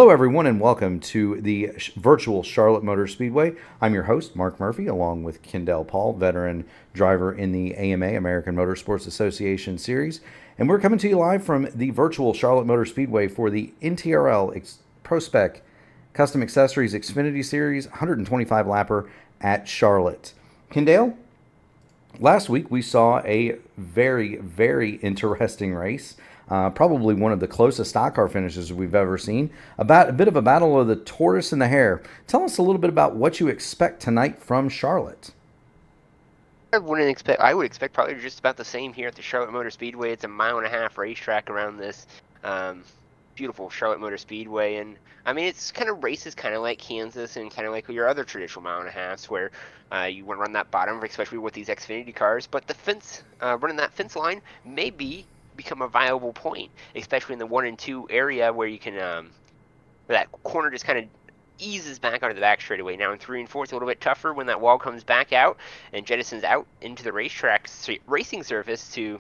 Hello, everyone, and welcome to the virtual Charlotte Motor Speedway. I'm your host, Mark Murphy, along with Kendall Paul, veteran driver in the AMA, American Motorsports Association Series. And we're coming to you live from the virtual Charlotte Motor Speedway for the NTRL Prospec Custom Accessories Xfinity Series 125 lapper at Charlotte. Kendall, last week we saw a very, very interesting race. Probably one of the closest stock car finishes we've ever seen. About a bit of a battle of the tortoise and the hare. Tell us a little bit about what you expect tonight from Charlotte. I would expect probably just about the same here at the Charlotte Motor Speedway. It's a 1.5-mile racetrack around this beautiful Charlotte Motor Speedway, and I mean it's kind of races kind of like Kansas and kind of like your other traditional 1.5 miles where you want to run that bottom, especially with these Xfinity cars. But the fence, running that fence line, may become a viable point, especially in the 1 and 2 area where you can where that corner just kind of eases back onto the back straightaway. Now in 3 and 4, it's a little bit tougher when that wall comes back out and jettisons out into the racetrack racing surface to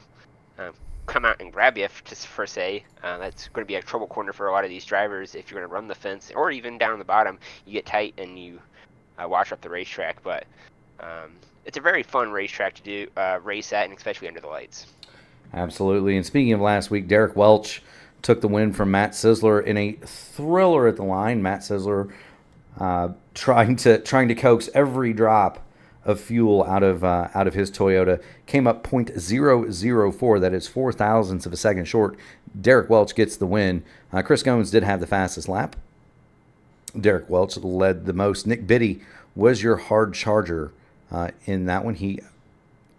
come out and grab you, just for say. That's going to be a trouble corner for a lot of these drivers if you're going to run the fence, or even down the bottom, you get tight and you wash up the racetrack. But it's a very fun racetrack to do race at, and especially under the lights. Absolutely. And speaking of last week, Derek Welch took the win from Matt Sisler in a thriller at the line. Matt Sisler trying to coax every drop of fuel out of his Toyota, came up .004. That is 4 thousandths of a second short. Derek Welch gets the win. Chris Goins did have the fastest lap. Derek Welch led the most. Nick Biddy was your hard charger in that one. He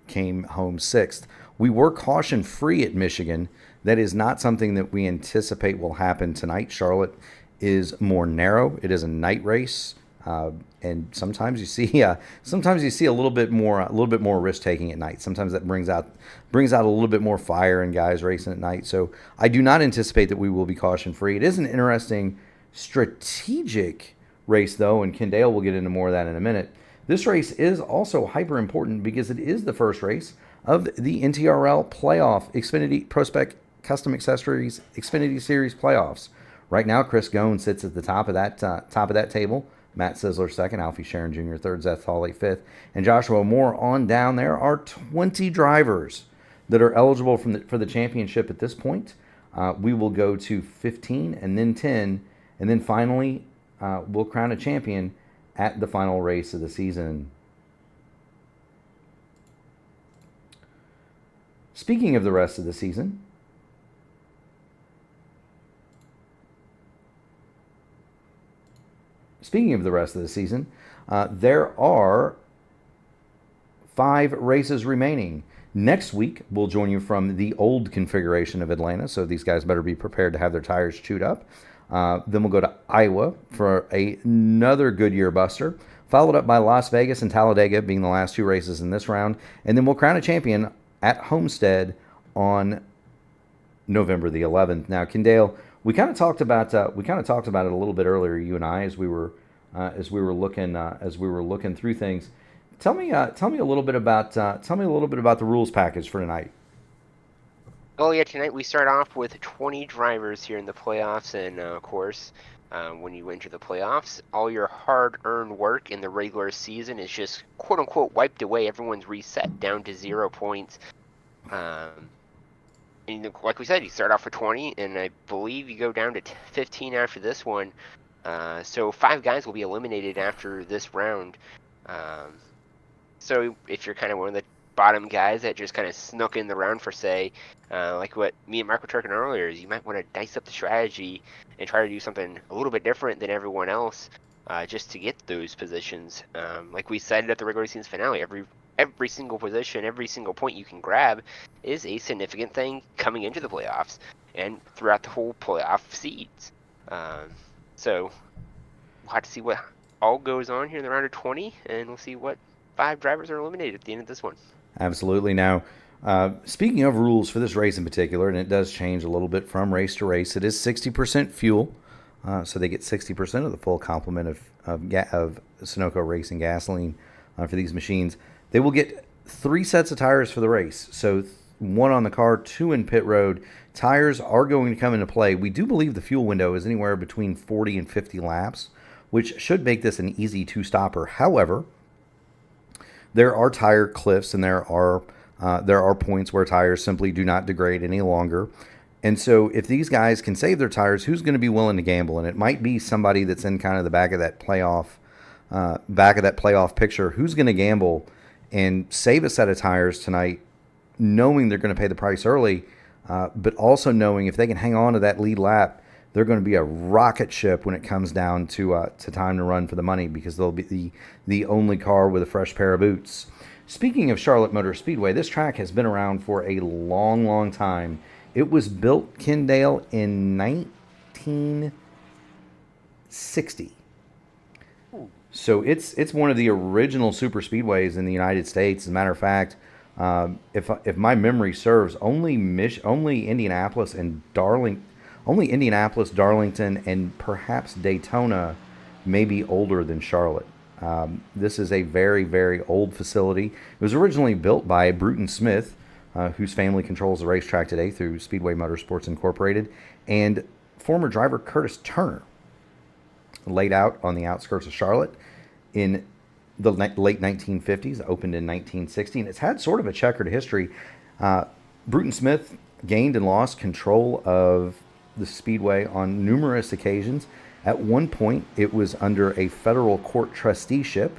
came home 6th. We were caution-free at Michigan. That is not something that we anticipate will happen tonight. Charlotte is more narrow. It is a night race, and sometimes you see a little bit more risk-taking at night. Sometimes that brings out a little bit more fire in guys racing at night. So I do not anticipate that we will be caution-free. It is an interesting strategic race, though, and Kendall will get into more of that in a minute. This race is also hyper important because it is the first race of the NTRL Playoff Xfinity Prospec Custom Accessories Xfinity Series Playoffs. Right now, Chris Goins sits at the top of that table. Matt Sisler second, Alfie Sharon Jr. third, Seth Hawley fifth, and Joshua Moore on down. There are 20 drivers that are eligible for the championship at this point. We will go to 15 and then 10, and then finally we'll crown a champion at the final race of the season. Speaking of the rest of the season, there are 5 races remaining. Next week, we'll join you from the old configuration of Atlanta, so these guys better be prepared to have their tires chewed up. Then we'll go to Iowa for another Goodyear Buster, followed up by Las Vegas and Talladega being the last 2 races in this round, and then we'll crown a champion at Homestead on November the 11th. Now, Kendall, we kind of talked about it a little bit earlier, you and I, as we were looking through things. Tell me a little bit about the rules package for tonight. Oh yeah, tonight we start off with 20 drivers here in the playoffs, and of course, when you enter the playoffs, all your hard-earned work in the regular season is just quote-unquote wiped away. Everyone's reset down to 0 points. And like we said, you start off with 20, and I believe you go down to 15 after this one. So 5 guys will be eliminated after this round. So if you're kind of one of the bottom guys that just kind of snuck in the round for, say, like what me and Mark were talking earlier, is you might want to dice up the strategy and try to do something a little bit different than everyone else, just to get those positions. Like we said at the regular season finale, every single position, every single point you can grab is a significant thing coming into the playoffs and throughout the whole playoff seeds. So we'll have to see what all goes on here in the round of 20, and we'll see what 5 drivers are eliminated at the end of this one. Absolutely. Now, speaking of rules for this race in particular, and it does change a little bit from race to race, it is 60% fuel. So they get 60% of the full complement of Sunoco Racing gasoline for these machines. They will get 3 sets of tires for the race. So 1 on the car, 2 in pit road. Tires are going to come into play. We do believe the fuel window is anywhere between 40 and 50 laps, which should make this an easy two-stopper. However, there are tire cliffs, and there are points where tires simply do not degrade any longer. And so if these guys can save their tires, who's going to be willing to gamble? And it might be somebody that's in kind of the back of that playoff picture. Who's going to gamble and save a set of tires tonight, knowing they're going to pay the price early, but also knowing if they can hang on to that lead lap, they're going to be a rocket ship when it comes down to time to run for the money, because they'll be the only car with a fresh pair of boots. Speaking of Charlotte Motor Speedway, this track has been around for a long, long time. It was built, Kendale, in 1960. So it's one of the original super speedways in the United States. As a matter of fact, if my memory serves, only Indianapolis, Darlington, and perhaps Daytona may be older than Charlotte. This is a very, very old facility. It was originally built by Bruton Smith, whose family controls the racetrack today through Speedway Motorsports Incorporated, and former driver Curtis Turner. Laid out on the outskirts of Charlotte in the late 1950s, opened in 1960, and it's had sort of a checkered history. Bruton Smith gained and lost control of the speedway on numerous occasions. At one point, it was under a federal court trusteeship.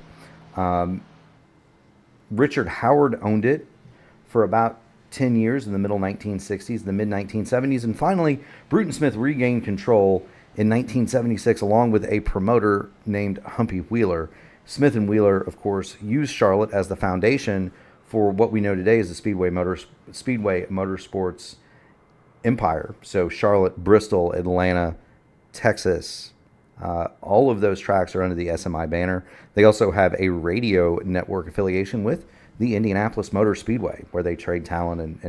Richard Howard owned it for about 10 years in the middle 1960s, the mid 1970s, and finally, Bruton Smith regained control in 1976, along with a promoter named Humpy Wheeler. Smith and Wheeler, of course, used Charlotte as the foundation for what we know today as the Speedway Motorsports empire. So Charlotte, Bristol, Atlanta, Texas, all of those tracks are under the SMI banner. They also have a radio network affiliation with the Indianapolis Motor Speedway, where they trade talent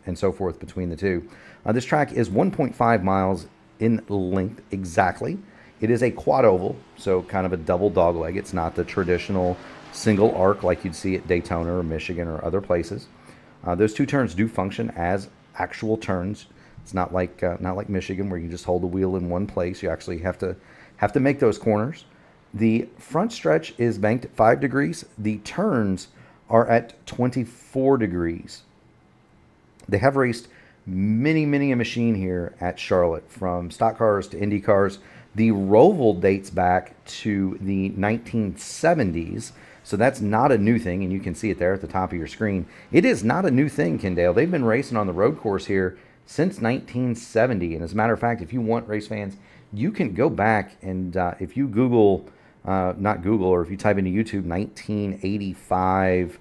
and so forth between the two. This track is 1.5 miles in length exactly. It is a quad oval, so kind of a double dogleg. It's not the traditional single arc like you'd see at Daytona or Michigan or other places. Those two turns do function as actual turns. It's not like Michigan, where you just hold the wheel in one place. You actually have to make those corners. The front stretch is banked at 5 degrees. The turns are at 24 degrees. They have raced many a machine here at Charlotte, from stock cars to Indy cars. The Roval dates back to the 1970s, so that's not a new thing, and you can see it there at the top of your screen. It is not a new thing, Kendale. They've been racing on the road course here since 1970, and as a matter of fact, if you want, race fans, you can go back and if you Google, or if you type into YouTube 1985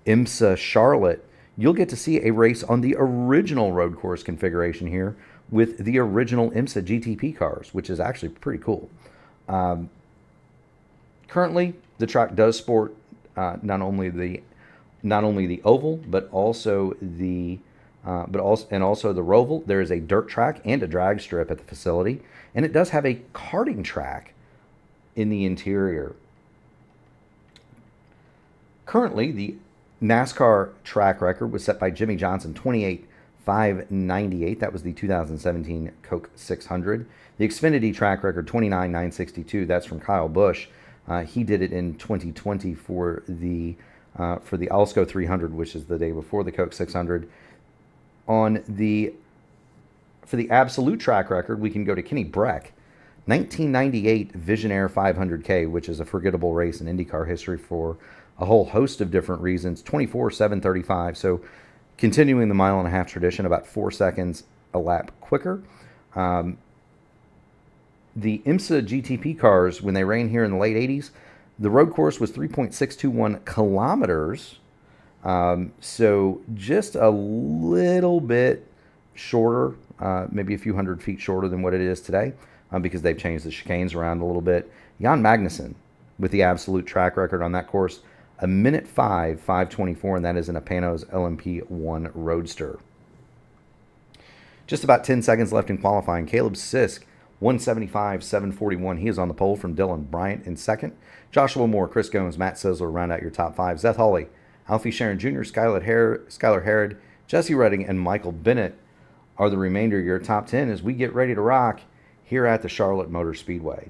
IMSA Charlotte, you'll get to see a race on the original road course configuration here with the original IMSA GTP cars, which is actually pretty cool. Currently, the track does sport not only the oval, but also the Roval. There is a dirt track and a drag strip at the facility, and it does have a karting track in the interior. Currently, the NASCAR track record was set by Jimmy Johnson, 28,598. That was the 2017 Coke 600. The Xfinity track record, 29,962. That's from Kyle Busch. He did it in 2020 for the Alsco 300, which is the day before the Coke 600. For the absolute track record, we can go to Kenny Breck, 1998 Visionaire 500K, which is a forgettable race in IndyCar history for a whole host of different reasons. 24,735. So continuing the mile-and-a-half tradition, about 4 seconds a lap quicker. The IMSA GTP cars, when they ran here in the late 80s, the road course was 3.621 kilometers. So just a little bit shorter, maybe a few hundred feet shorter than what it is today, because they've changed the chicanes around a little bit. Jan Magnussen with the absolute track record on that course, 1:05.524, and that is in a Panos LMP1 Roadster. Just about 10 seconds left in qualifying. Caleb Sisk, 1:75.741. He is on the pole from Dylan Bryant in second. Joshua Moore, Chris Gomes, Matt Sisler round out your top five. Seth Hawley, Alfie Sharon Jr., Skylar Harrod, Jesse Redding and Michael Bennett are the remainder of your top 10 as we get ready to rock here at the Charlotte Motor Speedway.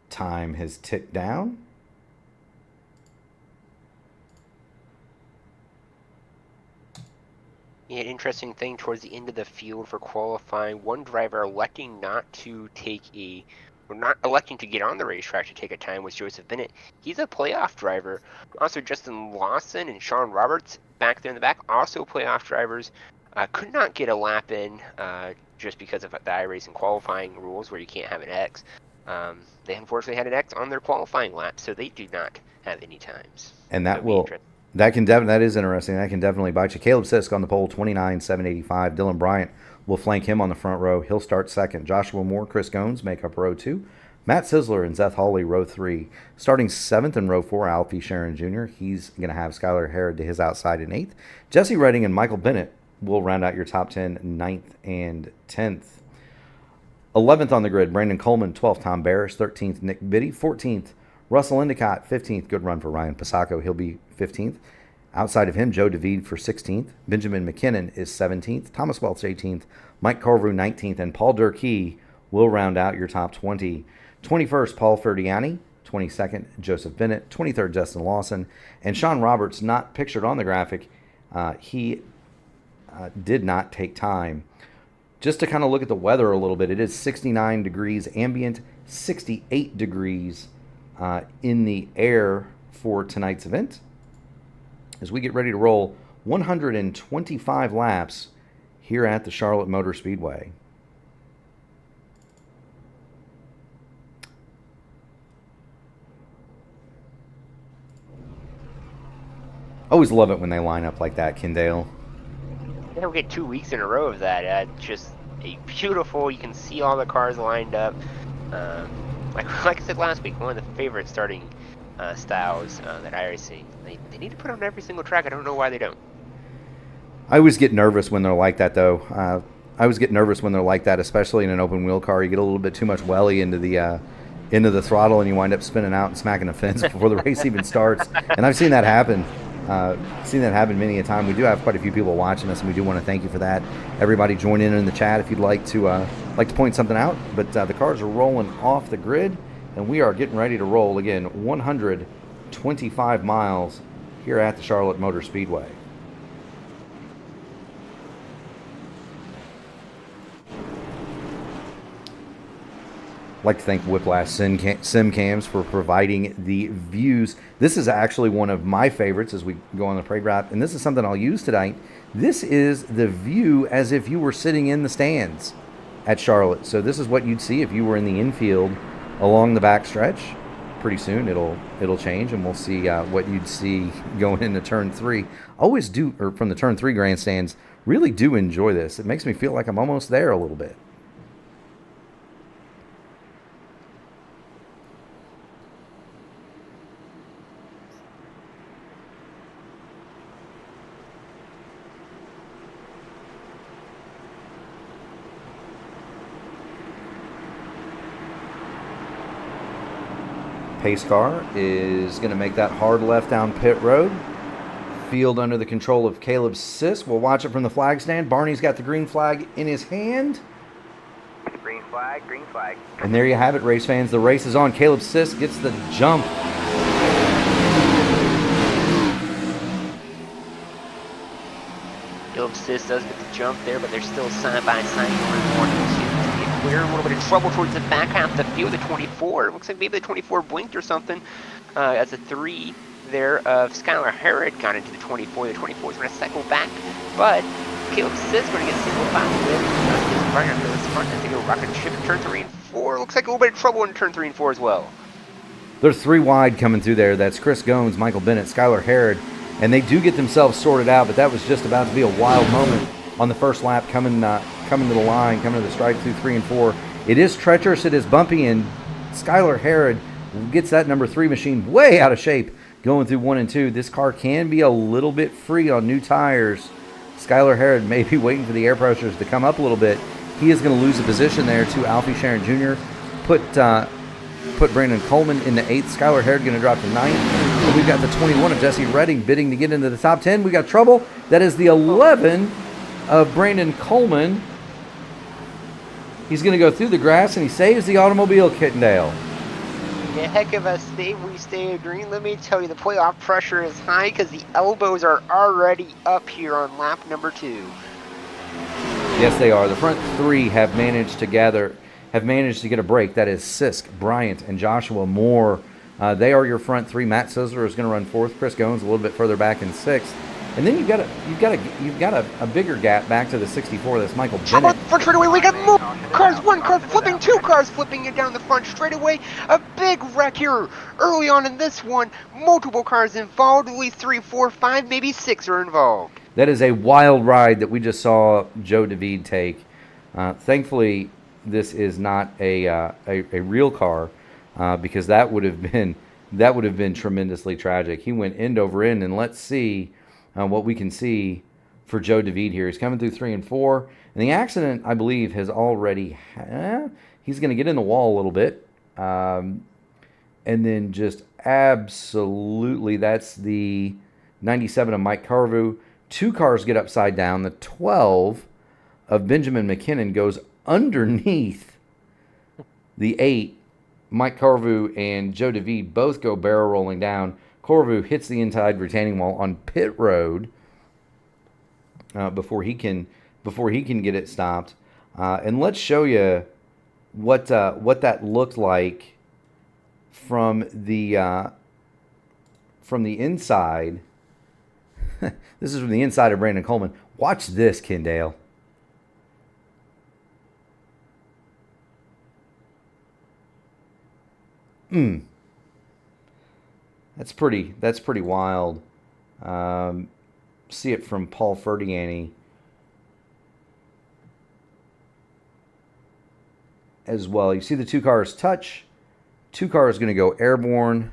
Time has ticked down. Yeah, interesting thing towards the end of the field for qualifying, one driver electing not to electing to get on the racetrack to take a time was Joseph Bennett. He's a playoff driver. Also, Justin Lawson and Sean Roberts back there in the back, also playoff drivers, could not get a lap in just because of the iRacing qualifying rules where you can't have an X. They unfortunately had an X on their qualifying lap, so they do not have any times. And that is interesting. That can definitely bite you. Caleb Sisk on the pole, 29,785. Dylan Bryant will flank him on the front row. He'll start second. Joshua Moore, Chris Gomes make up row 2. Matt Sisler and Zeth Hawley, row 3. Starting 7th in row 4, Alfie Sharon Jr. He's going to have Skylar Harrod to his outside in 8th. Jesse Redding and Michael Bennett will round out your top 10, 9th and 10th. 11th on the grid, Brandon Coleman. 12th, Tom Barris. 13th, Nick Biddy. 14th, Russell Endicott. 15th, good run for Ryan Pasacco. He'll be 15th. Outside of him, Joe DeVede for 16th. Benjamin McKinnon is 17th. Thomas Welch 18th. Mike Carvery 19th. And Paul Durkee will round out your top 20. 21st, Paul Ferdiani. 22nd, Joseph Bennett. 23rd, Justin Lawson. And Sean Roberts, not pictured on the graphic. He did not take time. Just to kind of look at the weather a little bit, it is 69 degrees ambient, 68 degrees in the air for tonight's event. As we get ready to roll 125 laps here at the Charlotte Motor Speedway. Always love it when they line up like that, Kendale. Yeah, we get 2 weeks in a row of that. Just a beautiful, you can see all the cars lined up. Like I said last week, one of the favorite starting styles that iRacing. They need to put on every single track. I don't know why they don't. I always get nervous when they're like that, though. I always get nervous when they're like that, especially in an open wheel car. You get a little bit too much welly into the throttle, and you wind up spinning out and smacking a fence before the race even starts. And I've seen that happen. Seen that happen many a time. We do have quite a few people watching us, and we do want to thank you for that. Everybody join in the chat if you'd like to point something out. But the cars are rolling off the grid, and we are getting ready to roll again 125 miles here at the Charlotte Motor Speedway. I'd like to thank Whiplash Sim Cams for providing the views. This is actually one of my favorites as we go on the parade route, and this is something I'll use tonight. This is the view as if you were sitting in the stands at Charlotte. So this is what you'd see if you were in the infield along the back stretch. Pretty soon it'll change, and we'll see what you'd see going into turn 3. Always do, or from the turn 3 grandstands, really do enjoy this. It makes me feel like I'm almost there a little bit. Pace car is going to make that hard left down pit road. Field under the control of Caleb Sisk. We'll watch it from the flag stand. Barney's got the green flag in his hand. Green flag, green flag. And there you have it, race fans. The race is on. Caleb Sisk gets the jump. Caleb Sisk does get the jump there, but they're still side by side going 1 2. We're in a little bit of trouble towards the back half of the field. The 24. It looks like maybe the 24 blinked or something. As a 3 there of Skylar Harrod got into the 24. The 24 is going to cycle back, but Caleb Sisk going to get single file with his runner for this front. As they go rocket ship in turn 3 and 4. Looks like a little bit of trouble in turn 3 and 4 as well. There's 3 wide coming through there. That's Chris Gomes, Michael Bennett, Skylar Harrod, and they do get themselves sorted out. But that was just about to be a wild moment on the first lap, coming to the line, coming to the stripe through 3 and 4. It is treacherous, it is bumpy, and Skylar Harrod gets that number 3 machine way out of shape going through 1 and 2. This car can be a little bit free on new tires. Skylar Harrod may be waiting for the air pressures to come up a little bit. He is going to lose a position there to Alfie Sharon Jr. Put put Brandon Coleman in the 8th. Skylar Harrod going to drop to 9th. And we've got the 21 of Jesse Redding bidding to get into the top 10. We got trouble. That is the 11 of Brandon Coleman. He's going to go through the grass, and he saves the automobile, Kittendale. A heck of a save we stay green. Let me tell you, the playoff pressure is high because the elbows are already up here on lap number 2. Yes, they are. The front 3 have managed to get a break. That is Sisk, Bryant, and Joshua Moore. They are your front 3. Matt Sizzler is going to run 4th. Chris Goins a little bit further back in 6th. And then you've got a bigger gap back to the 64. That's Michael How Bennett. about front straightaway? We got more cars. One car flipping, 2 cars flipping it down the front straightaway. A big wreck here early on in this one. Multiple cars involved. At least 3, 4, 5, maybe 6 are involved. That is a wild ride that we just saw Joe David take. Thankfully, this is not a real car because that would have been tremendously tragic. He went end over end, and let's see what we can see for Joe David here. He's coming through 3 and 4, and the accident, I believe, has already. He's going to get in the wall a little bit, and then just absolutely, that's the 97 of Mike Carvu. 2 cars get upside down. The 12 of Benjamin McKinnon goes underneath the 8. Mike Carvu and Joe David both go barrel rolling down. Corvu hits the inside retaining wall on pit road before he can get it stopped. And let's show you what that looked like from the inside. This is from the inside of Brandon Coleman. Watch this, Kendale. That's pretty wild. See it from Paul Ferdiani as well. You see the 2 cars touch. 2 cars going to go airborne.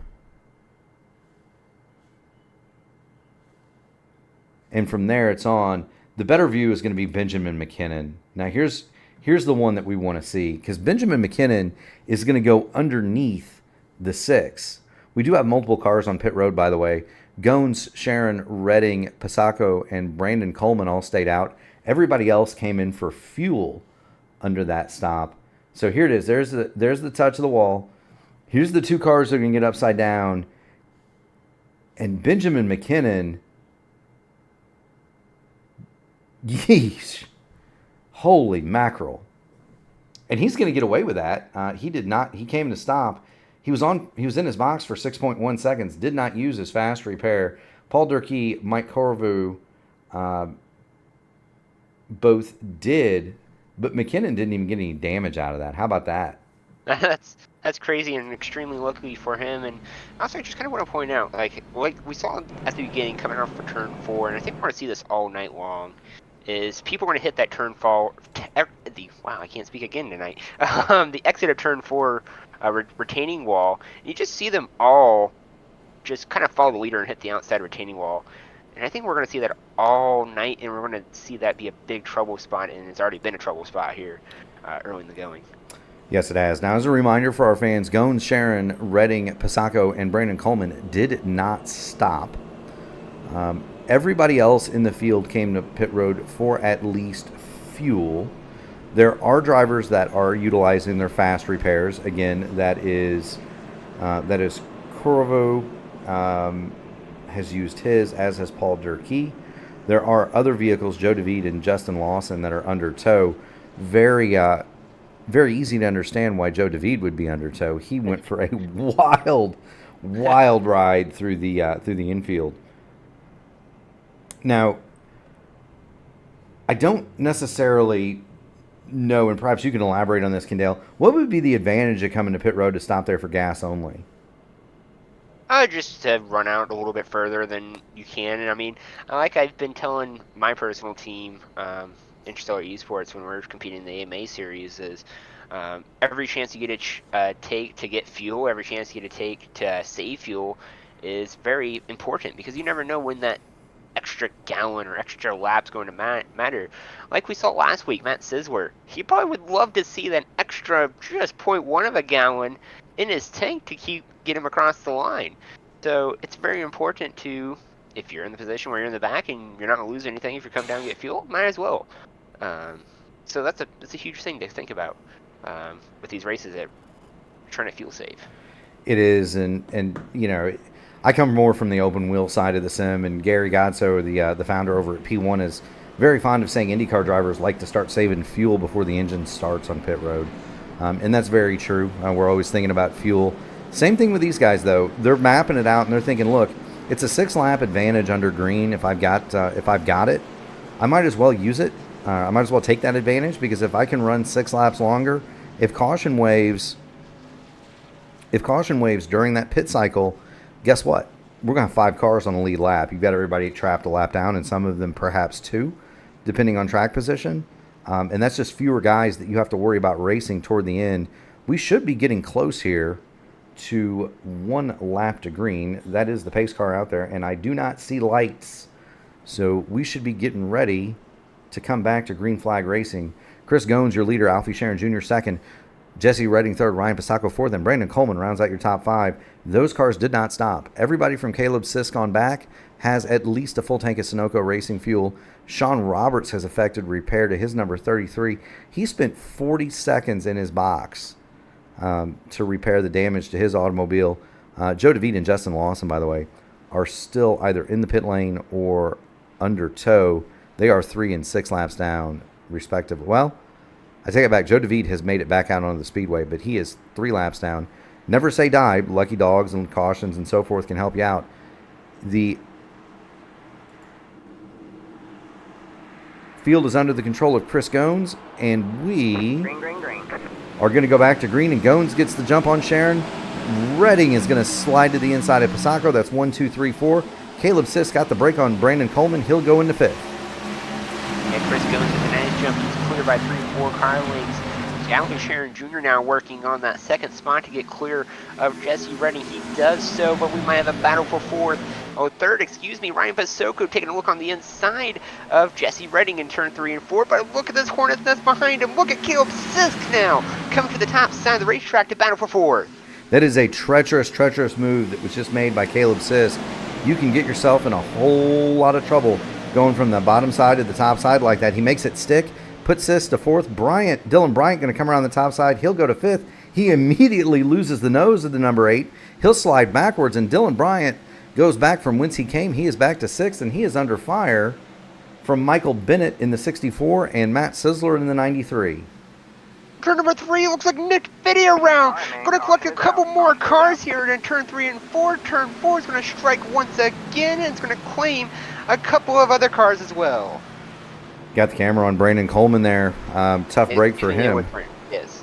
And from there, it's on. The better view is going to be Benjamin McKinnon. Now, here's the one that we want to see, because Benjamin McKinnon is going to go underneath the 6. We do have multiple cars on pit road, by the way. Goins, Sharon, Redding, Pasako, and Brandon Coleman all stayed out. Everybody else came in for fuel under that stop. So here it is. There's the touch of the wall. Here's the 2 cars that are going to get upside down. And Benjamin McKinnon... Yeesh. Holy mackerel. And he's going to get away with that. He did not. He came to stop. He was in his box for 6.1 seconds. Did not use his fast repair. Paul Durkee, Mike Corvu both did, but McKinnon didn't even get any damage out of that. How about that? That's crazy and extremely lucky for him. And also, I just kind of want to point out, like we saw at the beginning coming off for turn 4, and I think we're going to see this all night long, is people are going to hit that turn 4. Wow, I can't speak again tonight. The exit of turn 4 retaining wall. You just see them all just kind of follow the leader and hit the outside retaining wall. And I think we're going to see that all night, and we're going to see that be a big trouble spot, and it's already been a trouble spot here early in the going. Yes, it has. Now, as a reminder for our fans, Goins, Sharon, Redding, Pasako, and Brandon Coleman did not stop. Everybody else in the field came to pit road for at least fuel. There are drivers that are utilizing their fast repairs. Again, that is Corvo has used his, as has Paul Durkee. There are other vehicles, Joe David and Justin Lawson, that are under tow. Very easy to understand why Joe David would be under tow. He went for a wild ride through the infield. Now, I don't necessarily know, and perhaps you can elaborate on this, Kendale. What would be the advantage of coming to pit road to stop there for gas only? Just to run out a little bit further than you can. And I mean, like I've been telling my personal team, Interstellar Esports, when we're competing in the AMA series, is every chance you get to take to get fuel, every chance you get to take to save fuel is very important, because you never know when that extra gallon or extra lap's going to matter. Like we saw last week, Matt Sizzler, he probably would love to see that extra just 0.1 of a gallon in his tank to get him across the line. So it's very important to, if you're in the position where you're in the back and you're not going to lose anything if you come down and get fuel, might as well. So that's a huge thing to think about with these races that are trying to fuel save. It is, and you know, I come more from the open wheel side of the sim, and Gary Godso, the founder over at P1, is very fond of saying IndyCar drivers like to start saving fuel before the engine starts on pit road, and that's very true. We're always thinking about fuel. Same thing with these guys, though. They're mapping it out, and they're thinking, look, it's a 6-lap advantage under green. If I've got it, I might as well use it. I might as well take that advantage, because if I can run 6 laps longer, if caution waves during that pit cycle, guess what? We're going to have 5 cars on the lead lap. You've got everybody trapped a lap down, and some of them perhaps 2, depending on track position. And that's just fewer guys that you have to worry about racing toward the end. We should be getting close here to 1 lap to green. That is the pace car out there, and I do not see lights. So we should be getting ready to come back to green flag racing. Chris Goins, your leader, Alfie Sharon Jr. second, Jesse Redding third, Ryan Pasacco fourth, and Brandon Coleman rounds out your top 5. Those cars did not stop. Everybody from Caleb Sisk on back has at least a full tank of Sunoco racing fuel. Sean Roberts has effected repair to his number 33. He spent 40 seconds in his box to repair the damage to his automobile. Joe DeVete and Justin Lawson, by the way, are still either in the pit lane or under tow. They are 3 and 6 laps down, respectively. Well, I take it back. Joe DeVete has made it back out onto the speedway, but he is 3 laps down. Never say die. Lucky dogs and cautions and so forth can help you out. The field is under the control of Chris Goins, and we are going to go back to green, and Goins gets the jump on Sharon. Redding is going to slide to the inside of Pasacco. That's 1, 2, 3, 4. Caleb Sisk got the break on Brandon Coleman. He'll go into 5th. And Chris Goins with an edge jump. He's clear by 3-4 car lengths. Alvin Sharon Jr. now working on that second spot to get clear of Jesse Redding. He does so, but we might have a battle for third, Ryan Pasocco taking a look on the inside of Jesse Redding in turn 3 and 4, but look at this Hornet's Nest behind him. Look at Caleb Sisk now coming to the top side of the racetrack to battle for 4th. That is a treacherous move that was just made by Caleb Sisk. You can get yourself in a whole lot of trouble going from the bottom side to the top side like that. He makes it stick. Put Sisk to 4th. Dylan Bryant going to come around the top side. He'll go to 5th. He immediately loses the nose of the number 8. He'll slide backwards, and Dylan Bryant goes back from whence he came. He is back to 6th, and he is under fire from Michael Bennett in the 64 and Matt Sizzler in the 93. Turn number 3 looks like Nick Fitty around. Going to collect a couple more cars here in turn 3 and 4. Turn 4 is going to strike once again, and it's going to claim a couple of other cars as well. Got the camera on Brandon Coleman there. Tough break for him. Yes.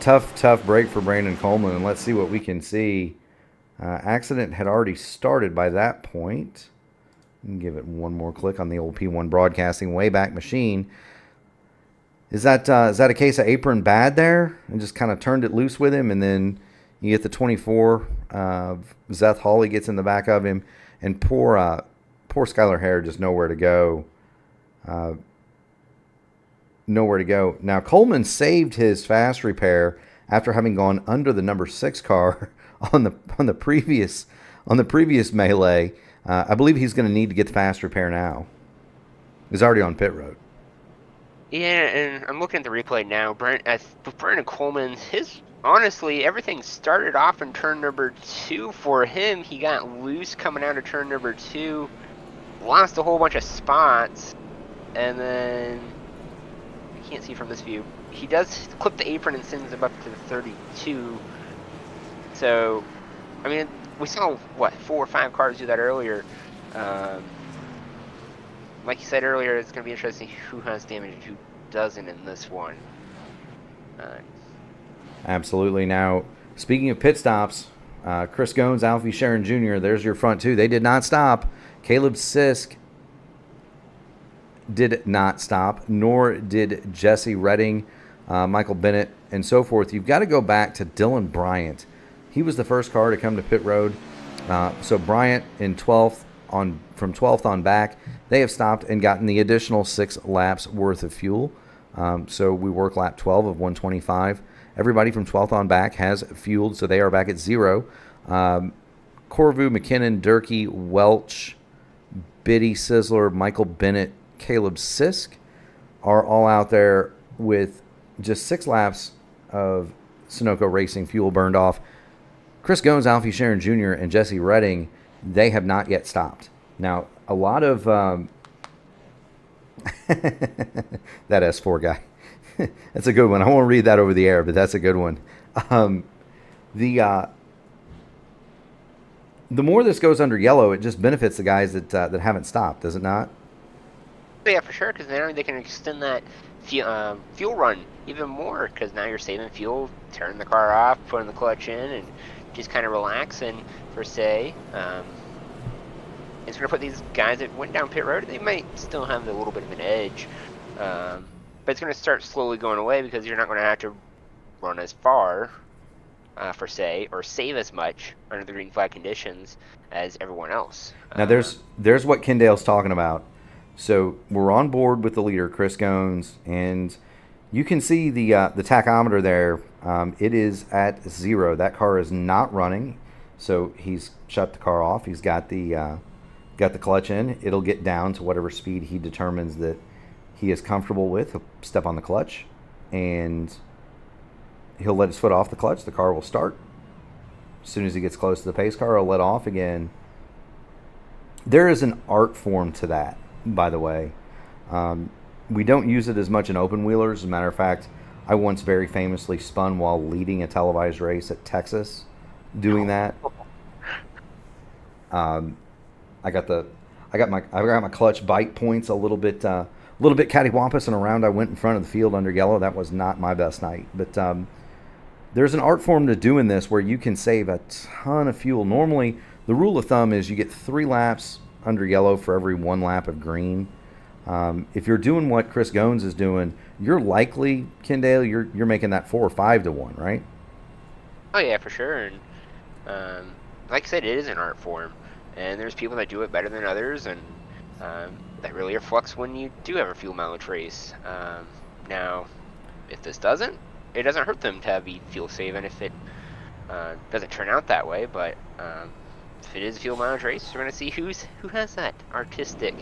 Tough break for Brandon Coleman. And let's see what we can see. Accident had already started by that point. Give it one more click on the old P1 Broadcasting Wayback Machine. Is that a case of apron bad there? And just kind of turned it loose with him, and then you get the 24. Zeth Hawley gets in the back of him, and poor Skylar Hare just nowhere to go. Now Coleman saved his fast repair after having gone under the number 6 car on the previous melee. I believe he's going to need to get the fast repair now. He's already on pit road. Yeah, and I'm looking at the replay now. Brandon Coleman, honestly, everything started off in turn number 2 for him. He got loose coming out of turn number 2, lost a whole bunch of spots, and then I can't see from this view. He does clip the apron and sends him up to the 32. So, I mean, we saw 4 or 5 cars do that earlier. Like you said earlier, it's going to be interesting who has damage and who doesn't in this one. Absolutely. Now, speaking of pit stops, Chris Goins, Alfie Sharon Jr., there's your front 2. They did not stop. Caleb Sisk did not stop, nor did Jesse Redding, Michael Bennett, and so forth. You've got to go back to Dylan Bryant. He was the first car to come to pit road. So Bryant in 12th, from 12th on back, they have stopped and gotten the additional 6 laps worth of fuel. So we work lap 12 of 125. Everybody from 12th on back has fueled, so they are back at 0. Corvu, McKinnon, Durkee, Welch, Biddy, Sizzler, Michael Bennett, Caleb Sisk are all out there with just 6 laps of Sunoco Racing fuel burned off. Chris Goins, Alfie Sharon Jr., and Jesse Redding, they have not yet stopped. Now, a lot of that S4 guy. That's a good one. I won't read that over the air, but that's a good one. The more this goes under yellow, it just benefits the guys that haven't stopped, does it not? Yeah, for sure, because now they can extend that fuel run even more, because now you're saving fuel, turning the car off, putting the clutch in, and just kind of relaxing, per se. It's going to put these guys that went down pit road, they might still have a little bit of an edge, but it's going to start slowly going away because you're not going to have to run as far, per se, or save as much under the green flag conditions as everyone else. Now, there's what Kendall's talking about. So we're on board with the leader, Chris Goins, and you can see the tachometer there. It is at 0. That car is not running, so he's shut the car off. He's got the clutch in. It'll get down to whatever speed he determines that he is comfortable with. He'll step on the clutch, and he'll let his foot off the clutch. The car will start. As soon as he gets close to the pace car, he'll let off again. There is an art form to that, by the way. We don't use it as much in open wheelers. As a matter of fact, I once very famously spun while leading a televised race at Texas doing that. I got my clutch bite points a little bit cattywampus, and around I went in front of the field under yellow. That was not my best night. But there's an art form to doing this where you can save a ton of fuel. Normally, the rule of thumb is you get 3 laps under yellow for every 1 lap of green. If you're doing what Chris Goins is doing, you're likely, Kendall, you're making that 4 or 5 to 1, right? Oh yeah, for sure. And like I said, it is an art form, and there's people that do it better than others, and that really reflects when you do have a fuel mileage race. Now, if this doesn't, it doesn't hurt them to be fuel saving if it doesn't turn out that way. But if it is a fuel mileage race, we're going to see who has that artistic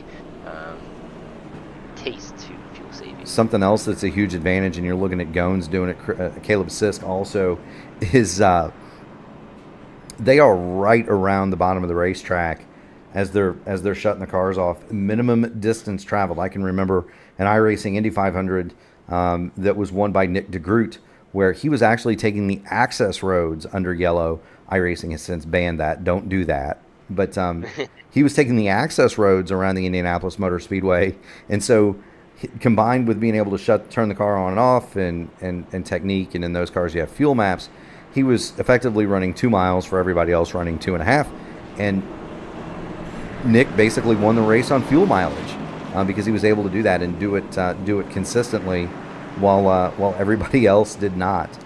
taste to fuel saving. Something else that's a huge advantage, and you're looking at Goins doing it, Caleb Sisk also, is they are right around the bottom of the racetrack as they're shutting the cars off. Minimum distance traveled. I can remember an iRacing Indy 500 that was won by Nick DeGroot, where he was actually taking the access roads under yellow. iRacing has since banned that. Don't do that. But he was taking the access roads around the Indianapolis Motor Speedway, and so combined with being able to turn the car on and off, and technique, and in those cars you have fuel maps, he was effectively running 2 miles for everybody else running 2.5, and Nick basically won the race on fuel mileage because he was able to do that and do it consistently, while everybody else did not.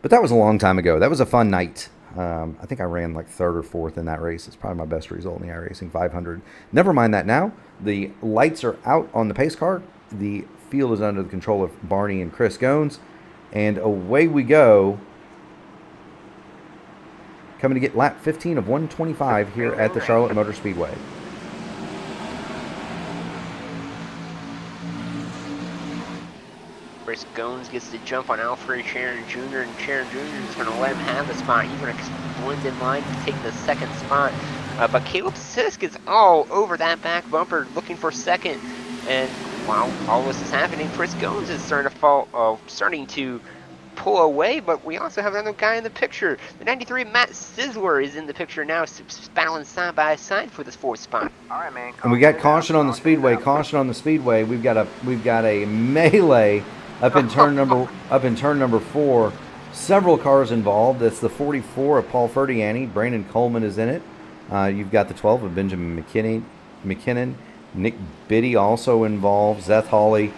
But that was a long time ago. That was a fun night. I think I ran like 3rd or 4th in that race. It's probably my best result in the iRacing 500. Never mind that now. The lights are out on the pace car. The field is under the control of Barney and Chris Goins. And away we go. Coming to get lap 15 of 125 here at the Charlotte Motor Speedway. Chris Goins gets the jump on Alfred Sharon Jr., and Sharon Jr. is going to let him have the spot. He's going to blend in line to take the 2nd spot. But Caleb Sisk is all over that back bumper looking for 2nd. And while all this is happening, Chris Goins is starting to pull away, but we also have another guy in the picture. The 93 Matt Sizzler is in the picture now, battling side by side for this 4th spot. All right, man. And we got caution on the speedway. Caution on the speedway. We've got a melee up in turn number 4. Several cars involved. That's the 44 of Paul Ferdiani. Brandon Coleman is in it. You've got the 12 of Benjamin McKinnon. Nick Biddy also involved. Seth Hawley.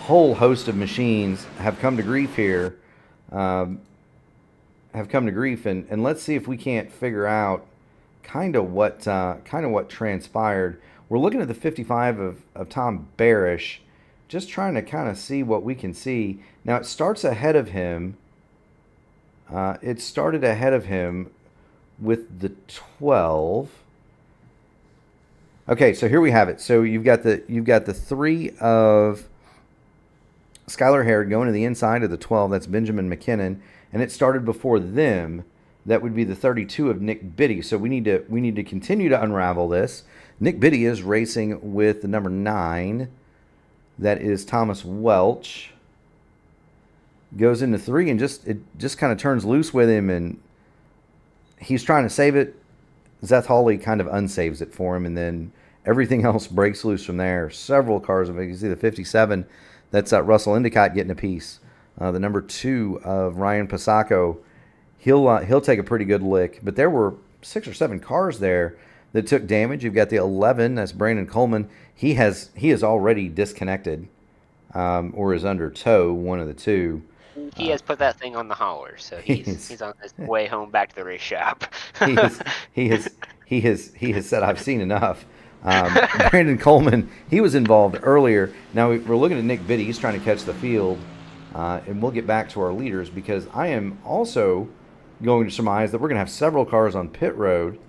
Whole host of machines have come to grief here. And let's see if we can't figure out kind of what transpired. We're looking at the 55 of Tom Barish. just trying to kind of see what we can see. Now, it starts ahead of him. It started ahead of him with the 12. Okay, so here we have it. So you've got the 3 of Skylar Harrod going to the inside of the 12. That's Benjamin McKinnon, and it started before them. That would be the 32 of Nick Biddy. So we need to continue to unravel this. Nick Biddy is racing with the number 9. That is Thomas Welch. Goes into 3 and it just kind of turns loose with him, and he's trying to save it. Zeth Hawley kind of unsaves it for him, and then everything else breaks loose from there. Several cars. You can see the 57. That's Russell Endicott getting a piece. The number 2 of Ryan Pasacco. He'll take a pretty good lick. But there were 6 or 7 cars there that took damage. You've got the 11. That's Brandon Coleman. He is already disconnected, or is under tow. One of the two. He has put that thing on the hauler, so he's on his way home back to the race shop. he has said, "I've seen enough." Brandon Coleman, he was involved earlier. Now we're looking at Nick Biddy. He's trying to catch the field, and we'll get back to our leaders because I am also going to surmise that we're going to have several cars on pit road.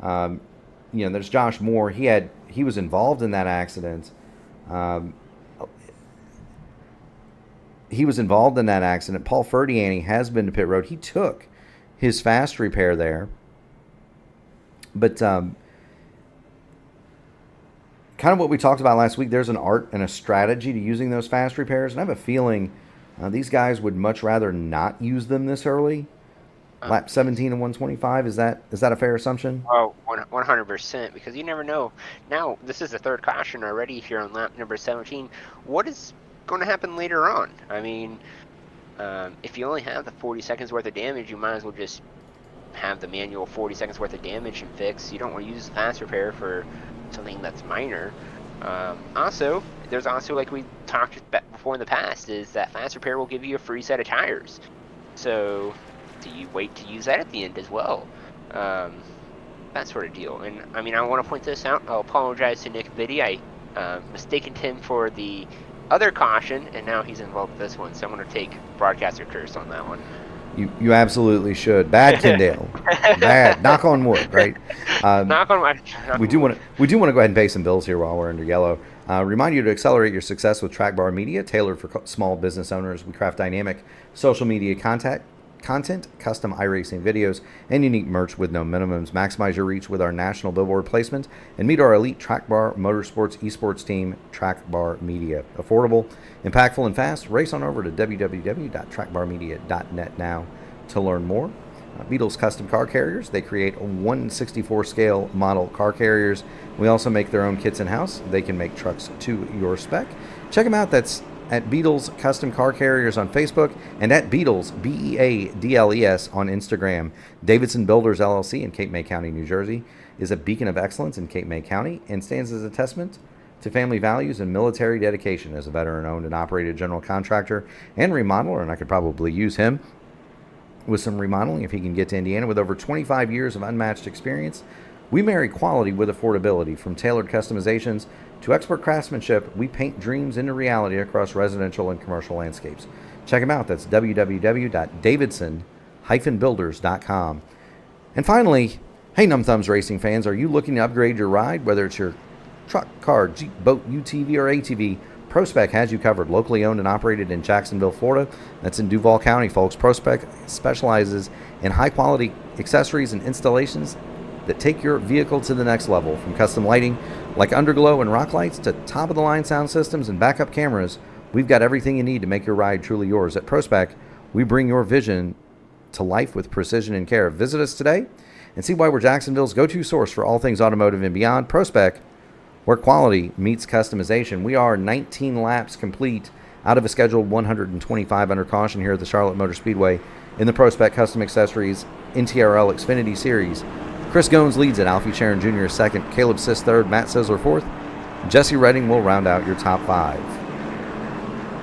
There's Josh Moore. He was involved in that accident. He was involved in that accident. Paul Ferdiani has been to pit road. He took his fast repair there. But kind of what we talked about last week, there's an art and a strategy to using those fast repairs. And I have a feeling these guys would much rather not use them this early. Lap 17 and 125, is that a fair assumption? Oh, 100%, because you never know. Now, this is the third caution already here on lap number 17. What is going to happen later on? I mean, if you only have the 40 seconds worth of damage, you might as well just have the manual 40 seconds worth of damage and fix. You don't want to use the fast repair for something that's minor. Also, there's also, like we talked before in the past, is that fast repair will give you a free set of tires. So do you wait to use that at the end as well? That sort of deal. And I mean, I want to point this out. I'll apologize to Nick Biddy. I mistaken him for the other caution, and now he's involved with this one. So I'm going to take broadcaster curse on that one. You absolutely should. Bad Tyndale. Bad. Knock on wood, right? Knock on wood. We do want to go ahead and pay some bills here while we're under yellow. Remind you to accelerate your success with Track Bar Media, tailored for small business owners. We craft dynamic social media content, custom iRacing videos, and unique merch with no minimums. Maximize your reach with our national billboard placement and meet our elite Track Bar Motorsports esports team, Track Bar Media. Affordable, impactful, and fast. Race on over to www.trackbarmedia.net now to learn more. Beadle's Custom Car Carriers. They create 1/64 scale model car carriers. We also make their own kits in-house. They can make trucks to your spec. Check them out. That's at Beadle's Custom Car Carriers on Facebook and at Beadle's, Beadles, on Instagram. Davidson Builders, LLC in Cape May County, New Jersey, is a beacon of excellence in Cape May County and stands as a testament to family values and military dedication. As a veteran-owned and operated general contractor and remodeler, and I could probably use him with some remodeling if he can get to Indiana. With over 25 years of unmatched experience, we marry quality with affordability. From tailored customizations to expert craftsmanship, we paint dreams into reality across residential and commercial landscapes. Check them out. That's www.davidson-builders.com. And finally, hey Num Thumbs racing fans, are you looking to upgrade your ride? Whether it's your truck, car, Jeep, boat, UTV, or ATV, Prospec has you covered. Locally owned and operated in Jacksonville, Florida. That's in Duval County, folks. Prospec specializes in high-quality accessories and installations that take your vehicle to the next level. From custom lighting like underglow and rock lights to top-of-the-line sound systems and backup cameras, we've got everything you need to make your ride truly yours. At Prospec, we bring your vision to life with precision and care. Visit us today and see why we're Jacksonville's go-to source for all things automotive and beyond. Prospec, where quality meets customization. We are 19 laps complete out of a scheduled 125 under caution here at the Charlotte Motor Speedway in the Prospec Custom Accessories NTRL Xfinity Series. Chris Goins leads it. Alfie Sharon Jr. is second. Caleb Siss third. Matt Sisler fourth. Jesse Redding will round out your top five.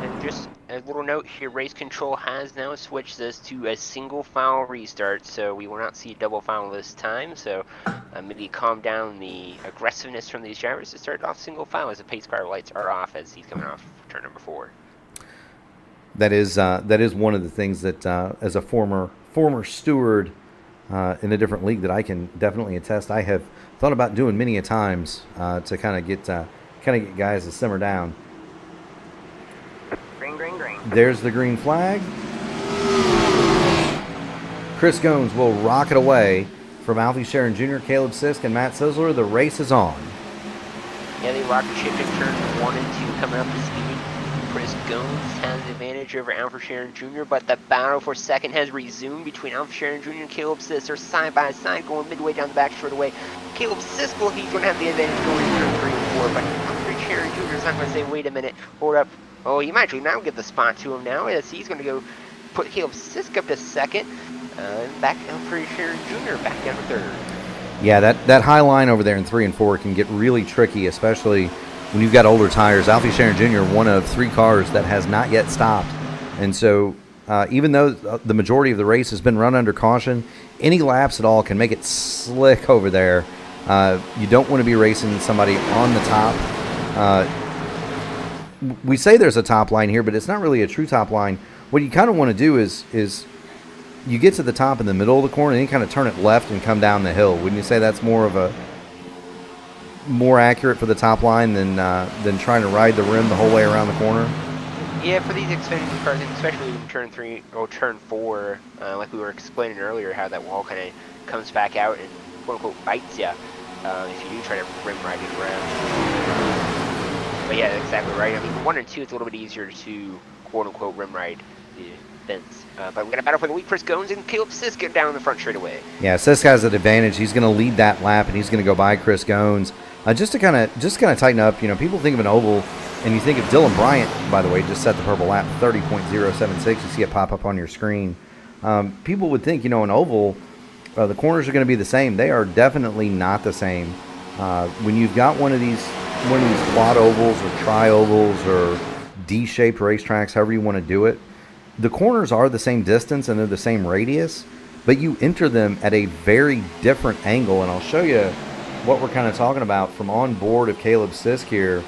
And just a little note here, race control has now switched this to a single file restart, so we will not see a double file this time. So maybe calm down the aggressiveness from these drivers to start off single file as the pace car lights are off as he's coming off turn number 4. That is one of the things that as a former steward in a different league that I can definitely attest. I have thought about doing many a times to kind of get guys to simmer down. Green, green, green. There's the green flag. Chris Gomes will rocket away from Alfie Sharon Jr., Caleb Sisk, and Matt Sizzler. The race is on. Yeah, they rocket shift in turn 1 and 2 coming up to speed. Chris Gomes has the advantage over Alfie Sharon Jr., but the battle for second has resumed between Alfie Sharon Jr. and Caleb Sisk. They're side by side going midway down the back straightaway. Caleb Sisk, well, he's going to have the advantage going into turn 3 and 4, but Alfie Sharon Jr. is not going to say, wait a minute, hold up. Oh, he might actually now give the spot to him now as he's going to go put Caleb Sisk up to second. Back Alfie Sharon Jr. back down to third. Yeah, that high line over there in 3 and 4 can get really tricky, especially when you've got older tires. Alfie Sharon Jr., one of 3 cars that has not yet stopped. And so even though the majority of the race has been run under caution, any laps at all can make it slick over there. You don't want to be racing somebody on the top. We say there's a top line here, but it's not really a true top line. What you kind of want to do is you get to the top in the middle of the corner and you kind of turn it left and come down the hill. Wouldn't you say that's more accurate for the top line than trying to ride the rim the whole way around the corner? Yeah, for these Xfinity cars, especially in turn 3 or turn 4, like we were explaining earlier, how that wall kind of comes back out and quote-unquote bites you if you do try to rim ride it around. But yeah, exactly right. I mean, 1 and 2, it's a little bit easier to quote-unquote rim ride the fence. But we're going to battle for the lead. Chris Gomes and Caleb Sisk get down in the front straightaway. Yeah, Sisk has an advantage. He's going to lead that lap, and he's going to go by Chris Gomes. Just to kind of tighten up, people think of an oval, and you think of Dylan Bryant, by the way, just set the purple lap, 30.076. You see it pop up on your screen. People would think, an oval, the corners are going to be the same. They are definitely not the same. When you've got one of these quad ovals or tri-ovals or D-shaped racetracks, however you want to do it, the corners are the same distance and they're the same radius, but you enter them at a very different angle. And I'll show you what we're kind of talking about from on board of Caleb Sisk here.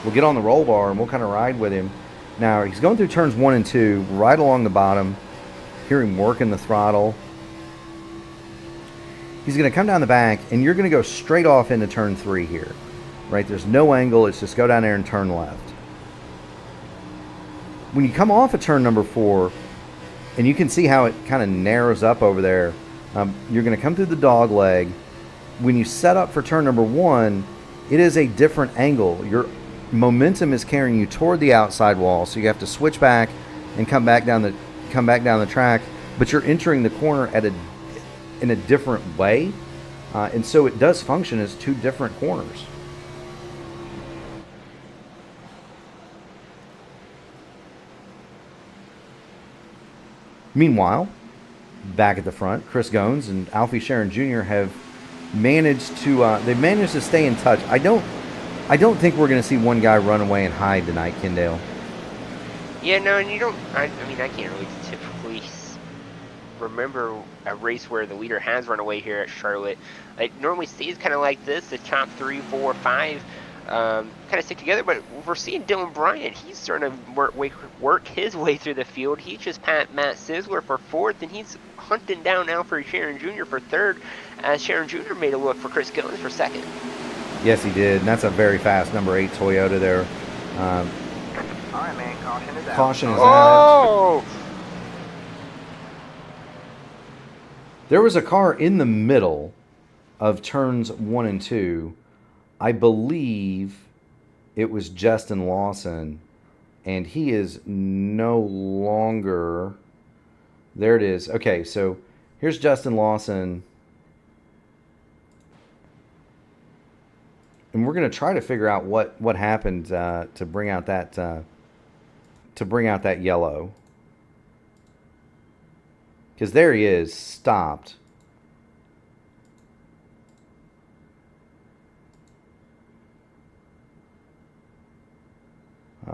We'll get on the roll bar and we'll kind of ride with him. Now, he's going through turns 1 and 2, right along the bottom. Hear him working the throttle. He's going to come down the back, and you're going to go straight off into turn 3 here. Right? There's no angle. It's just go down there and turn left. When you come off of turn number 4, and you can see how it kind of narrows up over there, you're going to come through the dog leg. When you set up for turn number 1, it is a different angle. Your momentum is carrying you toward the outside wall, so you have to switch back and come back down the track, but you're entering the corner in a different way, and so it does function as 2 different corners. Meanwhile, back at the front, Chris Gomes and Alfie Sharon Jr. have managed to stay in touch. I don't think we're going to see one guy run away and hide tonight, Kendale. Yeah, no, and you don't. I can't really typically remember a race where the leader has run away here at Charlotte. It normally stays kind of like this: the top 3, 4, 5 kind of stick together. But we're seeing Dylan Bryant. He's starting to work his way through the field. He just pat Matt Sizzler for 4th, and he's hunting down Alfred Sharon Jr. for 3rd, as Sharon Jr. made a look for Chris Gomes for 2nd. Yes, he did, and that's a very fast number 8 Toyota there. All right, man. Caution is out. Caution is out. Oh! There was a car in the middle of turns 1 and 2. I believe it was Justin Lawson, and he is no longer. There it is. Okay, so here's Justin Lawson, and we're going to try to figure out what happened to bring out that yellow, because there he is, stopped.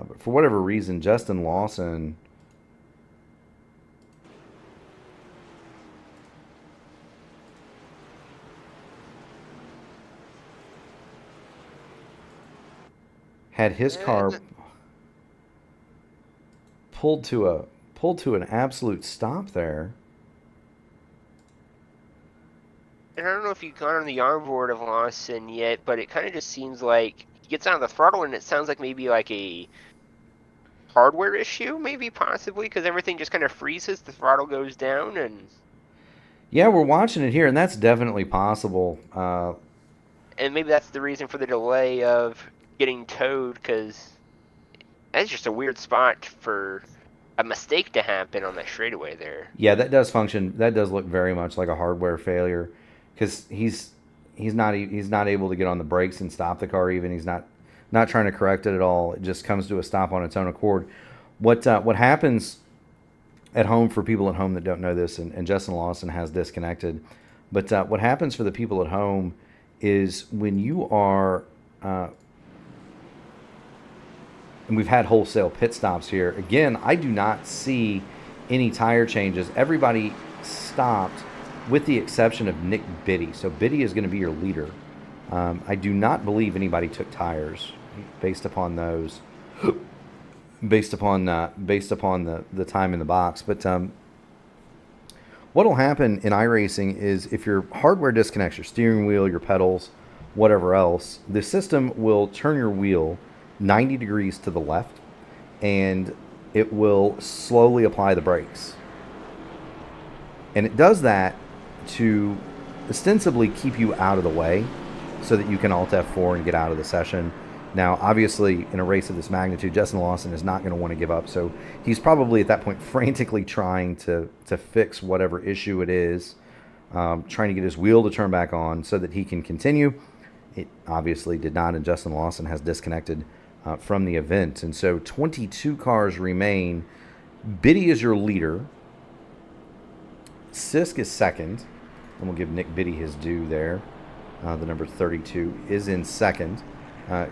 But for whatever reason, Justin Lawson had his car pulled to an absolute stop there. And I don't know if you've gone on the onboard of Lawson yet, but it kind of just seems like he gets on the throttle and it sounds like maybe like a hardware issue, maybe possibly, because everything just kind of freezes, the throttle goes down, and yeah, we're watching it here, and that's definitely possible. And maybe that's the reason for the delay of getting towed, because that's just a weird spot for a mistake to happen on that straightaway there. Yeah, that does function. That does look very much like a hardware failure, because he's not able to get on the brakes and stop the car. Even he's not trying to correct it at all. It just comes to a stop on its own accord. What happens at home, for people at home that don't know this, and Justin Lawson has disconnected, but what happens for the people at home is when you are, and we've had wholesale pit stops here. Again, I do not see any tire changes. Everybody stopped with the exception of Nick Biddy. So Biddy is going to be your leader. I do not believe anybody took tires based upon those, based upon the time in the box. But what will happen in iRacing is if your hardware disconnects, your steering wheel, your pedals, whatever else, the system will turn your wheel 90 degrees to the left, and it will slowly apply the brakes. And it does that to ostensibly keep you out of the way so that you can Alt F4 and get out of the session. Now, obviously, in a race of this magnitude, Justin Lawson is not going to want to give up, so he's probably at that point frantically trying to fix whatever issue it is, trying to get his wheel to turn back on so that he can continue. It obviously did not, and Justin Lawson has disconnected from the event. And so 22 cars remain. Biddy is your leader. Sisk is second, and we'll give Nick Biddy his due there. The number 32 is in second.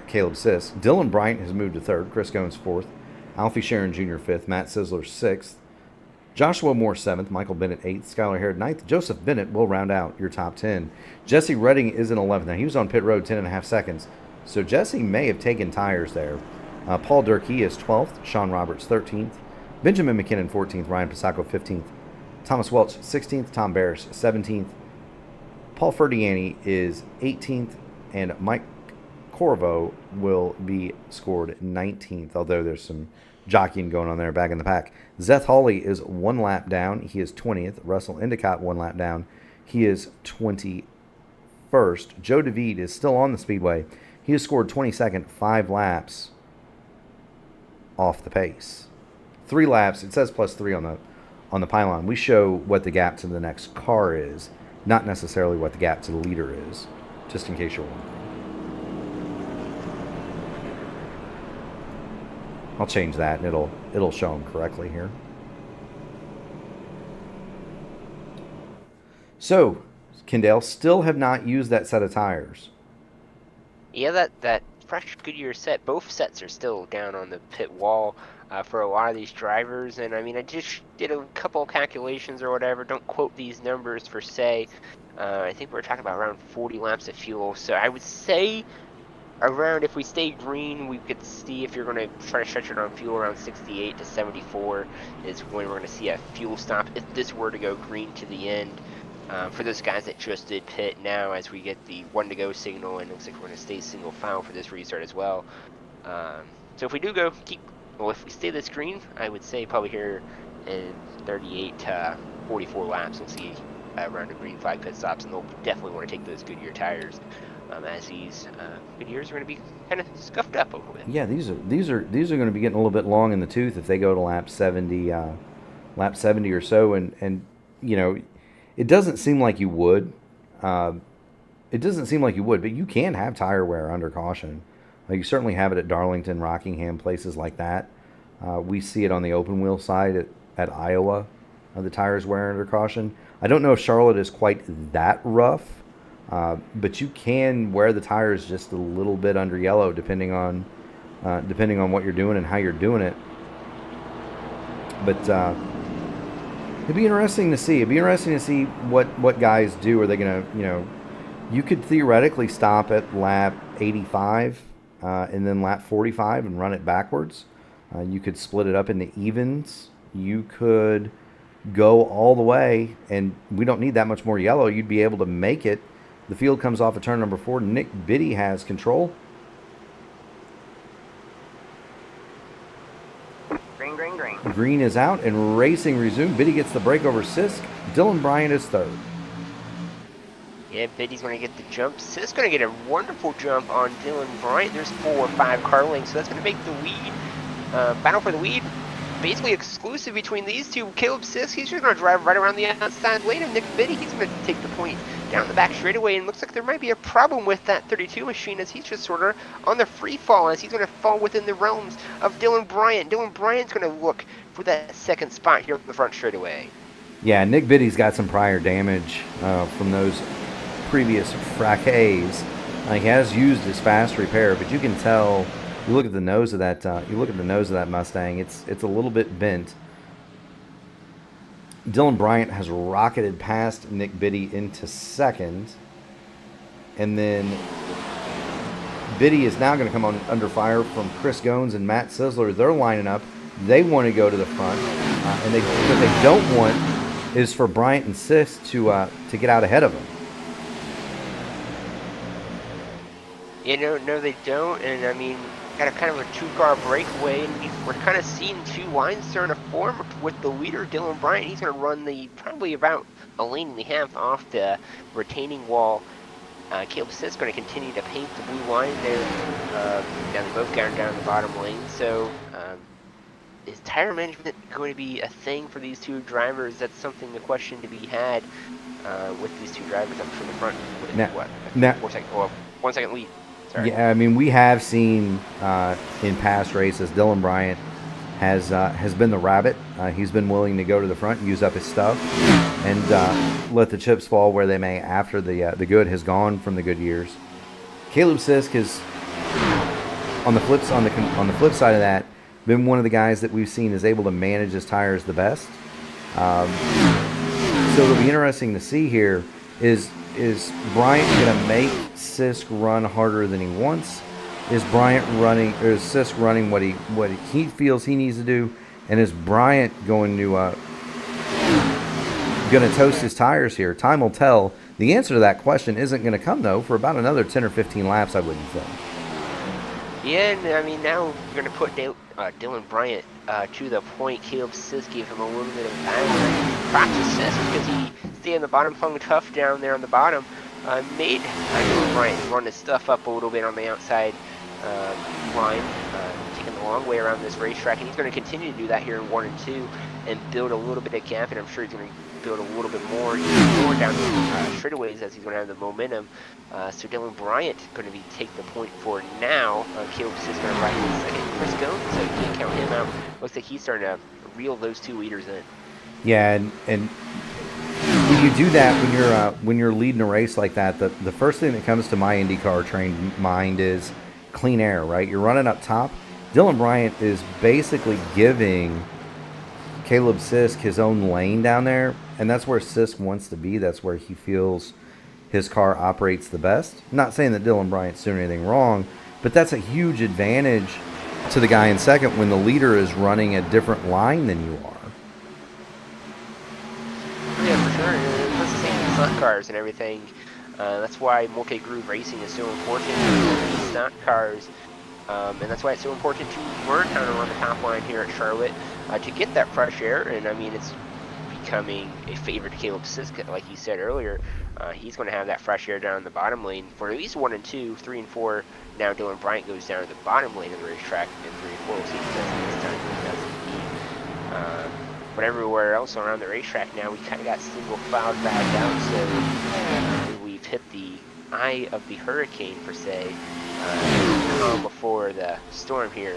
Caleb Sisk. Dylan Bryant has moved to third. Chris Goins fourth. Alfie Sharon Jr. fifth. Matt Sisler sixth. Joshua Moore seventh. Michael Bennett eighth. Skylar Harrod ninth. Joseph Bennett will round out your top 10. Jesse Redding is in 11th. Now, he was on pit road 10.5 seconds. So Jesse may have taken tires there. Paul Durkee is 12th. Sean Roberts 13th. Benjamin McKinnon 14th. Ryan Pisacco 15th. Thomas Welch 16th. Tom Barris 17th. Paul Ferdiani is 18th. And Mike Corvo will be scored 19th, although there's some jockeying going on there back in the pack. Zeth Hawley is 1 lap down. He is 20th. Russell Endicott 1 lap down. He is 21st. Joe DeVede is still on the speedway. He has scored 22nd, 5 laps off the pace. 3 laps. It says +3 on the pylon. We show what the gap to the next car is, not necessarily what the gap to the leader is, just in case you're wondering. I'll change that, and it'll show them correctly here. So, Kendall still have not used that set of tires. Yeah, that fresh Goodyear set, both sets are still down on the pit wall for a lot of these drivers. And I mean, I just did a couple of calculations or whatever. Don't quote these numbers per se. I think we're talking about around 40 laps of fuel. So I would say around, if we stay green, we could see, if you're going to try to stretch it on fuel, around 68 to 74 is when we're going to see a fuel stop if this were to go green to the end. For those guys that just did pit now, as we get the 1 to go signal, and it looks like we're going to stay single file for this restart as well. So if we do go, if we stay this green, I would say probably here in 38 to 44 laps, we'll see around the green flag pit stops, and they'll definitely want to take those Goodyear tires. As these Goodyears are going to be kind of scuffed up a little bit. Yeah, these are going to be getting a little bit long in the tooth if they go to lap 70 or so, and you know, it doesn't seem like you would. But you can have tire wear under caution. You certainly have it at Darlington, Rockingham, places like that. We see it on the open wheel side at Iowa. The tires wear under caution. I don't know if Charlotte is quite that rough. But you can wear the tires just a little bit under yellow depending on depending on what you're doing and how you're doing it. But it'd be interesting to see. It'd be interesting to see what guys do. Are they going to, you could theoretically stop at lap 85 and then lap 45 and run it backwards. You could split it up into evens. You could go all the way, and we don't need that much more yellow. You'd be able to make it. The field comes off of turn number 4. Nick Biddy has control. Green, green, green. Green is out, and racing resumed. Biddy gets the break over Sisk. Dylan Bryant is third. Yeah, Biddy's going to get the jump. Sisk's going to get a wonderful jump on Dylan Bryant. There's 4 or 5 car lengths, so that's going to make the lead. Battle for the lead basically exclusive between these two. Caleb Sisk, he's just going to drive right around the outside lane of Nick Biddy. He's going to take the point down the back straightaway, and looks like there might be a problem with that 32 machine as he's just sort of on the free fall as he's going to fall within the realms of Dylan Bryant. Dylan Bryant's going to look for that second spot here on the front straightaway. Yeah, Nick Biddy's got some prior damage from those previous fracas. He has used his fast repair, but you can tell. You look at the nose of that. Mustang. It's a little bit bent. Dylan Bryant has rocketed past Nick Biddy into second, and then Biddy is now going to come on under fire from Chris Gones and Matt Sisler. They're lining up. They want to go to the front, and what they don't want is for Bryant and Sisk to get out ahead of them. No, they don't, and I mean, got a kind of a 2-car breakaway, and we're kind of seeing 2 lines starting to form with the leader, Dylan Bryant. He's going to run probably about a lane and a half off the retaining wall. Caleb Sisk going to continue to paint the blue line there. They both got down the bottom lane, so is tire management going to be a thing for these 2 drivers? That's something, the question to be had with these 2 drivers. I'm sure the front, 1 second lead. Sorry. Yeah, I mean, we have seen in past races, Dylan Bryant has been the rabbit. He's been willing to go to the front, use up his stuff, and let the chips fall where they may after the good has gone from the good years. Caleb Sisk is on the flip side of that, been one of the guys that we've seen is able to manage his tires the best. So it'll be interesting to see here is Bryant going to make Sisk run harder than he wants? Is Sisk running what he feels he needs to do? And is Bryant going to toast his tires here? Time will tell. The answer to that question isn't going to come, though, for about another 10 or 15 laps, I wouldn't think. Yeah, and I mean, now you're going to put Dylan Bryant to the point. Caleb Sisk gave him a little bit of time. Practice Sisk because he stayed in the bottom, hung tough down there on the bottom. Made Dylan Bryant run his stuff up a little bit on the outside line, taking the long way around this racetrack, and he's going to continue to do that here in 1 and 2 and build a little bit of gap, and I'm sure he's going to build a little bit more down the straightaways as he's going to have the momentum. So Dylan Bryant going to take the point for now. Caleb Sisk going to ride in second. Chris Gones, so you can't count him out. Looks like he's starting to reel those 2 leaders in. Yeah, and when you do that, when you're leading a race like that, the first thing that comes to my IndyCar trained mind is clean air, right? You're running up top. Dylan Bryant is basically giving Caleb Sisk his own lane down there, and that's where Sisk wants to be. That's where he feels his car operates the best. I'm not saying that Dylan Bryant's doing anything wrong, but that's a huge advantage to the guy in second when the leader is running a different line than you are. Yeah, for sure. It's the same with stunt cars and everything. That's why multi-groove racing is so important in these stunt cars. And that's why it's so important to learn how to run the top line here at Charlotte to get that fresh air. And I mean, it's becoming a favorite to Caleb Sisk, like you said earlier. He's going to have that fresh air down the bottom lane for at least 1 and 2, 3 and 4. Now Dylan Bryant goes down to the bottom lane of the racetrack in 3 and 4. We'll see if he does it this time. He doesn't. But everywhere else around the racetrack now, we kind of got single filed back out, so we've hit the eye of the hurricane per se, calm before the storm here.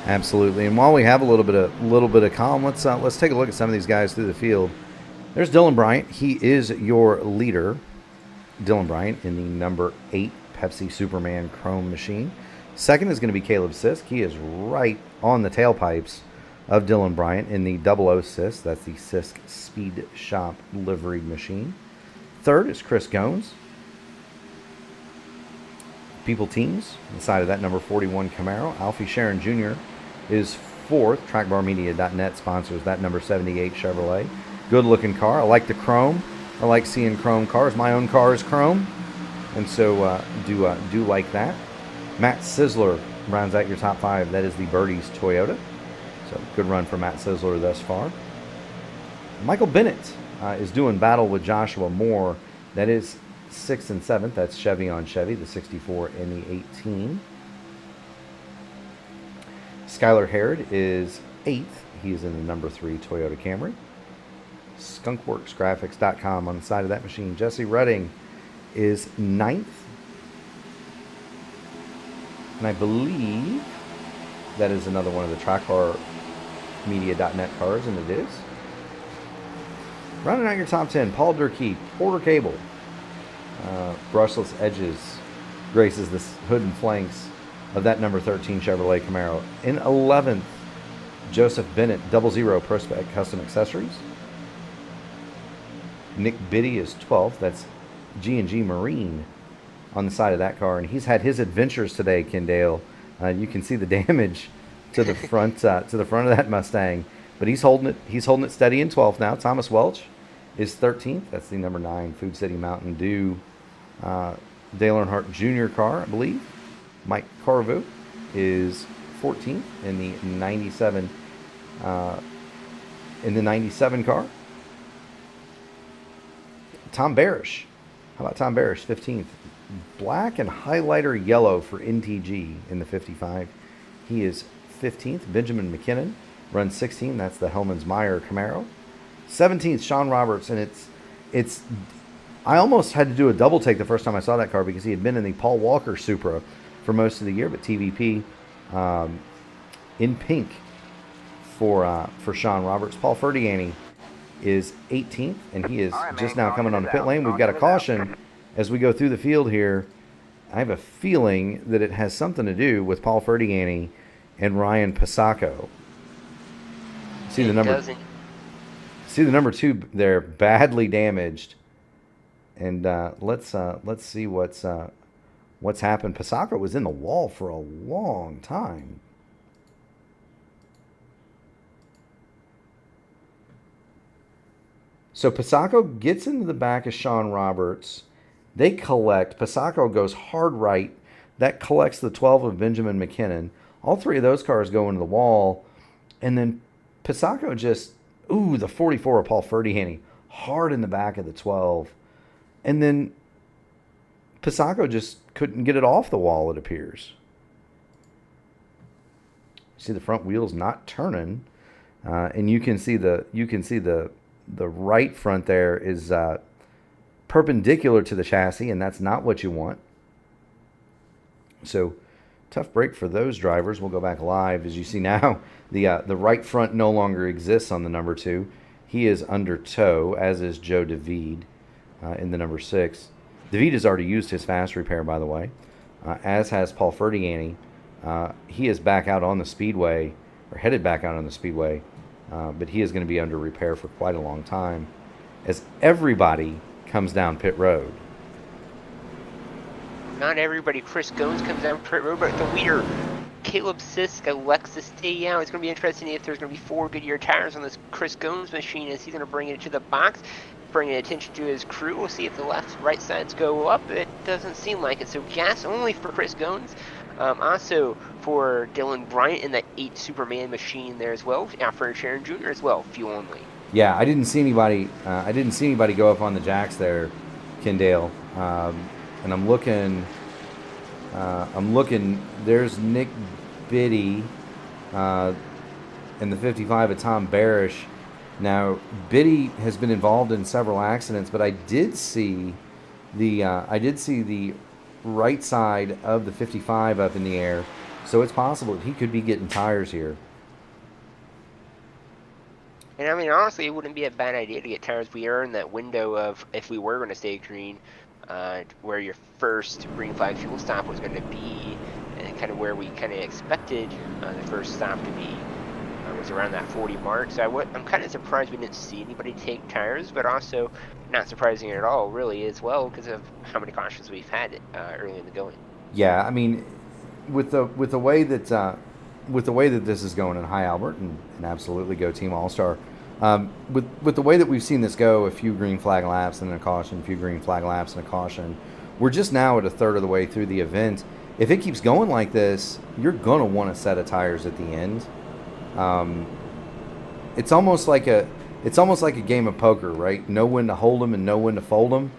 Absolutely, and while we have a little bit of calm, let's take a look at some of these guys through the field. There's Dylan Bryant. He is your leader. Dylan Bryant in the number 8 Pepsi Superman Chrome machine. Second is going to be Caleb Sisk. He is right on the tailpipes of Dylan Bryant in the 00 Sisk. That's the Sisk Speed Shop livery machine. Third is Chris Goins. People Teams, inside of that number 41 Camaro. Alfie Sharon Jr. is fourth. TrackBarMedia.net sponsors that number 78 Chevrolet. Good looking car. I like the chrome. I like seeing chrome cars. My own car is chrome, and so do like that. Matt Sizzler rounds out your top 5. That is the Birdies Toyota. So good run for Matt Sizzler thus far. Michael Bennett is doing battle with Joshua Moore. That is 6th and 7th. That's Chevy on Chevy, the 64 and the 18. Skylar Harrod is 8th. He's in the number 3 Toyota Camry. SkunkWorksGraphics.com on the side of that machine. Jesse Redding is 9th. And I believe that is another one of the TrackBarMedia.net cars, and it is. Rounding out your top 10, Paul Durkee, Porter Cable. Brushless edges graces the hood and flanks of that number 13 Chevrolet Camaro. In 11th, Joseph Bennett, 00 Prospec Custom Accessories. Nick Biddy is 12th. That's G&G Marine on the side of that car, and he's had his adventures today, Kendale. You can see the damage to the front of that Mustang, but he's holding it steady in 12th now. Thomas Welch is 13th. That's the number 9 Food City Mountain Dew Dale Earnhardt Jr. car, I believe. Mike Carvu is 14th in the 97 car. Tom Barish. How about Tom Barish, 15th? Black and highlighter yellow for NTG in the 55. He is 15th. Benjamin McKinnon runs 16. That's the Hellmans-Meyer Camaro. 17th, Sean Roberts, and it's. I almost had to do a double take the first time I saw that car because he had been in the Paul Walker Supra for most of the year, but TVP in pink for Sean Roberts. Paul Ferdiani is 18th, and he is just now coming on the pit lane. We've got a caution as we go through the field here. I have a feeling that it has something to do with Paul Ferdiani and Ryan Pasacco. See the number 2 there, badly damaged. And let's see what's happened. Pasacco was in the wall for a long time. So Pasacco gets into the back of Sean Roberts. They collect. Pasacco goes hard right. That collects the 12 of Benjamin McKinnon. All 3 of those cars go into the wall. And then Pasacco just, the 44 of Paul Ferdiani, hard in the back of the 12. And then Pasacco just couldn't get it off the wall, it appears. See the front wheels not turning. And you can see the right front there is perpendicular to the chassis, and that's not what you want. So tough break for those drivers. We'll go back live. As you see now, the right front no longer exists on the number 2. He is under tow, as is Joe David in the number 6. David has already used his fast repair, by the way, as has Paul Ferdiani. He is back out on the speedway, or headed back out on the speedway, but he is going to be under repair for quite a long time as everybody comes down pit road. Not everybody. Chris Goins comes down pit road, but the leader, Caleb Sisk, Alexis Day. It's going to be interesting if there's going to be 4 Goodyear tires on this Chris Goins machine. Is he going to bring it to the box, bringing attention to his crew? We'll see if the left, right sides go up. It doesn't seem like it. So gas only for Chris Goins. Also for Dylan Bryant in that 8 Superman machine there as well. Alfred Sharon Jr. as well, fuel only. Yeah, I didn't see anybody. Go up on the jacks there, Kendale. And I'm looking. There's Nick Biddy, in the 55 of Tom Barish. Now Biddy has been involved in several accidents, but I did see the right side of the 55 up in the air, so it's possible that he could be getting tires here. And I mean, honestly, it wouldn't be a bad idea to get tires. We are in that window of if we were going to stay green. where your first green flag fuel stop was going to be, and kind of where we kind of expected the first stop to be. Was around that 40 mark, so I'm kind of surprised we didn't see anybody take tires, but also not surprising at all, really, as well, because of how many cautions we've had early in the going. Yeah, I mean, with the way that this is going in High Albert, and absolutely go Team All Star. With the way that we've seen this go, a few green flag laps and a caution, a few green flag laps and a caution, we're just now at a third of the way through the event. If it keeps going like this, you're gonna want a set of tires at the end. It's almost like a game of poker, right? Know when to hold them and know when to fold them.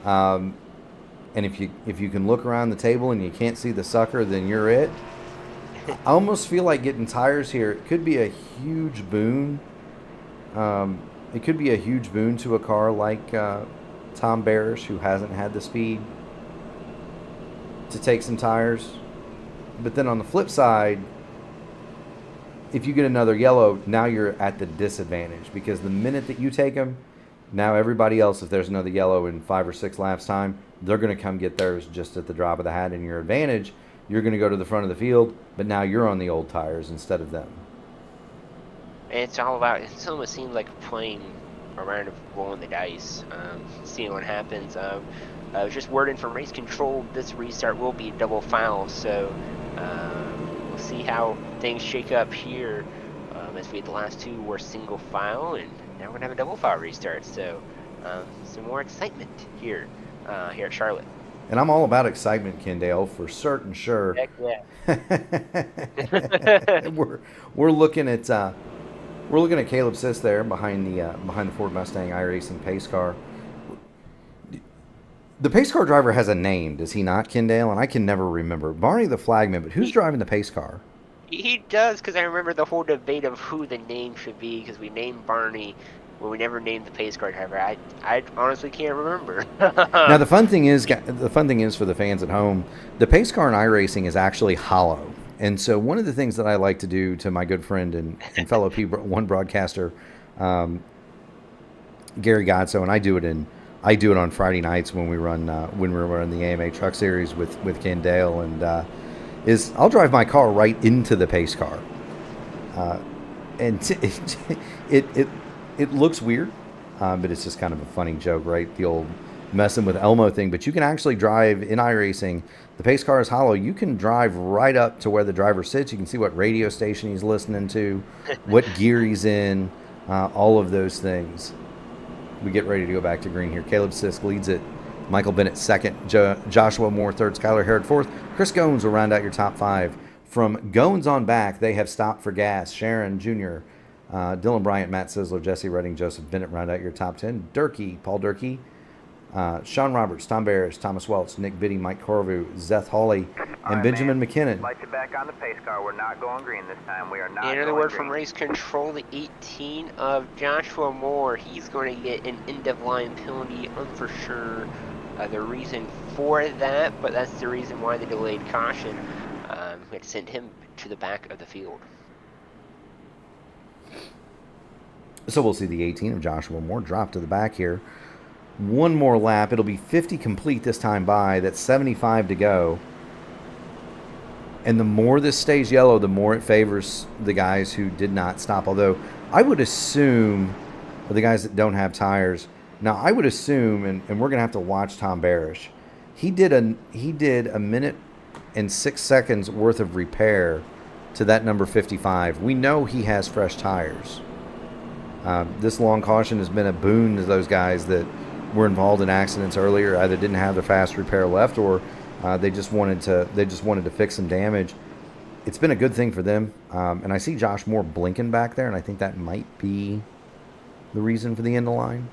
And if you can look around the table and you can't see the sucker, then you're it. I almost feel like getting tires here, it could be a huge boon. It could be a huge boon to a car like Tom Barish, who hasn't had the speed to take some tires. But then on the flip side, if you get another yellow, now you're at the disadvantage, because the minute that you take them, now everybody else, if there's another yellow in 5 or 6 laps time, they're going to come get theirs just at the drop of the hat. In your advantage, you're going to go to the front of the field, but now you're on the old tires instead of them. And it's all about, it almost seems like playing a round of rolling the dice, seeing what happens. Just word in from race control, this restart will be double foul, so we'll see how things shake up here, as we had the last two were single file, and now we're gonna have a double file restart. So some more excitement here at Charlotte. And I'm all about excitement, Kendale, for certain sure. Heck yeah. we're looking at Caleb Siss there behind the Ford Mustang iRacing pace car. The pace car driver has a name, does he not, Kendale? And I can never remember. Barney the flagman, but who's driving the pace car? He does, because I remember the whole debate of who the name should be, because we named Barney, but we never named the pace car driver. I honestly can't remember. Now the fun thing is for the fans at home, the pace car in iRacing is actually hollow. And so one of the things that I like to do to my good friend and fellow P1 broadcaster, Gary Godso, and I do it on Friday nights when we run the AMA Truck Series with Ken Dale, and is I'll drive my car right into the pace car, and it looks weird, but it's just kind of a funny joke, right? The old messing with Elmo thing. But you can actually drive in iRacing. The pace car is hollow. You can drive right up to where the driver sits. You can see what radio station he's listening to, what gear he's in, all of those things. We get ready to go back to green here. Caleb Sisk leads it. Michael Bennett second. Joshua Moore third. Skylar Herod fourth. Chris Goins will round out your top 5. From Goins on back, they have stopped for gas. Sharon Jr., Dylan Bryant, Matt Sisler, Jesse Redding, Joseph Bennett round out your top 10. Paul Durkee, Sean Roberts, Tom Barris, Thomas Welch, Nick Biddy, Mike Corvu, Zeth Hawley, and Benjamin McKinnon. Light you back on the pace car. We're not going green this time. We are not going green. Another word from race control, the 18 of Joshua Moore. He's going to get an end-of-line penalty, for sure. The reason for that, but that's the reason why they delayed caution. We had to send him to the back of the field. So we'll see the 18 of Joshua Moore drop to the back here. One more lap. It'll be 50 complete this time by. That's 75 to go. And the more this stays yellow, the more it favors the guys who did not stop. Although I would assume, for the guys that don't have tires, now I would assume, and we're going to have to watch Tom Barish, he did a minute and 6 seconds worth of repair to that number 55. We know he has fresh tires. This long caution has been a boon to those guys that were involved in accidents earlier, either didn't have their fast repair left, or they just wanted to fix some damage. It's been a good thing for them, and I see Josh Moore blinking back there, and I think that might be the reason for the end of line.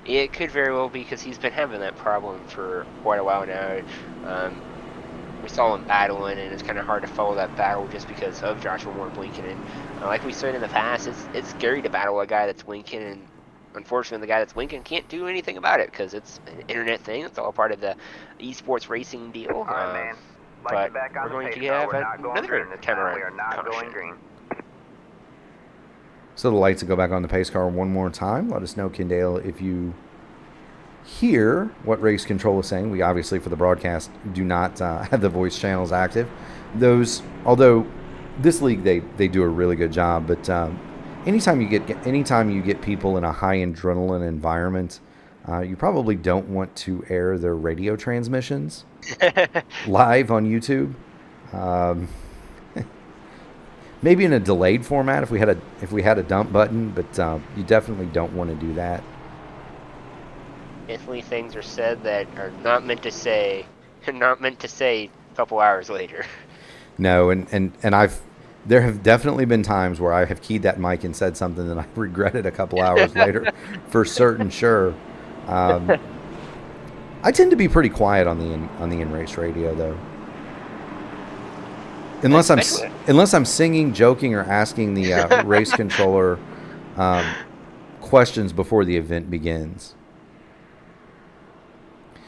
It could very well be, because he's been having that problem for quite a while now. We saw him battling, and it's kind of hard to follow that battle just because of Joshua Moore blinking. And like we said in the past, it's scary to battle a guy that's blinking, and unfortunately the guy that's blinking can't do anything about it because it's an internet thing. It's all part of the esports racing deal. All right, man. But we're going to have another time around. We are not going green. So the lights will go back on the pace car one more time. Let us know, Kendale, if you hear what race control is saying. We obviously, for the broadcast, do not have the voice channels active. Although this league they do a really good job, but anytime you get people in a high adrenaline environment, you probably don't want to air their radio transmissions live on YouTube. Maybe in a delayed format if we had a dump button, but you definitely don't want to do that. Definitely things are said that are not meant to say a couple hours later. No, and there have definitely been times where I have keyed that mic and said something that I regretted a couple hours later, for certain sure. I tend to be pretty quiet on the in-race radio though. Unless I'm singing, joking, or asking the race controller questions before the event begins.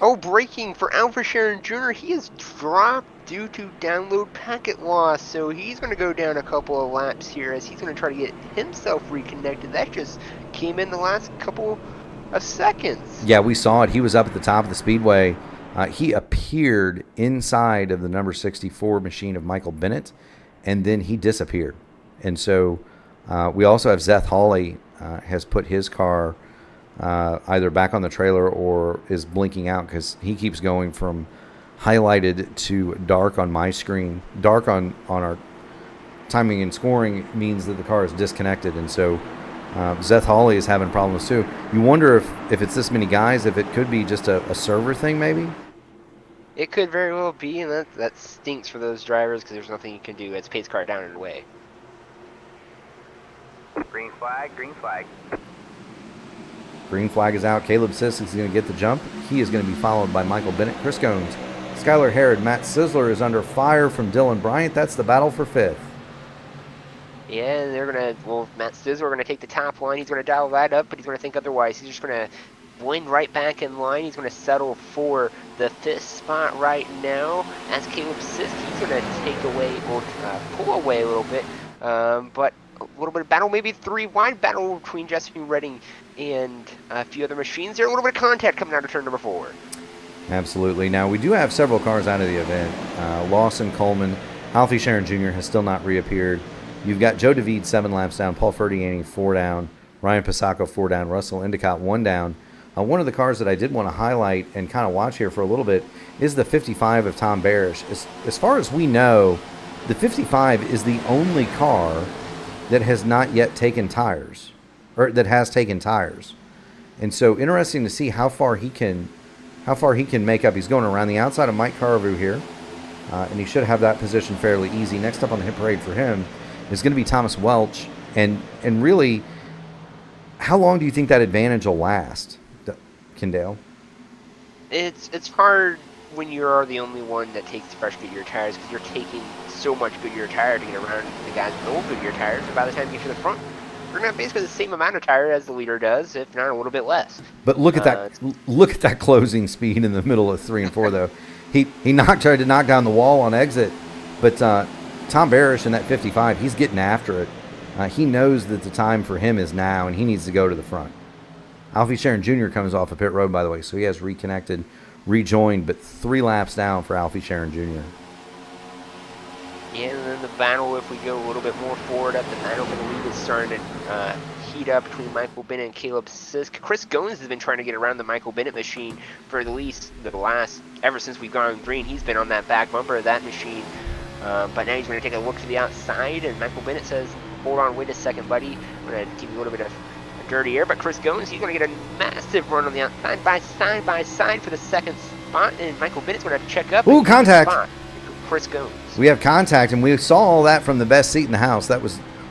Oh, breaking for Alpha Sharon Jr. He is dropped due to download packet loss, so he's going to go down a couple of laps here as he's going to try to get himself reconnected. That just came in the last couple of seconds. Yeah, we saw it. He was up at the top of the speedway. He appeared inside of the number 64 machine of Michael Bennett, and then he disappeared. And so we also have Zeth Hawley has put his car either back on the trailer or is blinking out because he keeps going from highlighted to dark on my screen. Dark on our timing and scoring means that the car is disconnected, and so Zeth Hawley is having problems too. You wonder if it's this many guys, if it could be just a server thing maybe? It could very well be, and that stinks for those drivers because there's nothing you can do. It's pace car down and away. Green flag, green flag. Green flag is out. Caleb Sisk is going to get the jump. He is going to be followed by Michael Bennett, Chris Gomes, Skylar Herod. Matt Sizzler is under fire from Dylan Bryant. That's the battle for fifth. Yeah, and Matt Sizzler going to take the top line. He's going to dial that up, but he's going to think otherwise. He's just going to blend right back in line. He's going to settle for the fifth spot right now. As Caleb Sisk, he's going to take away or pull away a little bit, but a little bit of battle, maybe three-wide battle between Jesse Redding and a few other machines there. A little bit of contact coming out of turn number 4. Absolutely. Now, we do have several cars out of the event. Lawson Coleman, Alfie Sharon Jr. has still not reappeared. You've got Joe DeVede 7 laps down, Paul Ferdiani 4 down, Ryan Pisacco 4 down, Russell Endicott 1 down. One of the cars that I did want to highlight and kind of watch here for a little bit is the 55 of Tom Barish. As far as we know, the 55 is the only car that has not yet taken tires, or that has taken tires. And so interesting to see how far he can make up. He's going around the outside of Mike Carvu here, and he should have that position fairly easy. Next up on the hit parade for him is going to be Thomas Welch. And really, how long do you think that advantage will last, Kendale? It's hard when you are the only one that takes fresh Goodyear tires because you're taking so much Goodyear tire to get around the guys with old Goodyear tires. And by the time you get to the front, you're going to have basically the same amount of tire as the leader does, if not a little bit less. But look at that! Look at that closing speed in the middle of 3 and 4, though. He tried to knock down the wall on exit, but Tom Barish in that 55, he's getting after it. He knows that the time for him is now, and he needs to go to the front. Alfie Sharon Jr. comes off a pit road, by the way, so he has reconnected, rejoined, but 3 laps down for Alfie Sharon Jr. Yeah, and then the battle, if we go a little bit more forward up the battle, the lead is starting to heat up between Michael Bennett and Caleb Sisk. Chris Goins has been trying to get around the Michael Bennett machine for at least ever since we've gone green. He's been on that back bumper of that machine. But now he's going to take a look to the outside, and Michael Bennett says, hold on, wait a second, buddy. I'm going to give you a little bit of dirty air. But Chris Goins, he's going to get a massive run on the outside side by side for the second spot, and Michael Bennett's going to check up. Ooh, contact. Chris Goins. We have contact, and we saw all that from the best seat in the house.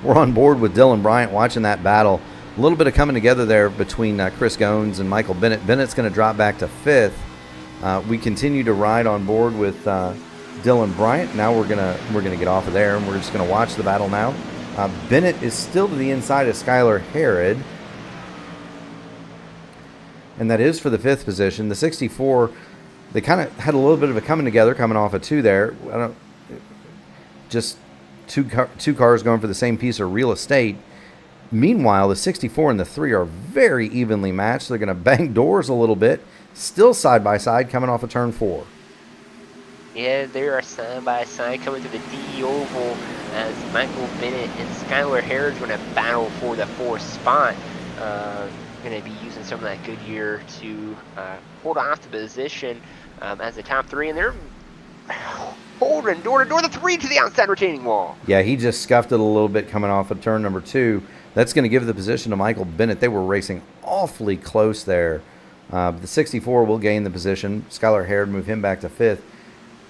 We're on board with Dylan Bryant watching that battle. A little bit of coming together there between Chris Goins and Michael Bennett. Bennett's going to drop back to 5th. We continue to ride on board with Dylan Bryant. Now we're gonna get off of there, and we're just gonna watch the battle now. Bennett is still to the inside of Skylar Herod, and that is for the 5th position. The 64, they kind of had a little bit of a coming together, coming off of 2 there. Just two cars going for the same piece of real estate. Meanwhile, the 64 and the 3 are very evenly matched. They're going to bang doors a little bit. still side by side coming off of turn 4. Yeah, they are side by side coming to the D oval as Michael Bennett and Skylar Harrod's going to battle for the 4th spot. Going to be using some of that Goodyear to hold off the position as the top 3, and they're holding door to door the 3 to the outside retaining wall. Yeah, he just scuffed it a little bit coming off of turn number 2. That's going to give the position to Michael Bennett. They were racing awfully close there. The 64 will gain the position. Skylar Harrod move him back to 5th.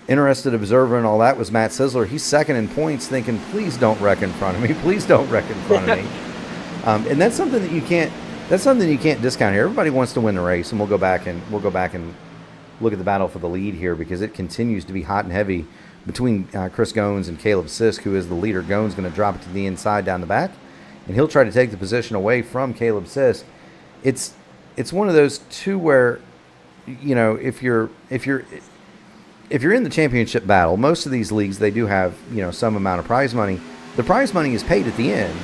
Interested observer and all that was Matt Sisler. He's second in points, thinking, please don't wreck in front of me. Please don't wreck in front of me. And that's something that you can't. That's something you can't discount here. Everybody wants to win the race, and we'll go back and look at the battle for the lead here because it continues to be hot and heavy between Chris Goins and Caleb Sisk, who is the leader. Goins going to drop it to the inside down the back, and he'll try to take the position away from Caleb Sisk. It's one of those two where, you know, if you're in the championship battle, most of these leagues, they do have, you know, some amount of prize money. The prize money is paid at the end.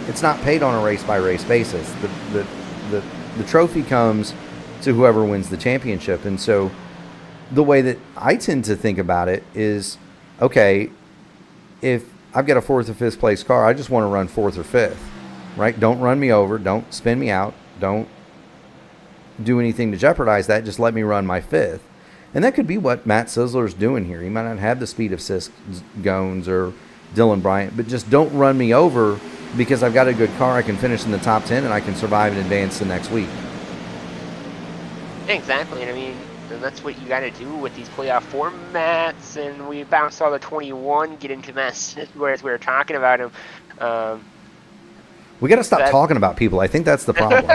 It's not paid on a race-by-race basis. The trophy comes to whoever wins the championship. And so the way that I tend to think about it is, okay, if I've got a 4th or 5th place car, I just want to run 4th or 5th, right? Don't run me over. Don't spin me out. Don't do anything to jeopardize that. Just let me run my 5th. And that could be what Matt Sisler's doing here. He might not have the speed of Sisk, Goins, or Dylan Bryant, but just don't run me over because I've got a good car. I can finish in the top 10 and I can survive and advance the next week. Exactly, and I mean, that's what you got to do with these playoff formats. And we bounced all the 21, get into Matt Sisler as we were talking about him. We got to stop talking about people. I think that's the problem.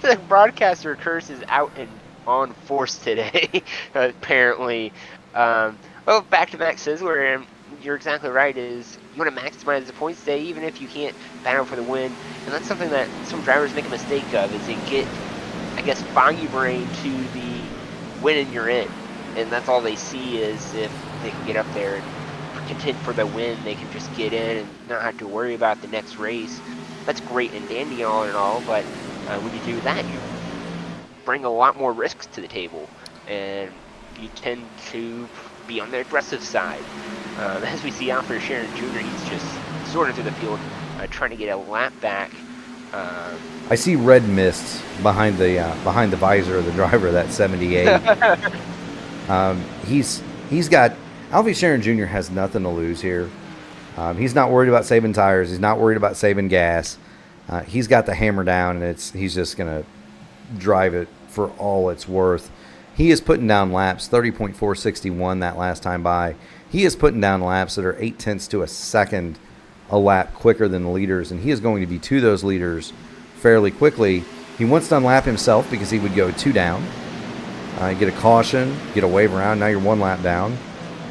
The broadcaster curse is out and on force today, apparently. Well, back to Max Sisler, and you're exactly right, is you want to maximize the points today, even if you can't battle for the win. And that's something that some drivers make a mistake of, is they get, I guess, foggy brain to the win and you're in. And that's all they see is if they can get up there and contend for the win, they can just get in and not have to worry about the next race. That's great and dandy all in all, but when you do that, you bring a lot more risks to the table, and you tend to be on the aggressive side. As we see Alfred Sharon Jr., he's just sorting through the field, trying to get a lap back. I see red mists behind the visor of the driver of that 78. He's got Alfie Sharon Jr. has nothing to lose here. He's not worried about saving tires. He's not worried about saving gas. He's got the hammer down, and he's just gonna drive it for all it's worth. He is putting down laps 30.461 that last time by. He is putting down laps that are 0.8 of a second a lap quicker than the leaders, and he is going to be to those leaders fairly quickly. He wants to unlap himself because he would go 2 down. Get a caution, get a wave around. Now you're 1 lap down.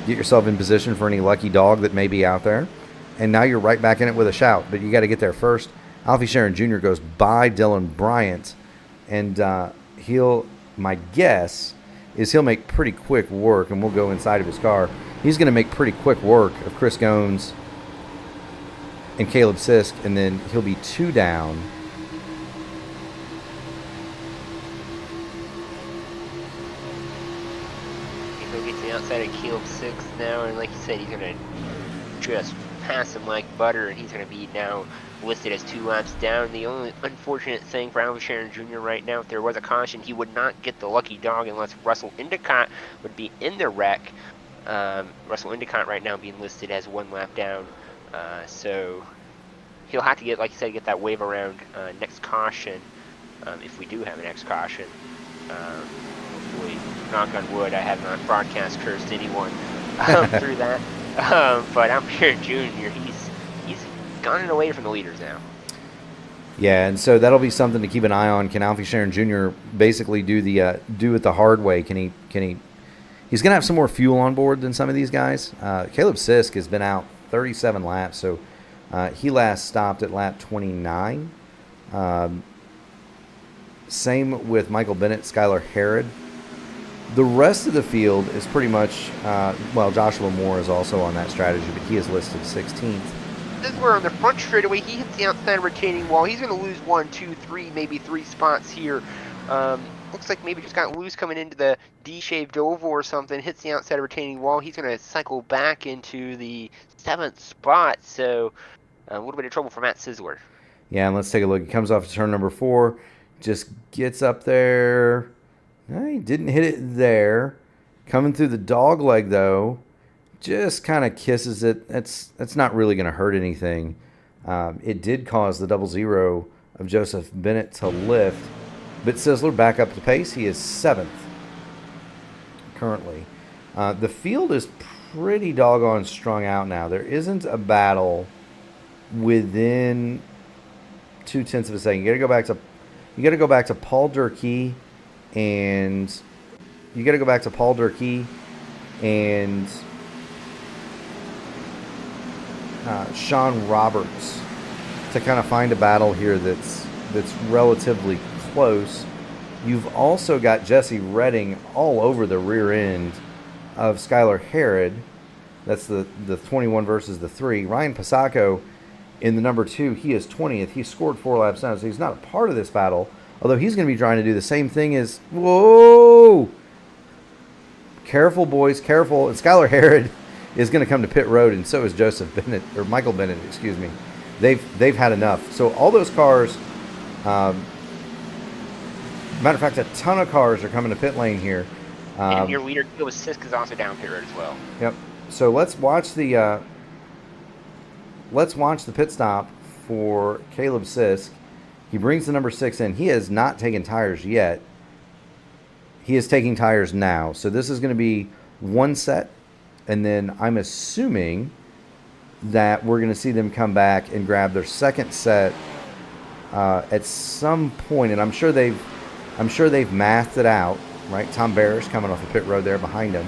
Get yourself in position for any lucky dog that may be out there, and now you're right back in it with a shout. But you got to get there first. Alfie Sharon Jr. goes by Dylan Bryant, and my guess is he'll make pretty quick work, and we'll go inside of his car. He's going to make pretty quick work of Chris Goins and Caleb Sisk, and then he'll be 2 down. He'll get to the outside of Caleb Sisk now, and like you said, he's going to just pass him like butter, and he's going to be now listed as 2 laps down. The only unfortunate thing for Alvin Sharon Jr. right now, if there was a caution, he would not get the lucky dog unless Russell Endicott would be in the wreck. Russell Endicott right now being listed as 1 lap down. So he'll have to get, like you said, get that wave around next caution, if we do have a next caution. Hopefully, knock on wood, I have not broadcast cursed anyone through that. But Alvin Sharon Jr., he's gone away from the leaders now. Yeah, and so that'll be something to keep an eye on. Can Alfie Sharon Jr. basically do it the hard way? Can he? He's going to have some more fuel on board than some of these guys. Caleb Sisk has been out 37 laps, so he last stopped at lap 29. Same with Michael Bennett, Skylar Harrod. The rest of the field is pretty much, Joshua Moore is also on that strategy, but he is listed 16th. This is where on the front straightaway, he hits the outside retaining wall. He's going to lose 1, 2, 3, maybe 3 spots here. looks like maybe just got loose coming into the D-shaped oval or something, hits the outside retaining wall. He's going to cycle back into the 7th spot, so a little bit of trouble for Matt Sizzler. Yeah, and let's take a look. He comes off to turn number 4, just gets up there. He didn't hit it there. Coming through the dog leg, though, just kind of kisses it. That's not really going to hurt anything. It did cause the 0-0 of Joseph Bennett to lift. But Sizzler back up to pace. He is 7th currently. The field is pretty doggone strung out now. There isn't a battle within 0.2 of a second. You got to go back to Paul Durkee and Sean Roberts to kind of find a battle here that's relatively close. You've also got Jesse Redding all over the rear end of Skylar Herod. That's the 21 versus the 3. Ryan Pasacco in the number 2, he is 20th. He scored 4 laps down, so he's not a part of this battle. Although he's going to be trying to do the same thing as... Whoa! Careful, boys, careful. And Skylar Herod is going to come to pit road, and so is Joseph Bennett, or Michael Bennett, excuse me. They've had enough. So all those cars... matter of fact, a ton of cars are coming to pit lane here. And your leader, Caleb Sisk, is also down pit road as well. Yep. So let's watch the pit stop for Caleb Sisk. He brings the number 6 in. He has not taken tires yet. He is taking tires now. So this is going to be one set, and then I'm assuming that we're going to see them come back and grab their second set at some point, and I'm sure they've mathed it out, right? Tom Barish coming off the pit road there behind him.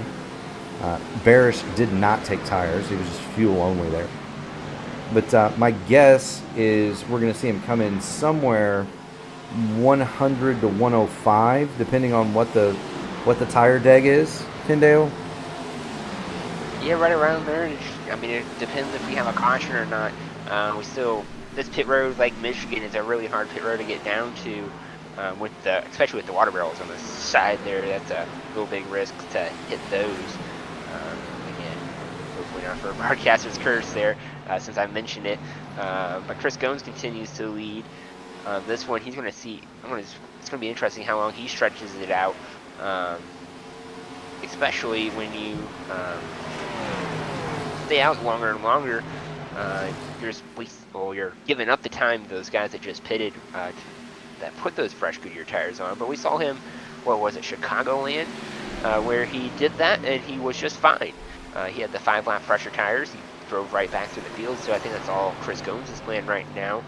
Barish did not take tires. He was just fuel only there. But my guess is we're going to see him come in somewhere 100 to 105, depending on what the tire deg is, Tyndale. Yeah, right around there. I mean, it depends if we have a caution or not. This pit road, like Michigan, is a really hard pit road to get down to. Especially with the water barrels on the side there, that's a real big risk to hit those. Again, hopefully not for a broadcaster's curse there, since I mentioned it. But Chris Gomes continues to lead. This one, he's going to see. It's going to be interesting how long he stretches it out, especially when you stay out longer and longer. You're giving up the time to those guys that just pitted. That put those fresh Goodyear tires on, but we saw him, Chicagoland, where he did that and he was just fine. He had the 5-lap fresher tires. He drove right back through the field, so I think that's all Chris Gomes' plan right now.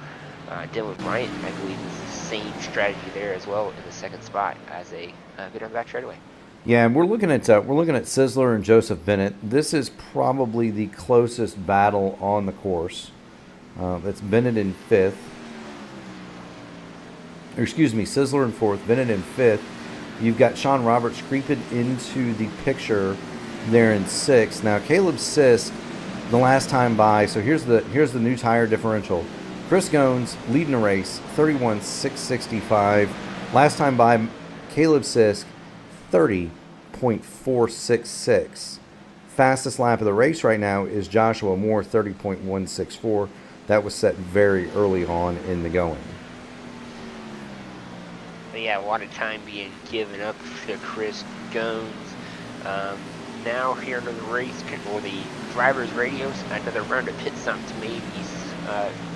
Dylan Bryant, I believe, is the same strategy there as well in the second spot as a good on the back straightaway. Yeah, and we're looking at Sizzler and Joseph Bennett. This is probably the closest battle on the course. It's Bennett in 5th. Sizzler in 4th, Bennett in 5th. You've got Sean Roberts creeping into the picture there in 6th. Now, Caleb Sisk, the last time by, so here's the new tire differential. Chris Gomes leading the race, 31.665. Last time by, Caleb Sisk, 30.466. Fastest lap of the race right now is Joshua Moore, 30.164. That was set very early on in the going. But yeah, a lot of time being given up to Chris Gomes. Now here under the race, or the driver's radios, another round of pit stop to maybe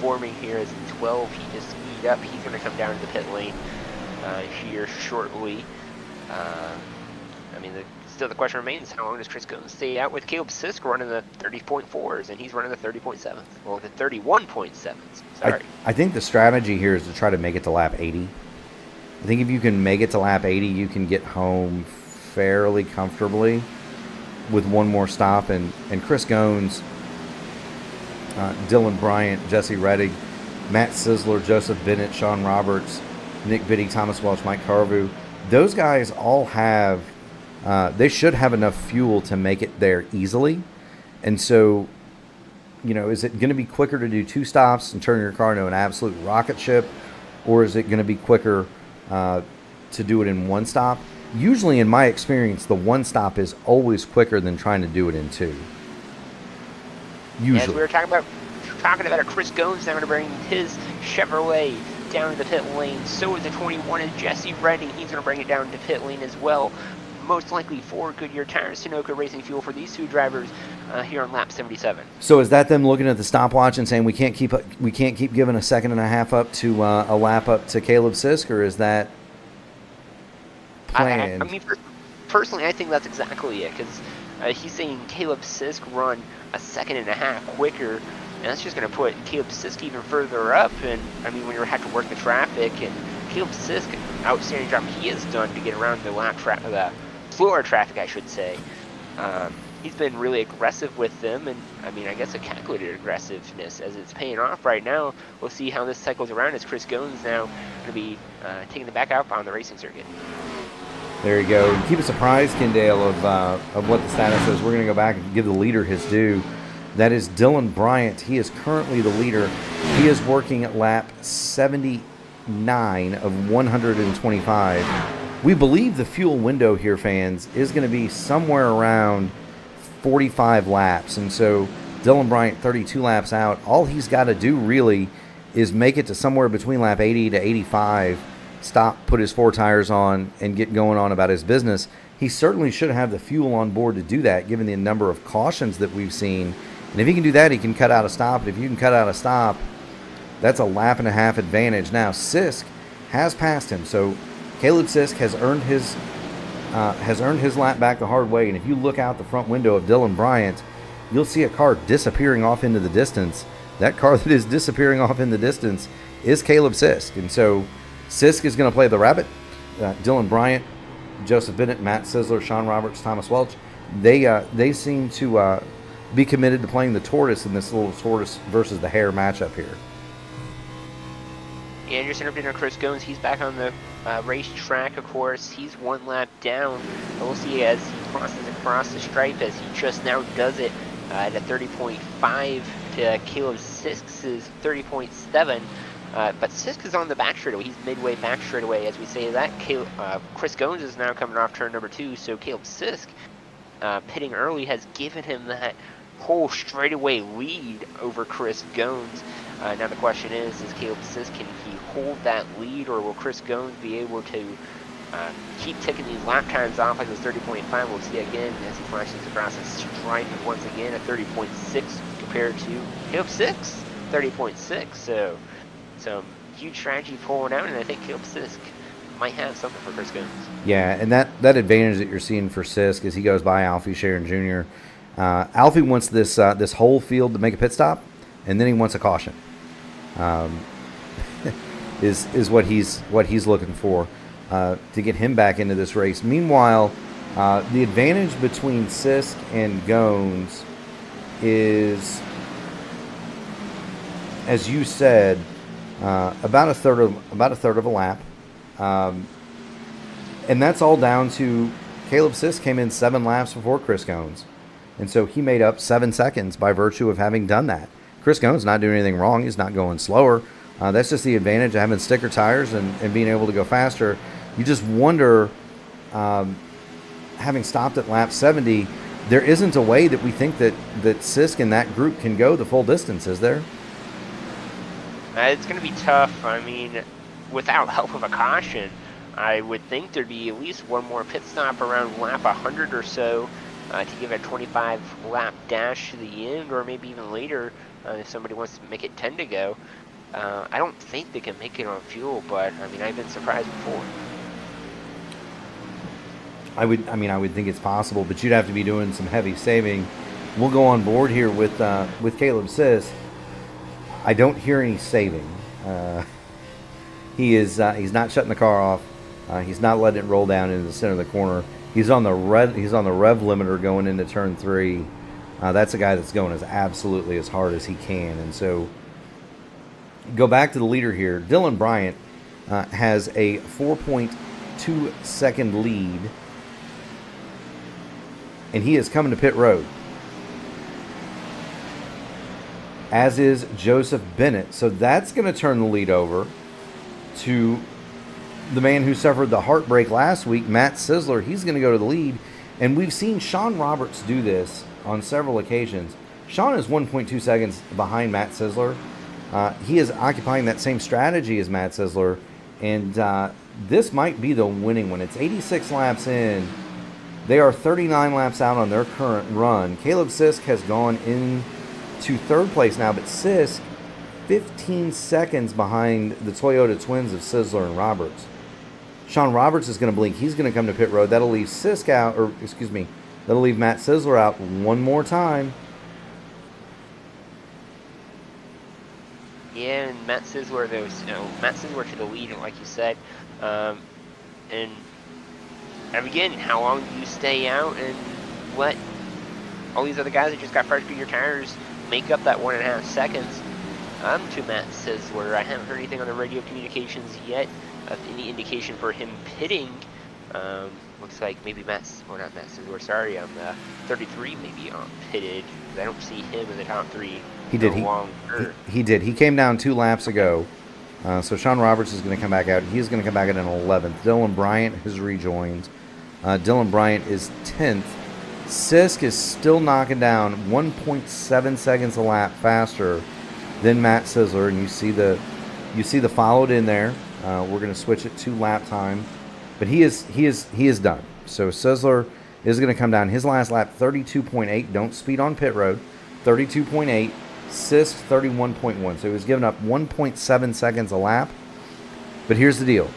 forming here as 12. He just speed up. He's going to come down to the pit lane here shortly. Still the question remains, how long does Chris Gomes stay out with Caleb Sisk running the 30.4s, and he's running the 30.7s, or the 31.7s. Sorry. I think the strategy here is to try to make it to lap 80. I think if you can make it to lap 80, you can get home fairly comfortably with one more stop. And Chris Gomes, Dylan Bryant, Jesse Reddick, Matt Sizzler, Joseph Bennett, Sean Roberts, Nick Biddy, Thomas Welch, Mike Carvu, those guys all have, they should have enough fuel to make it there easily. And so, is it going to be quicker to do 2 stops and turn your car into an absolute rocket ship? Or is it going to be quicker to do it in one stop. Usually, in my experience, the one stop is always quicker than trying to do it in two. Usually. As we were talking about a Chris Gomes now going to bring his Chevrolet down to the pit lane. So is the 21 is Jesse Redding. He's going to bring it down to pit lane as well. Most likely 4 Goodyear tires, Sunoco Racing fuel for these two drivers here on lap 77. So is that them looking at the stopwatch and saying we can't keep giving a second and a half up to a lap up to Caleb Sisk, or is that planned? I mean, personally, I think that's exactly it, because he's saying Caleb Sisk run a second and a half quicker, and that's just going to put Caleb Sisk even further up. And I mean, when you have to work the traffic, and Caleb Sisk, outstanding job he has done to get around the slower traffic, I should say. He's been really aggressive with them, and I mean, I guess a calculated aggressiveness as it's paying off right now. We'll see how this cycles around as Chris Gomes now going to be taking the back out on the racing circuit. There you go. And keep us apprised, Kendale, of what the status is. We're going to go back and give the leader his due. That is Dylan Bryant. He is currently the leader. He is working at lap 79 of 125. We believe the fuel window here, fans, is going to be somewhere around 45 laps. And so Dylan Bryant, 32 laps out. All he's got to do really is make it to somewhere between lap 80 to 85, stop, put his 4 tires on, and get going on about his business. He certainly should have the fuel on board to do that, given the number of cautions that we've seen. And if he can do that, he can cut out a stop. And if you can cut out a stop, that's a lap and a half advantage. Now, Sisk has passed him. So Caleb Sisk has earned his lap back the hard way. And if you look out the front window of Dylan Bryant, you'll see a car disappearing off into the distance. That car that is disappearing off in the distance is Caleb Sisk. And so Sisk is going to play the rabbit. Dylan Bryant, Joseph Bennett, Matt Sisler, Sean Roberts, Thomas Welch, they seem to be committed to playing the tortoise in this little tortoise versus the hare matchup here. And just interrupting on Chris Gomes, he's back on the racetrack, of course. He's 1 lap down. And we'll see as he crosses across the stripe, as he just now does it at a 30.5 to Caleb Sisk's 30.7. But Sisk is on the back straightaway. He's midway back straightaway, as we say that. Chris Gomes is now coming off turn number 2, so Caleb Sisk pitting early has given him that whole straightaway lead over Chris Gomes. Now the question is Caleb Sisk, can he hold that lead, or will Chris Gomes be able to keep ticking these lap times off like this 30.5? We'll see again as he flashes across the stripe, and once again a 30.6 compared to Caleb Sisk's 30.6. So some huge strategy pulling out, and I think Caleb Sisk might have something for Chris Gomes. Yeah, and that advantage that you're seeing for Sisk as he goes by Alfie Sharon Jr. Alfie wants this whole field to make a pit stop, and then he wants a caution. Is what he's looking for to get him back into this race. Meanwhile, the advantage between Sisk and Gomes is, as you said, about a third of a lap. And that's all down to Caleb Sisk came in 7 laps before Chris Gomes. And so he made up 7 seconds by virtue of having done that. Chris Gomes not doing anything wrong. He's not going slower. That's just the advantage of having sticker tires and being able to go faster. You just wonder, having stopped at lap 70, there isn't a way that we think that Sisk and that group can go the full distance, is there? It's going to be tough. I mean, without help of a caution, I would think there'd be at least one more pit stop around lap 100 or so to give a 25-lap dash to the end, or maybe even later if somebody wants to make it 10 to go. I don't think they can make it on fuel, but I mean, I've been surprised before. I would think it's possible, but you'd have to be doing some heavy saving. We'll go on board here with Caleb Sisk. I don't hear any saving. He's not shutting the car off. He's not letting it roll down into the center of the corner. He's on the rev limiter going into turn 3. That's a guy that's going absolutely as hard as he can. And so go back to the leader here. Dylan Bryant has a 4.2 second lead, and he is coming to pit road, as is Joseph Bennett. So that's going to turn the lead over to the man who suffered the heartbreak last week, Matt Sizzler, he's going to go to the lead. And we've seen Sean Roberts do this on several occasions. Sean is 1.2 seconds behind Matt Sizzler. He is occupying that same strategy as Matt Sizzler. And this might be the winning one. It's 86 laps in. They are 39 laps out on their current run. Caleb Sisk has gone into third place now, but Sisk 15 seconds behind the Toyota twins of Sizzler and Roberts. Sean Roberts is going to blink. He's going to come to pit road. That'll leave Sisk out, or excuse me, that'll leave Matt Sizzler out one more time. Yeah, and Matt Sizzler, Matt Sizzler to the lead, like you said. And again, how long do you stay out and let all these other guys that just got fresh Goodyear tires make up that 1.5 seconds? To Matt Sizzler. I haven't heard anything on the radio communications yet of any indication for him pitting. Looks like maybe not Matt Sizzler, sorry, 33 maybe pitted. I don't see him in the top 3. He did. He did. He came down 2 laps ago. So Sean Roberts is going to come back out. He's going to come back out in 11th. Dylan Bryant has rejoined. Dylan Bryant is 10th. Sisk is still knocking down 1.7 seconds a lap faster than Matt Sizzler, and you see the followed in there. We're going to switch it to lap time, but he is done. So Sizzler is going to come down. His last lap 32.8. Don't speed on pit road. 32.8. Sisk 31.1. So he was giving up 1.7 seconds a lap. But here's the deal.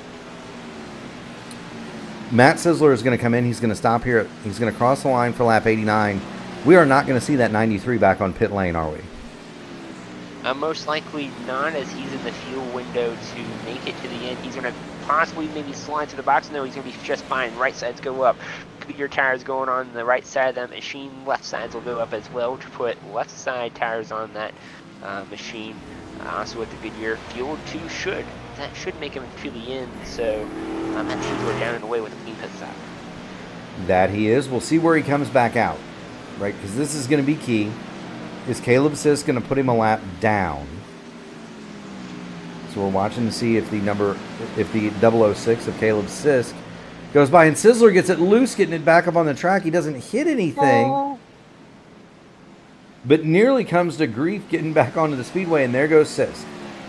Matt Sizzler is going to come in. He's going to stop here. He's going to cross the line for lap 89. We are not going to see that 93 back on pit lane, are we? Most likely not, as he's in the fuel window to make it to the end. He's going to possibly maybe slide to the box. No, he's going to be just fine. Right sides go up. Goodyear tires going on the right side of that machine. Left sides will go up as well to put left side tires on that machine. Also with the Goodyear fuel too that should make him to the end. So that should go down and away with a clean pit stop. That he is. We'll see where he comes back out, right? Because this is going to be key. Is Caleb Sisk going to put him a lap down? So we're watching to see if the 006 of Caleb Sisk goes by, and Sizzler gets it loose, getting it back up on the track. He doesn't hit anything, but nearly comes to grief getting back onto the speedway, and there goes Sisk.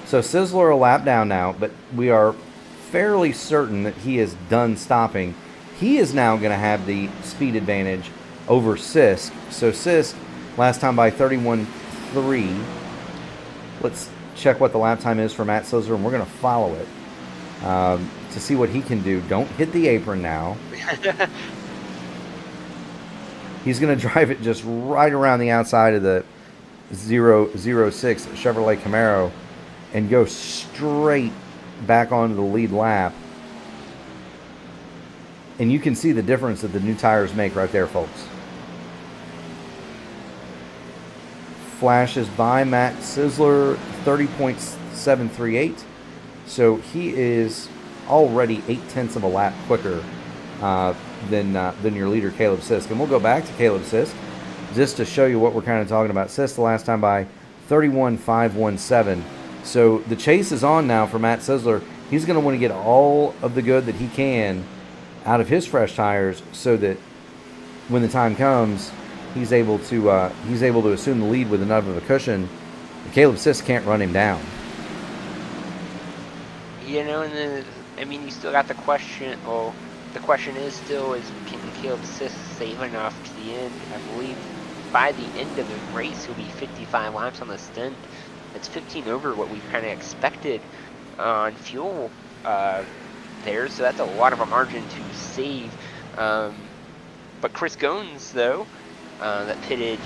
So Sizzler a lap down now, but we are fairly certain that he is done stopping. He is now going to have the speed advantage over Sisk. So Sisk, last time by 31.3. Let's check what the lap time is for Matt Sizzler, and we're going to follow it to see what he can do. Don't hit the apron now. He's going to drive it just right around the outside of the 006 Chevrolet Camaro and go straight back onto the lead lap. And you can see the difference that the new tires make right there, folks. Flashes by Matt Sizzler, 30.738. So he is already 0.8 of a lap quicker than your leader, Caleb Sisk. And we'll go back to Caleb Sisk just to show you what we're kind of talking about. Sisk the last time by 31.517. So the chase is on now for Matt Sizzler. He's going to want to get all of the good that he can out of his fresh tires so that when the time comes, he's able to assume the lead with enough of a cushion. Caleb Sisk can't run him down. You know, and you still got the question. Well, the question is still can Caleb Sisk save enough to the end? I believe by the end of the race, he'll be 55 laps on the stint. It's 15 over what we kind of expected on fuel there, so that's a lot of a margin to save. But Chris Goins, though, that pitted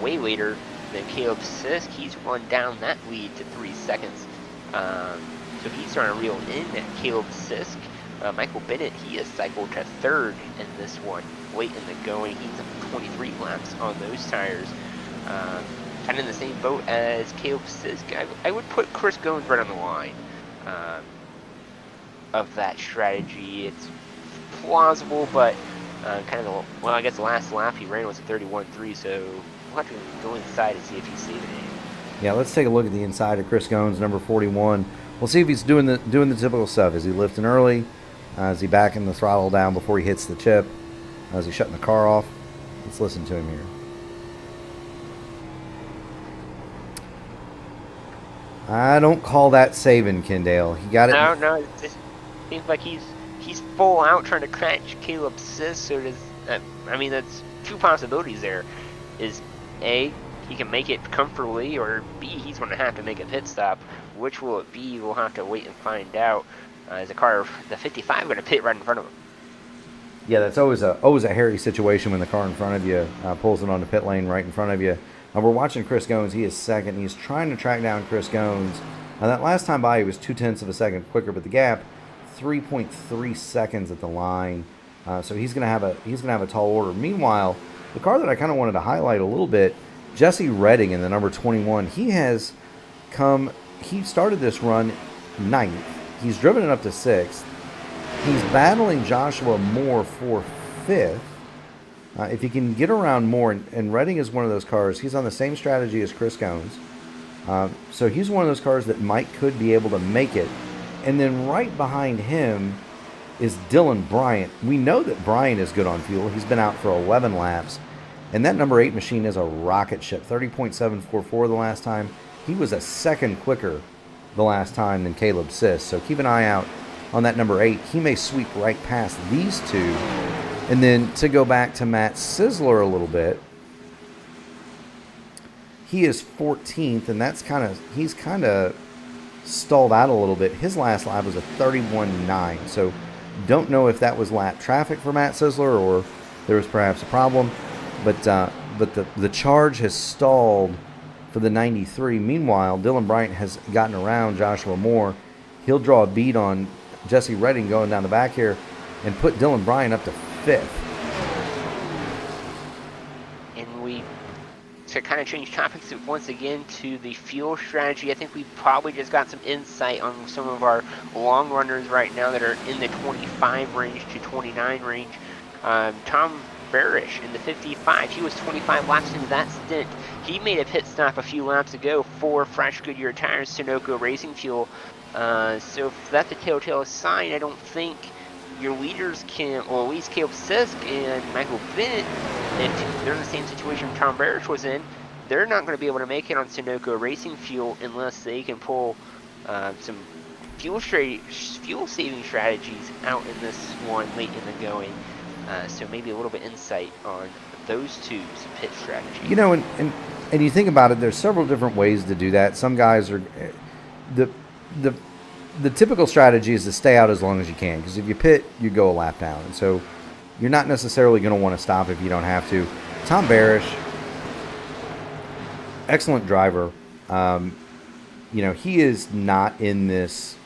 way later than Caleb Sisk, he's run down that lead to 3 seconds. So he's starting to reel in at Caleb Sisk. Michael Bennett, he has cycled to third in this one, late in the going. He's up 23 laps on those tires. Kind of in the same boat as Caleb Sisk. I would put Chris Goins right on the line of that strategy. It's plausible, but I guess the last lap he ran was a 31.3, so we'll have to go inside and see if he's saving anything. Yeah, let's take a look at the inside of Chris Goins, number 41. we'll see if he's doing the typical stuff. Is he lifting early? Is he backing the throttle down before he hits the chip? Is he shutting the car off? Let's listen to him here. I don't call that saving, Kendale. He got it. No, it just seems like he's full out trying to catch Caleb Sisk. So does I mean, that's two possibilities there. Is A, he can make it comfortably, or B, he's going to have to make a pit stop. Which will it be? We'll have to wait and find out. Is the 55 going to pit right in front of him? Yeah, that's always a hairy situation when the car in front of you pulls it on the pit lane right in front of you. We're watching Chris Goins. He is second. He's trying to track down Chris Goins. That last time by, he was 0.2 of a second quicker, but the gap 3.3 seconds at the line. So he's gonna have a tall order. Meanwhile, the car that I kind of wanted to highlight a little bit, Jesse Redding in the number 21. He started this run 9th. He's driven it up to 6th. He's battling Joshua Moore for 5th. If he can get around Moore, and Redding is one of those cars, he's on the same strategy as Chris Goins. So he's one of those cars that could be able to make it. And then right behind him is Dylan Bryant. We know that Bryant is good on fuel. He's been out for 11 laps. And that number 8 machine is a rocket ship, 30.744 the last time. He was a second quicker the last time than Caleb Sisk. So keep an eye out on that number 8. He may sweep right past these two. And then to go back to Matt Sizzler a little bit, he is 14th, and he's kind of stalled out a little bit. His last lap was a 31.9, so don't know if that was lap traffic for Matt Sizzler or there was perhaps a problem. But the charge has stalled for the 93. Meanwhile, Dylan Bryant has gotten around Joshua Moore. He'll draw a bead on Jesse Redding going down the back here and put Dylan Bryant up to 5th. And to kind of change topics once again to the fuel strategy, I think we probably just got some insight on some of our long runners right now that are in the 25 range to 29 range. Tom Barish in the 55, he was 25 laps into that stint. He made a pit stop a few laps ago for fresh Goodyear tires, Sunoco Racing Fuel. So if that's a telltale sign, I don't think your leaders can, or at least Caleb Sisk and Michael Bennett, if they're in the same situation Tom Barish was in, they're not going to be able to make it on Sunoco Racing Fuel unless they can pull some fuel saving strategies out in this one late in the going. So maybe a little bit insight on those two's pit strategy. You know, and you think about it, there's several different ways to do that. Some guys are the typical strategy is to stay out as long as you can, because if you pit, you go a lap down. And so you're not necessarily going to want to stop if you don't have to. Tom Barish, excellent driver. He is not in this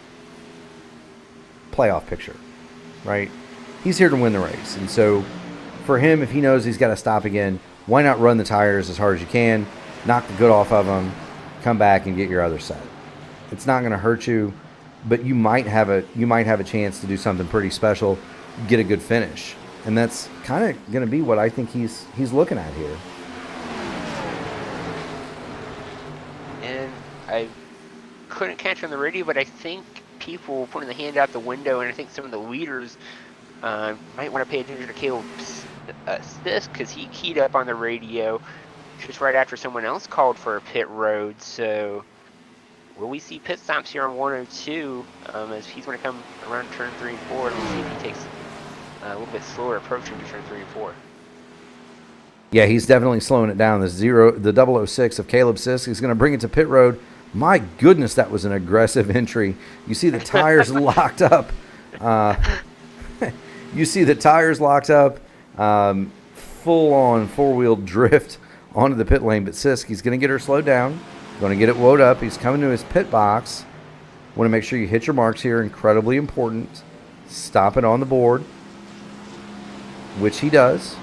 playoff picture, right? He's here to win the race. And so for him, if he knows he's got to stop again, why not run the tires as hard as you can, knock the good off of them, come back and get your other set. It's not going to hurt you, but you might have a chance to do something pretty special, get a good finish. And that's kind of going to be what I think he's looking at here. And I couldn't catch on the radio, but I think people putting the hand out the window, and I think some of the leaders might want to pay attention to Caleb Sisk, because he keyed up on the radio just right after someone else called for a pit road. So will we see pit stops here on 102 as he's going to come around turn 3 and 4, and we'll see if he takes a little bit slower approach into turn 3 and 4. Yeah, he's definitely slowing it down. The 006 of Caleb Sisk is going to bring it to pit road. My goodness, that was an aggressive entry. You see the tires locked up. Full-on four-wheel drift onto the pit lane. But Sisk, he's going to get her slowed down. Going to get it woed up. He's coming to his pit box. Want to make sure you hit your marks here. Incredibly important. Stop it on the board, which he does.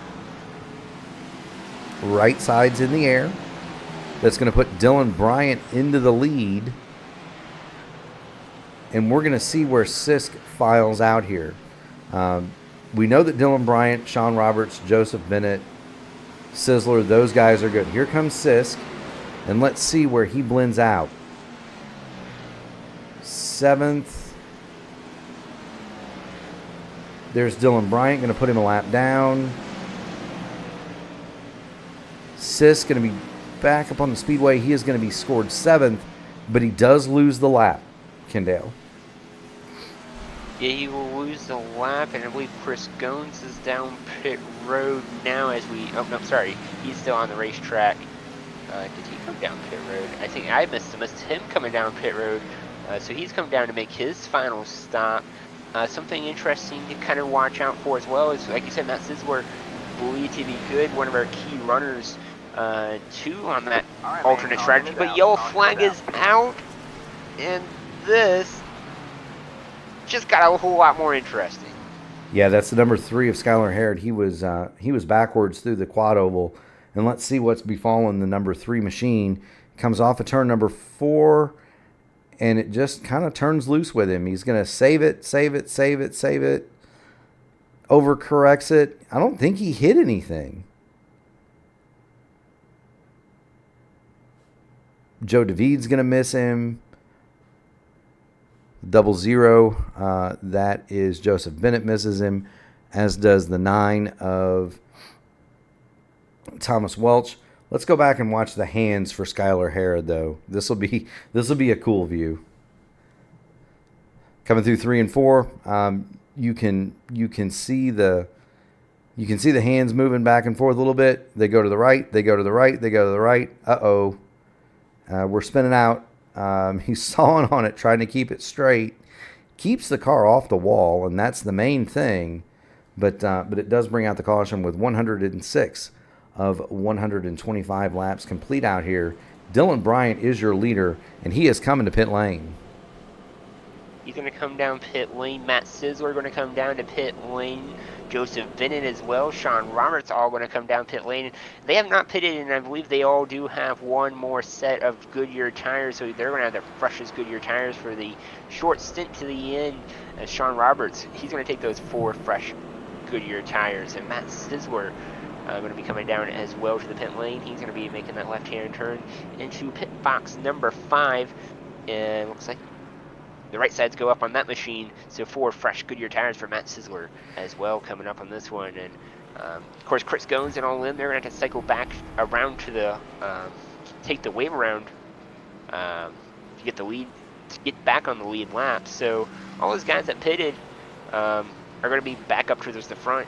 Right side's in the air. That's going to put Dylan Bryant into the lead. And we're going to see where Sisk files out here. We know that Dylan Bryant, Sean Roberts, Joseph Bennett, Sizzler, those guys are good. Here comes Sisk. And let's see where he blends out. 7th. There's Dylan Bryant, going to put him a lap down. Sisk going to be back up on the speedway. He is going to be scored 7th, but he does lose the lap, Kendall. Yeah, he will lose the lap, and I believe Chris Goins is down pit road now as we... Oh, no, sorry. He's still on the racetrack. Did he come down pit road? I think I missed him coming down pit road. So he's come down to make his final stop. Something interesting to kind of watch out for as well is, like you said, Matt Sizzler believed to be good, one of our key runners, too, on that alternate strategy. But yellow flag is out, and this just got a whole lot more interesting. Yeah, that's the number 3 of Skylar Harrod. He was backwards through the quad oval, and let's see what's befallen the number 3 machine. Comes off of turn number 4, and it just kind of turns loose with him. He's going to save it, overcorrects it. I don't think he hit anything. Joe David's going to miss him. 00, that is Joseph Bennett misses him, as does the 9 of Thomas Welch. Let's go back and watch the hands for Skylar Harrod, though. This will be a cool view. Coming through 3 and 4, you can see the hands moving back and forth a little bit. They go to the right. They go to the right. They go to the right. We're spinning out. He's sawing on it, trying to keep it straight. Keeps the car off the wall, and that's the main thing. But it does bring out the caution with 106 of 125 laps complete out here. Dylan Bryant is your leader, and he is coming to pit lane. He's going to come down pit lane. Matt Sizzler going to come down to pit lane. Joseph Bennett as well. Sean Roberts all going to come down pit lane. They have not pitted, and I believe they all do have one more set of Goodyear tires, so they're going to have their freshest Goodyear tires for the short stint to the end. Sean Roberts, he's going to take those 4 fresh Goodyear tires, and Matt Sizzler going to be coming down as well to the pit lane. He's going to be making that left-hand turn into pit box number 5, and looks like the right sides go up on that machine, so 4 fresh Goodyear tires for Matt Sizzler as well coming up on this one. And of course, Chris Goins and all in, they're going to have to cycle back around to the, take the wave around to get the lead, to get back on the lead lap. So all those guys that pitted are going to be back up towards the front,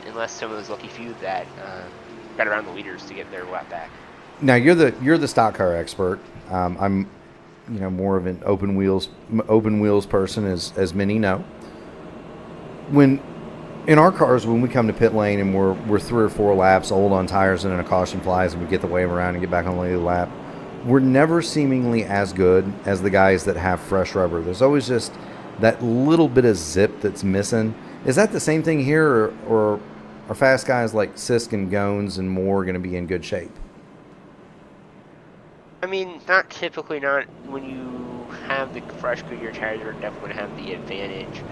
unless some of those lucky few that got around the leaders to get their lap back. Now you're the stock car expert. I'm more of an open wheels person, as many know. When in our cars, when we come to pit lane and we're 3 or 4 laps old on tires and then a caution flies and we get the wave around and get back on the lead lap, we're never seemingly as good as the guys that have fresh rubber. There's always just that little bit of zip that's missing. Is that the same thing here, or are fast guys like Sisk and Goins and Moore going to be in good shape? I mean, not typically. Not when you have the fresh Goodyear tires, you're definitely going to have the advantage.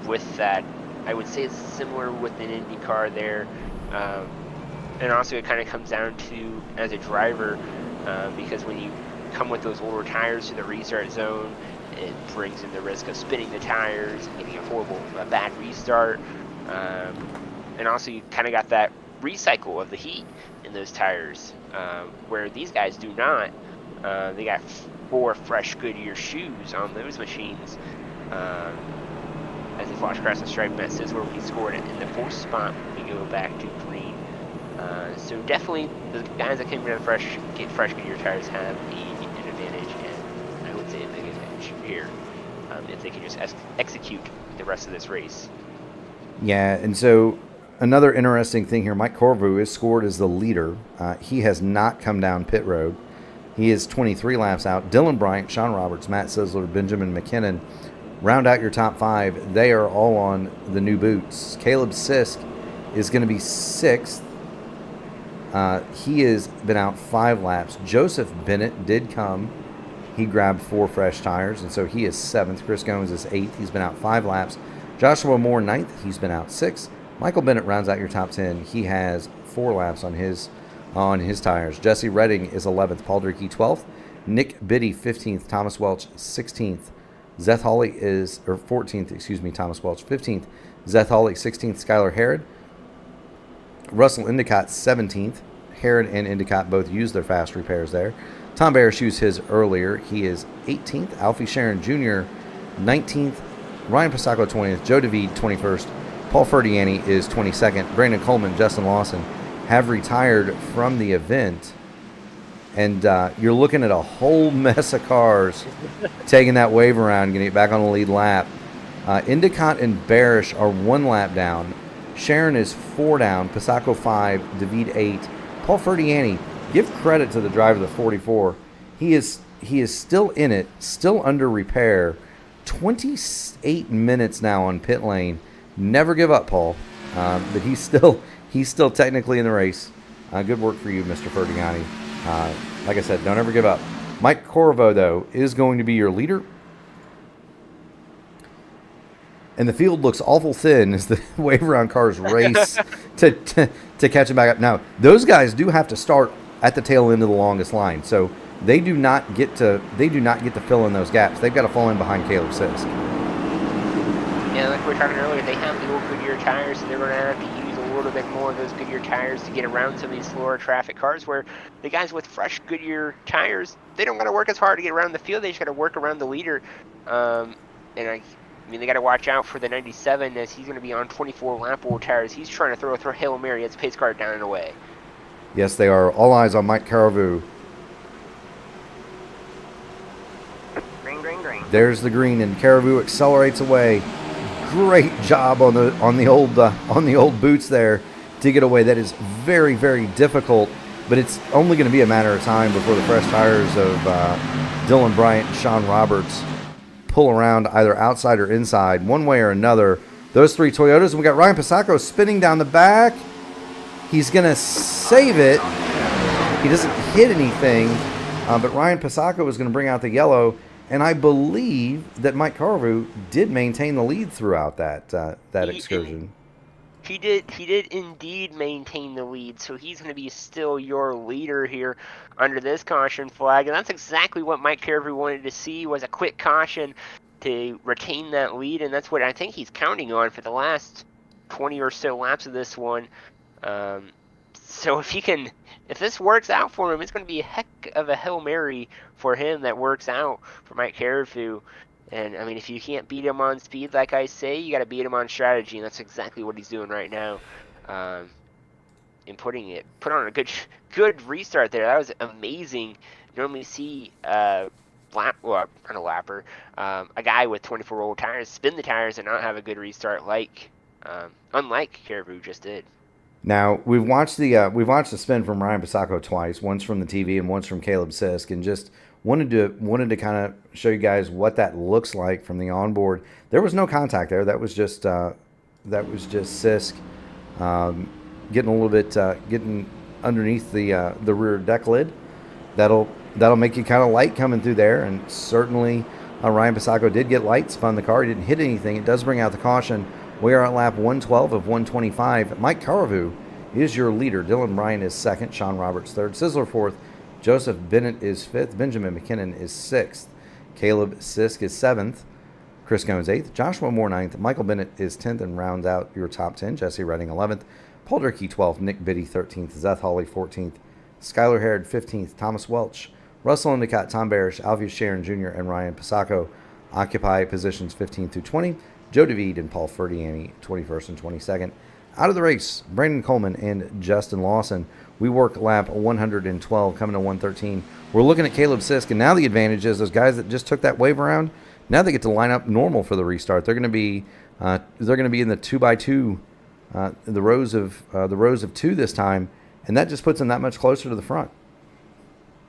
With that, I would say it's similar with an Indy car there. And also it kind of comes down to, as a driver, because when you come with those older tires to the restart zone, it brings in the risk of spinning the tires and getting a bad restart. And also you kind of got that recycle of the heat in those tires, where these guys do not. They got 4 fresh Goodyear shoes on those machines. As they flash across the stripe, Matt Sizzler, he scored it in the 4th spot. We go back to green. So definitely the guys that came in get fresh Goodyear tires have an advantage, and I would say a big advantage here, if they can just execute the rest of this race. Yeah, and so another interesting thing here, Mike Corvu is scored as the leader. He has not come down pit road. He is 23 laps out. Dylan Bryant, Sean Roberts, Matt Sizzler, Benjamin McKinnon round out your top 5. They are all on the new boots. Caleb Sisk is going to be 6th. He has been out 5 laps. Joseph Bennett did come. He grabbed 4 fresh tires, and so he is 7th. Chris Goins is 8th. He's been out 5 laps. Joshua Moore, 9th. He's been out 6th. Michael Bennett rounds out your top 10. He has 4 laps on his tires. Jesse Redding is 11th. Paul Durkee, 12th. Nick Biddy 15th, Thomas Welch 16th. Zeth Hawley is, or 14th, excuse me, Thomas Welch 15th. Zeth Hawley 16th, Skylar Harrod. Russell Endicott 17th. Harrod and Endicott both used their fast repairs there. Tom Barish used his earlier. He is 18th. Alfie Sharon Jr. 19th. Ryan Pasacco 20th. Joe DeVede 21st. Paul Ferdiani is 22nd. Brandon Coleman, Justin Lawson have retired from the event. And you're looking at a whole mess of cars taking that wave around, getting it back on the lead lap. Endicott and Barish are 1 lap down. Sharon is 4 down. Pasacco 5. DeVede 8. Paul Ferdiani, give credit to the driver of the 44. He is still in it, still under repair. 28 minutes now on pit lane. Never give up, Paul. But he's still technically in the race. Good work for you, Mr. Ferdiani. Like I said, don't ever give up. Mike Corvo, though, is going to be your leader. And the field looks awful thin as the wave around cars race to catch him back up. Now, those guys do have to start at the tail end of the longest line, so they do not get to fill in those gaps. They've got to fall in behind Caleb Sisk. Yeah, like we were talking earlier, they have the old Goodyear tires, so they're going to have to use a little bit more of those Goodyear tires to get around some of these slower traffic cars, where the guys with fresh Goodyear tires, they don't got to work as hard to get around the field. They just got to work around the leader. I mean, they got to watch out for the 97 as he's going to be on 24 lap old tires. He's trying to throw a Hail Mary as pace car down and away. Yes, they are. All eyes on Mike Caravu. Green, green, green. There's the green, and Caravu accelerates away. Great job on the old boots there to get away. That is very, very difficult, but it's only going to be a matter of time before the fresh tires of Dylan Bryant and Sean Roberts pull around either outside or inside, one way or another. Those 3 Toyotas, and we got Ryan Pasacco spinning down the back. He's going to save it. He doesn't hit anything, but Ryan Pasacco is going to bring out the yellow, and I believe that Mike Carvu did maintain the lead throughout that excursion. He did indeed maintain the lead, so he's going to be still your leader here under this caution flag, and that's exactly what Mike Carver wanted to see, was a quick caution to retain that lead, and that's what I think he's counting on for the last 20 or so laps of this one. So if this works out for him, it's going to be a heck of a Hail Mary for him that works out for Mike Carver. And, I mean, if you can't beat him on speed, like I say, you got to beat him on strategy, and that's exactly what he's doing right now. And put on a good restart there. That was amazing. You normally see a guy with 24-old tires spin the tires and not have a good restart, unlike Caribou just did. Now we've watched the spin from Ryan Pasacco twice, once from the TV and once from Caleb Sisk, and just wanted to kind of show you guys what that looks like from the onboard. There was no contact there. That was just Sisk getting a little bit getting underneath the rear deck lid. That'll make you kind of light coming through there, and certainly Ryan Pasacco did get light, spun the car. He didn't hit anything. It does bring out the caution. We are at lap 112 of 125. Mike Caravu is your leader. Dylan Bryan is second. Sean Roberts third. Sizzler fourth. Joseph Bennett is fifth. Benjamin McKinnon is sixth. Caleb Sisk is seventh. Chris Goins eighth. Joshua Moore ninth. Michael Bennett is 10th and rounds out your top 10. Jesse Redding 11th. Paul Durkee 12th. Nick Biddy 13th. Zeth Hawley 14th. Skylar Harrod 15th. Thomas Welch. Russell Endicott, Tom Barish, Alvius Sharon Jr., and Ryan Pasacco occupy positions 15 through 20. Joe DeVede and Paul Ferdiani, 21st and 22nd. Out of the race, Brandon Coleman and Justin Lawson. We work lap 112, coming to 113. We're looking at Caleb Sisk, and now the advantage is those guys that just took that wave around, now they get to line up normal for the restart. They're going to be in the 2x2, the rows of two this time, and that just puts them that much closer to the front.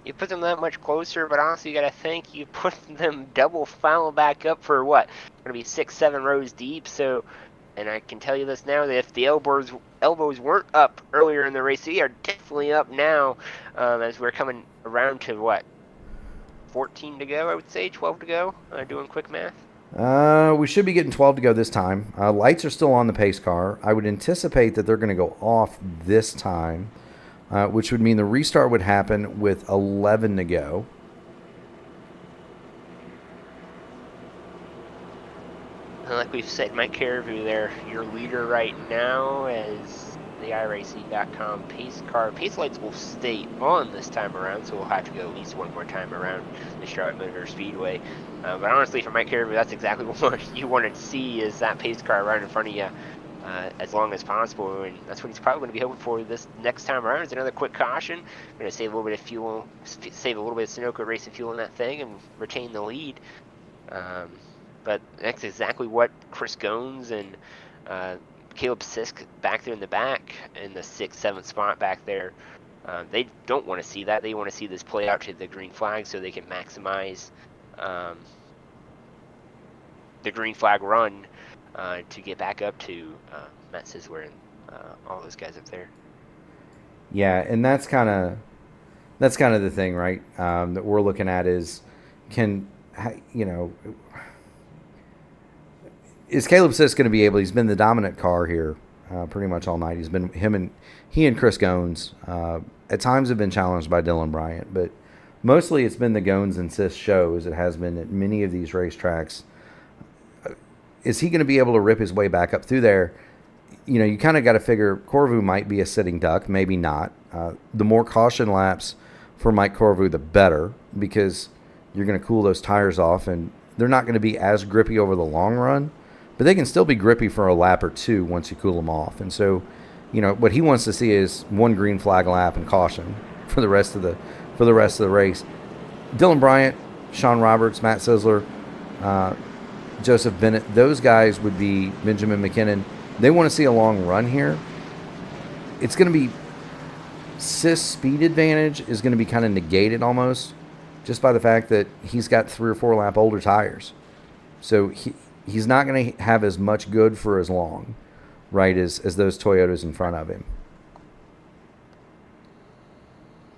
You put them that much closer, but honestly, you got to think you put them double foul back up for what? Going to be 6-7 rows deep. So, and I can tell you this now, that if the elbows weren't up earlier in the race, they are definitely up now, as we're coming around to what? 14 to go, I would say, 12 to go. Doing quick math. We should be getting 12 to go this time. Lights are still on the pace car. I would anticipate that they're going to go off this time. Which would mean the restart would happen with 11 to go. like we've said, Mike Caribou there, your leader right now, as the iRacing.com pace car. Pace lights will stay on this time around, so we'll have to go at least one more time around the Charlotte Motor Speedway. But honestly, for Mike Caribou, that's exactly what you want to see, is that pace car right in front of you as long as possible, and that's what he's probably going to be hoping for this next time around. Is another quick caution. Going to save a little bit of fuel, save a little bit of Sunoco racing fuel in that thing, and retain the lead. But that's exactly what Chris Gones and Caleb Sisk back there in the back in the 6th, 7th spot back there. They don't want to see that. They want to see this play out to the green flag so they can maximize the green flag run to get back up to Matt Sizzler and all those guys up there. Yeah, and that's kind of the thing, right? That we're looking at is, is Caleb Sisk going to be able? He's been the dominant car here pretty much all night. He and Chris Gones at times have been challenged by Dylan Bryant, but mostly it's been the Gones and Sisk show, as it has been at many of these racetracks. Is he going to be able to rip his way back up through there? You kind of got to figure Corvu might be a sitting duck, maybe not. The more caution laps for Mike Corvu, the better, because you're going to cool those tires off, and they're not going to be as grippy over the long run, but they can still be grippy for a lap or two once you cool them off. And so, what he wants to see is one green flag lap and caution for the rest of the race. Dylan Bryant, Sean Roberts, Matt Sizzler, Joseph Bennett, those guys would be Benjamin McKinnon. They want to see a long run here. It's going to be Sisk's speed advantage is going to be kind of negated almost just by the fact that he's got 3 or 4 lap older tires. So he's not going to have as much good for as long, right, as those Toyotas in front of him.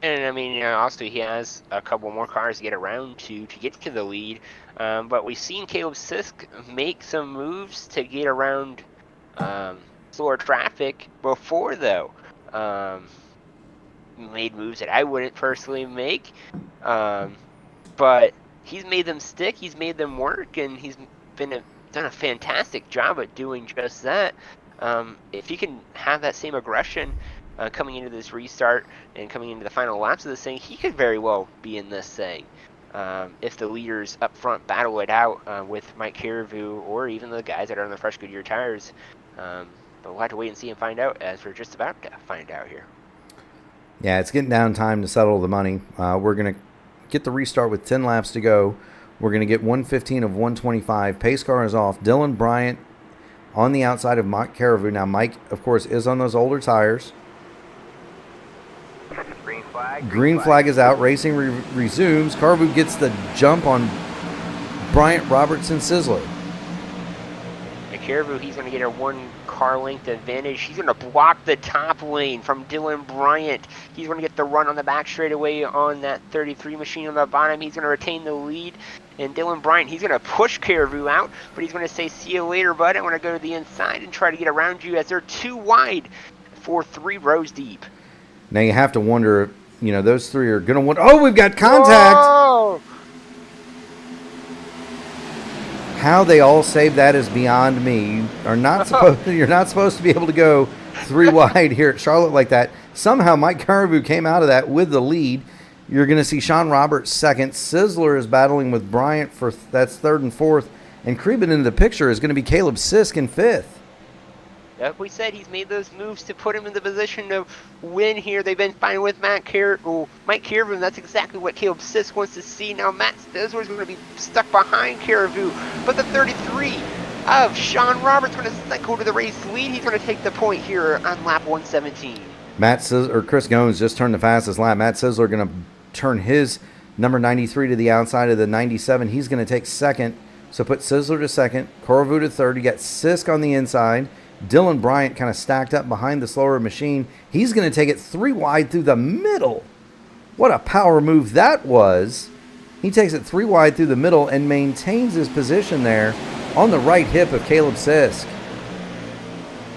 And I mean, also he has a couple more cars to get around to get to the lead. But we've seen Caleb Sisk make some moves to get around slower traffic before, though. Made moves that I wouldn't personally make. But he's made them stick, he's made them work, and he's done a fantastic job at doing just that. If he can have that same aggression coming into this restart and coming into the final laps of this thing, he could very well be in this thing. If the leaders up front battle it out with Mike Caribou or even the guys that are on the fresh Goodyear tires. But we'll have to wait and see and find out, as we're just about to find out here. Yeah, it's getting down time to settle the money. We're going to get the restart with 10 laps to go. We're going to get 115 of 125. Pace car is off. Dylan Bryant on the outside of Mike Caribou. Now, Mike, of course, is on those older tires. Green flag is out. Racing resumes. Caribou gets the jump on Bryant, Robertson, Sizzler. And Caribou, he's going to get a 1 car length advantage. He's going to block the top lane from Dylan Bryant. He's going to get the run on the back straightaway on that 33 machine on the bottom. He's going to retain the lead. And Dylan Bryant, he's going to push Caribou out, but he's going to say, see you later, bud. I'm going to go to the inside and try to get around you, as they're too wide for 3 rows deep. Now you have to wonder, those 3 are going to wonder, oh, we've got contact. Whoa! How they all saved that is beyond me. You're not supposed to be able to go 3 wide here at Charlotte like that. Somehow Mike Caribou came out of that with the lead. You're going to see Sean Roberts second. Sizzler is battling with Bryant that's 3rd and 4th. And creeping into the picture is going to be Caleb Sisk in 5th. Like we said, he's made those moves to put him in the position to win here. They've been fine with Mike Caribou, and that's exactly what Caleb Sisk wants to see. Now Matt Sizzler is going to be stuck behind Caribou, but the 33 of Sean Roberts going to go to the race lead. He's going to take the point here on lap 117. Chris Gones just turned the fastest lap. Matt Sizzler going to turn his number 93 to the outside of the 97. He's going to take 2nd, so put Sizzler to 2nd, Caribou to 3rd. You got Sisk on the inside. Dylan Bryant kind of stacked up behind the slower machine. He's going to take it 3 wide through the middle. What a power move that was. He takes it 3 wide through the middle and maintains his position there on the right hip of Caleb Sisk.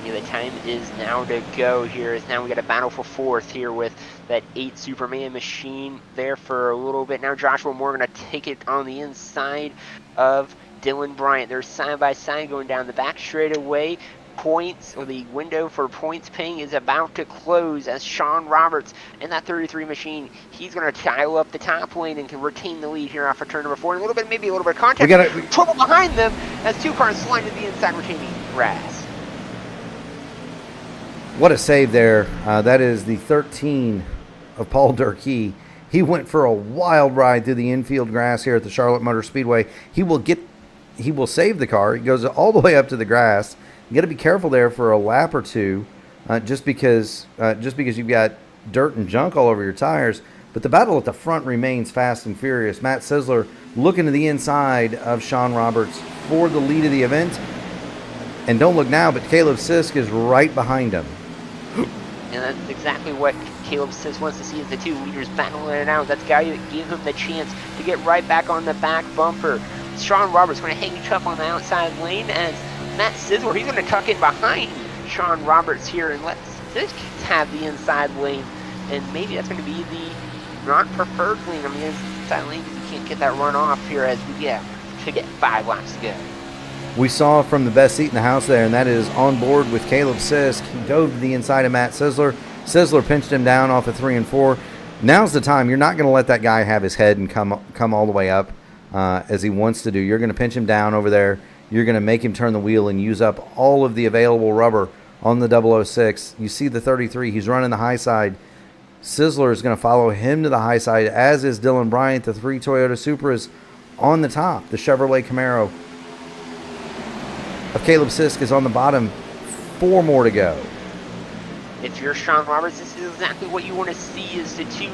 Yeah, the time is now to go here. Now we got a battle for 4th here with that 8 Superman machine there for a little bit. Now Joshua Moore going to take it on the inside of Dylan Bryant. They're side by side going down the back straightaway. Points, or the window for points paying is about to close as Sean Roberts in that 33 machine. He's going to tile up the top lane and can retain the lead here off of turn number 4. And maybe a little bit of contact. Trouble behind them as 2 cars slide to the inside, retaining grass. What a save there. That is the 13 of Paul Durkee. He went for a wild ride through the infield grass here at the Charlotte Motor Speedway. He will save the car. He goes all the way up to the grass. You got to be careful there for a lap or two, just because you've got dirt and junk all over your tires. But the battle at the front remains fast and furious. Matt Sisler looking to the inside of Sean Roberts for the lead of the event. And don't look now, but Caleb Sisk is right behind him. And that's exactly what Caleb Sisk wants to see, is the 2 leaders battling it out. That's got to give him the chance to get right back on the back bumper. Sean Roberts going to hang tough on the outside lane as Matt Sisler, he's going to tuck in behind Sean Roberts here and let Sisk have the inside lane. And maybe that's going to be the not preferred lane. I mean, inside lane, because you can't get that run off here as we get 5 laps to go. We saw from the best seat in the house there, and that is on board with Caleb Sisk. He dove to the inside of Matt Sisler. Sisler pinched him down off of 3 and 4. Now's the time. You're not going to let that guy have his head and come all the way up as he wants to do. You're going to pinch him down over there. You're going to make him turn the wheel and use up all of the available rubber on the 006. You see the 33. He's running the high side. Sisler is going to follow him to the high side, as is Dylan Bryant. The 3 Toyota Supras on the top. The Chevrolet Camaro of Caleb Sisk is on the bottom. 4 more to go. If you're Sean Roberts, this is exactly what you want to see, is the 2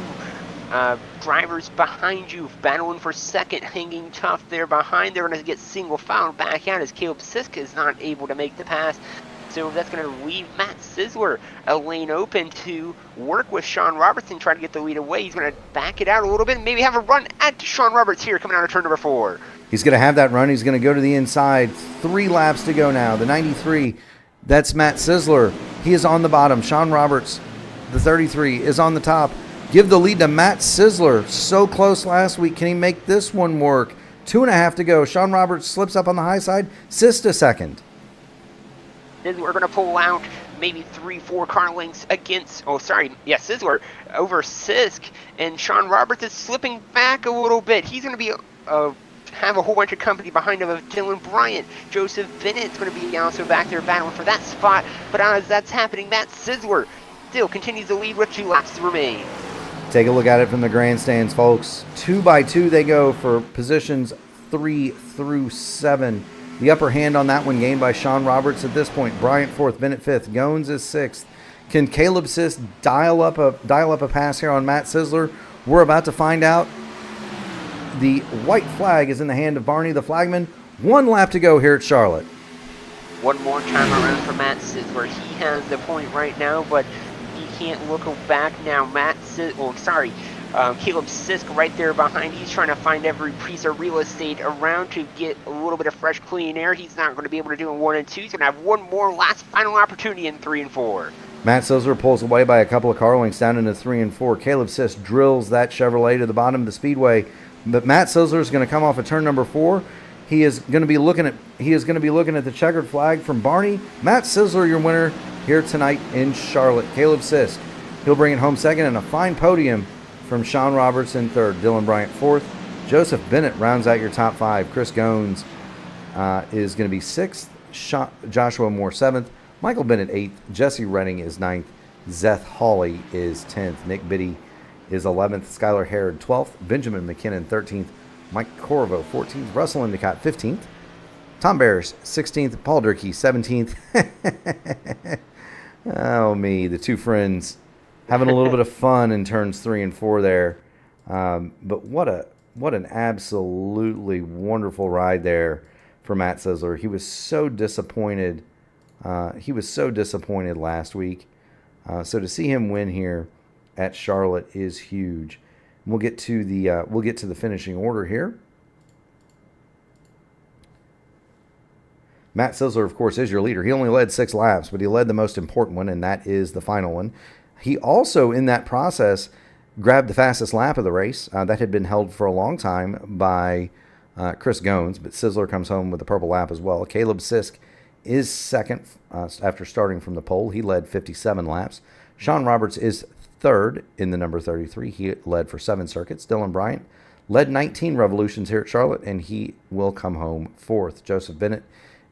drivers behind you battling for second, hanging tough there behind. They're going to get single file back out as Caleb Sisk is not able to make the pass. So that's going to leave Matt Sisler a lane open to work with Sean Roberts and try to get the lead away. He's going to back it out a little bit and maybe have a run at Sean Roberts here coming out of turn number 4. He's going to have that run. He's going to go to the inside. 3 laps to go now. The 93, that's Matt Sisler. He is on the bottom. Sean Roberts, the 33, is on the top. Give the lead to Matt Sisler. So close last week. Can he make this one work? 2.5 to go. Sean Roberts slips up on the high side. Sisk to second. Then we're going to pull out maybe 3-4 car lengths against, Sisler over Sisk. And Sean Roberts is slipping back a little bit. He's going to be have a whole bunch of company behind him of Dylan Bryant. Joseph Bennett's going to be also back there battling for that spot. But as that's happening, Matt Sisler still continues to lead with 2 laps to remain. Take a look at it from the grandstands, folks. 2 by 2 they go for positions 3 through 7. The upper hand on that one gained by Sean Roberts at this point. Bryant 4th, Bennett 5th, Goins is 6th. Can Caleb Sisk dial up a pass here on Matt Sisler? We're about to find out. The white flag is in the hand of Barney, the flagman. 1 lap to go here at Charlotte. One more time around for Matt Sisler. He has the point right now, but he can't look back now. Caleb Sisk right there behind. He's trying to find every piece of real estate around to get a little bit of fresh, clean air. He's not going to be able to do in 1 and 2. He's going to have one more last final opportunity in 3 and 4. Matt Sisler pulls away by a couple of car lengths down into 3 and 4. Caleb Sisk drills that Chevrolet to the bottom of the speedway. But Matt Sisler is going to come off of turn number 4. He is going to be looking at the checkered flag from Barney. Matt Sisler, your winner here tonight in Charlotte. Caleb Sisk, he'll bring it home second, and a fine podium from Sean Roberts in 3rd. Dylan Bryant 4th. Joseph Bennett rounds out your top 5. Chris Goins is going to be 6th. Joshua Moore 7th. Michael Bennett 8th. Jesse Redding is 9th. Zeth Hawley is 10th. Nick Biddy is 11th. Skylar Harrod 12th. Benjamin McKinnon 13th. Mike Corvo 14th. Russell Endicott 15th. Tom Bears 16th. Paul Durkee 17th. Oh, me. The 2 friends having a little bit of fun in turns 3 and 4 there. But what an absolutely wonderful ride there for Matt Sisler. He was so disappointed. Last week. So to see him win here at Charlotte is huge. We'll get to the finishing order here. Matt Sisler, of course, is your leader. He only led 6 laps, but he led the most important one, and that is the final one. He also, in that process, grabbed the fastest lap of the race. That had been held for a long time by Chris Goins, but Sizzler comes home with a purple lap as well. Caleb Sisk is second after starting from the pole. He led 57 laps. Sean Roberts is third in the number 33. He led for 7 circuits. Dylan Bryant led 19 revolutions here at Charlotte, and he will come home fourth. Joseph Bennett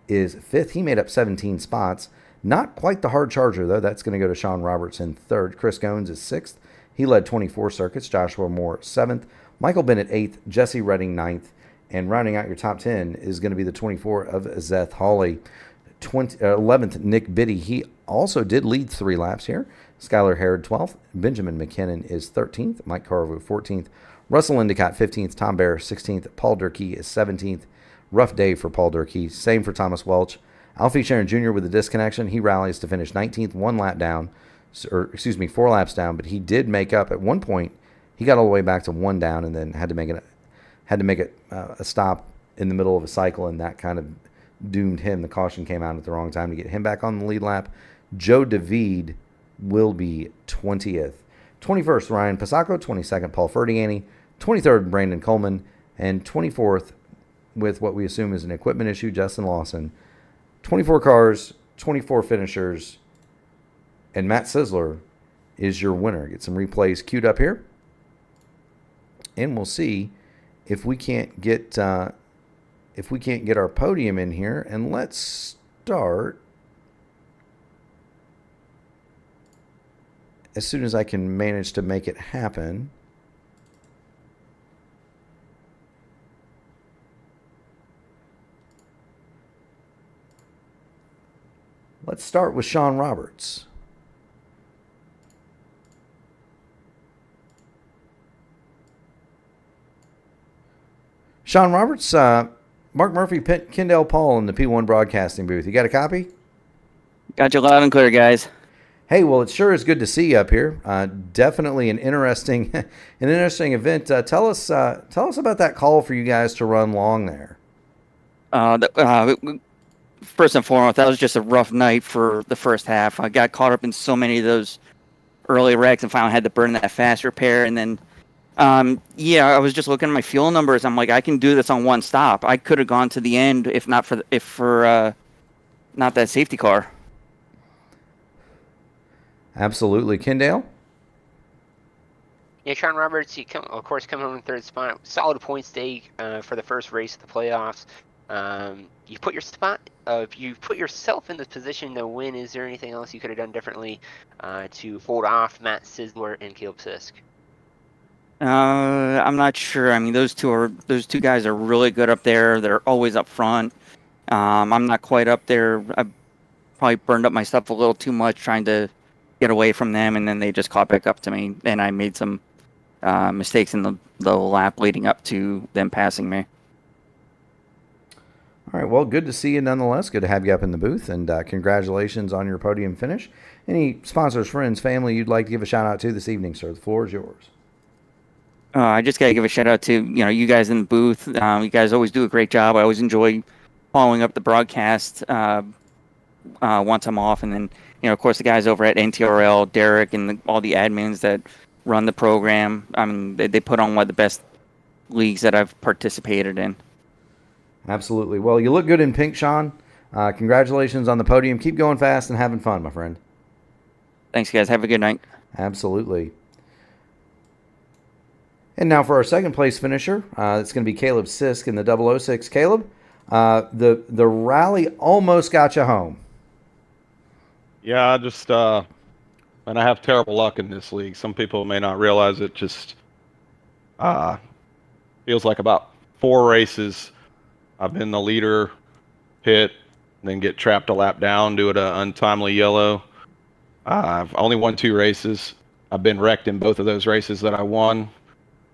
is fifth. He made up 17 spots. Not quite the hard charger, though. That's going to go to Sean Roberts in third. Chris Goins is sixth. He led 24 circuits. Joshua Moore, seventh. Michael Bennett, eighth. Jesse Redding, ninth. And rounding out your top 10 is going to be the 24 of Zeth Hawley. 11th, Nick Biddy. He also did lead 3 laps here. Skylar Harrod, 12th. Benjamin McKinnon is 13th. Mike Carvo, 14th. Russell Endicott, 15th. Tom Bear, 16th. Paul Durkee is 17th. Rough day for Paul Durkee. Same for Thomas Welch. Alfie Sharon Jr. with a disconnection. He rallies to finish 19th, 1 lap down. 4 laps down, but he did make up at one point. He got all the way back to 1 down and then had to make it a stop in the middle of a cycle, and that kind of doomed him. The caution came out at the wrong time to get him back on the lead lap. Joe David will be 20th. 21st, Ryan Pasacco. 22nd, Paul Ferdiani. 23rd, Brandon Coleman. And 24th, with what we assume is an equipment issue, Justin Lawson. 24 cars, 24 finishers, and Matt Sizzler is your winner. Get some replays queued up here, and we'll see if we can't get our podium in here. And let's start as soon as I can manage to make it happen. Let's start with Sean Roberts. Sean Roberts, Mark Murphy, Kendall Paul in the P1 broadcasting booth. You got a copy? Got you loud and clear, guys. Hey, well, it sure is good to see you up here. Definitely an interesting event. Tell us about that call for you guys to run long there. First and foremost, that was just a rough night for the first half. I got caught up in so many of those early wrecks and finally had to burn that fast repair. And then, I was just looking at my fuel numbers. I'm like, I can do this on one stop. I could have gone to the end if not for not that safety car. Absolutely. Kendall? Yeah, Sean Roberts, come home in third spot. Solid points day for the first race of the playoffs. You put yourself in this position to win. Is there anything else you could have done differently to hold off Matt Sizzler and Caleb Sisk? I'm not sure. I mean, those two guys are really good up there. They're always up front. I'm not quite up there. I probably burned up my stuff a little too much trying to get away from them, and then they just caught back up to me, and I made some mistakes in the lap leading up to them passing me. All right, well, good to see you nonetheless. Good to have you up in the booth, and congratulations on your podium finish. Any sponsors, friends, family you'd like to give a shout-out to this evening, sir? The floor is yours. I just got to give a shout-out to you guys in the booth. You guys always do a great job. I always enjoy following up the broadcast once I'm off. And then, of course, the guys over at NTRL, Derek, and all the admins that run the program. I mean, they put on one of the best leagues that I've participated in. Absolutely. Well, you look good in pink, Sean. Congratulations on the podium. Keep going fast and having fun, my friend. Thanks, guys. Have a good night. Absolutely. And now for our second place finisher, it's going to be Caleb Sisk in the 006. Caleb, the rally almost got you home. Yeah, and I have terrible luck in this league. Some people may not realize it. Just feels like about 4 races I've been the leader, pit, then get trapped a lap down, do it an untimely yellow. I've only won 2 races. I've been wrecked in both of those races that I won.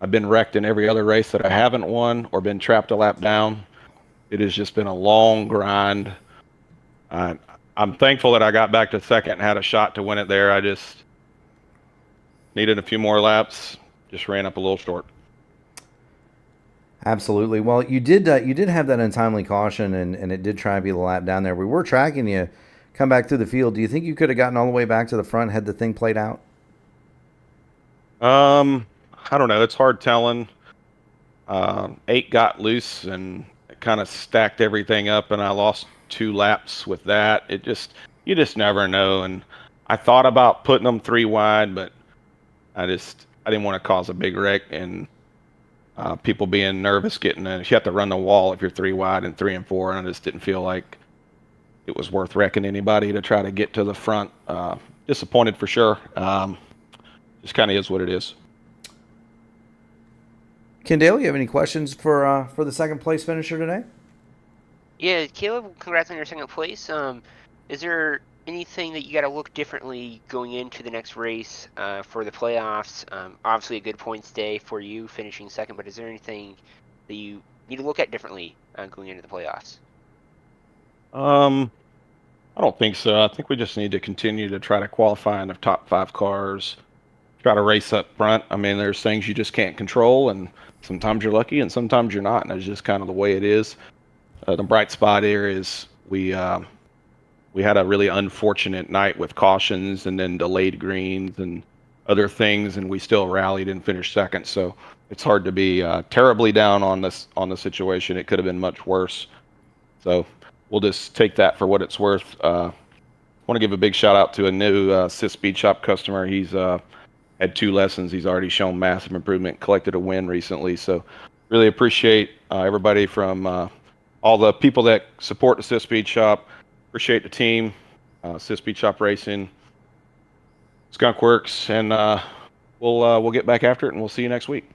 I've been wrecked in every other race that I haven't won or been trapped a lap down. It has just been a long grind. I'm thankful that I got back to second and had a shot to win it there. I just needed a few more laps, just ran up a little short. Absolutely. Well, you did have that untimely caution, and it did try to be the lap down there. We were tracking you come back through the field. Do you think you could have gotten all the way back to the front had the thing played out? I don't know. It's hard telling. 8 got loose and it kind of stacked everything up, and I lost 2 laps with that. You just never know. And I thought about putting them 3 wide, but I didn't want to cause a big wreck and people being nervous you have to run the wall if you're 3 wide and 3 and 4, and I just didn't feel like it was worth wrecking anybody to try to get to the front. Disappointed for sure. Just kind of is what it is. Kendall, you have any questions for the second place finisher today? Yeah, Caleb, congrats on your second place. Is there anything that you got to look differently going into the next race for the playoffs? Obviously, a good points day for you finishing second, but is there anything that you need to look at differently going into the playoffs? I don't think so. I think we just need to continue to try to qualify in the top 5 cars, try to race up front. I mean, there's things you just can't control, and sometimes you're lucky and sometimes you're not, and that's just kind of the way it is. The bright spot here is we had a really unfortunate night with cautions and then delayed greens and other things, and we still rallied and finished second. So it's hard to be terribly down on the situation. It could have been much worse. So we'll just take that for what it's worth. Want to give a big shout out to a new Sis Speed Shop customer. He's had 2 lessons. He's already shown massive improvement, collected a win recently. So really appreciate everybody from all the people that support the Sis Speed Shop. Appreciate the team, Sis Speed Shop Racing, Skunk Works, and we'll get back after it, and we'll see you next week.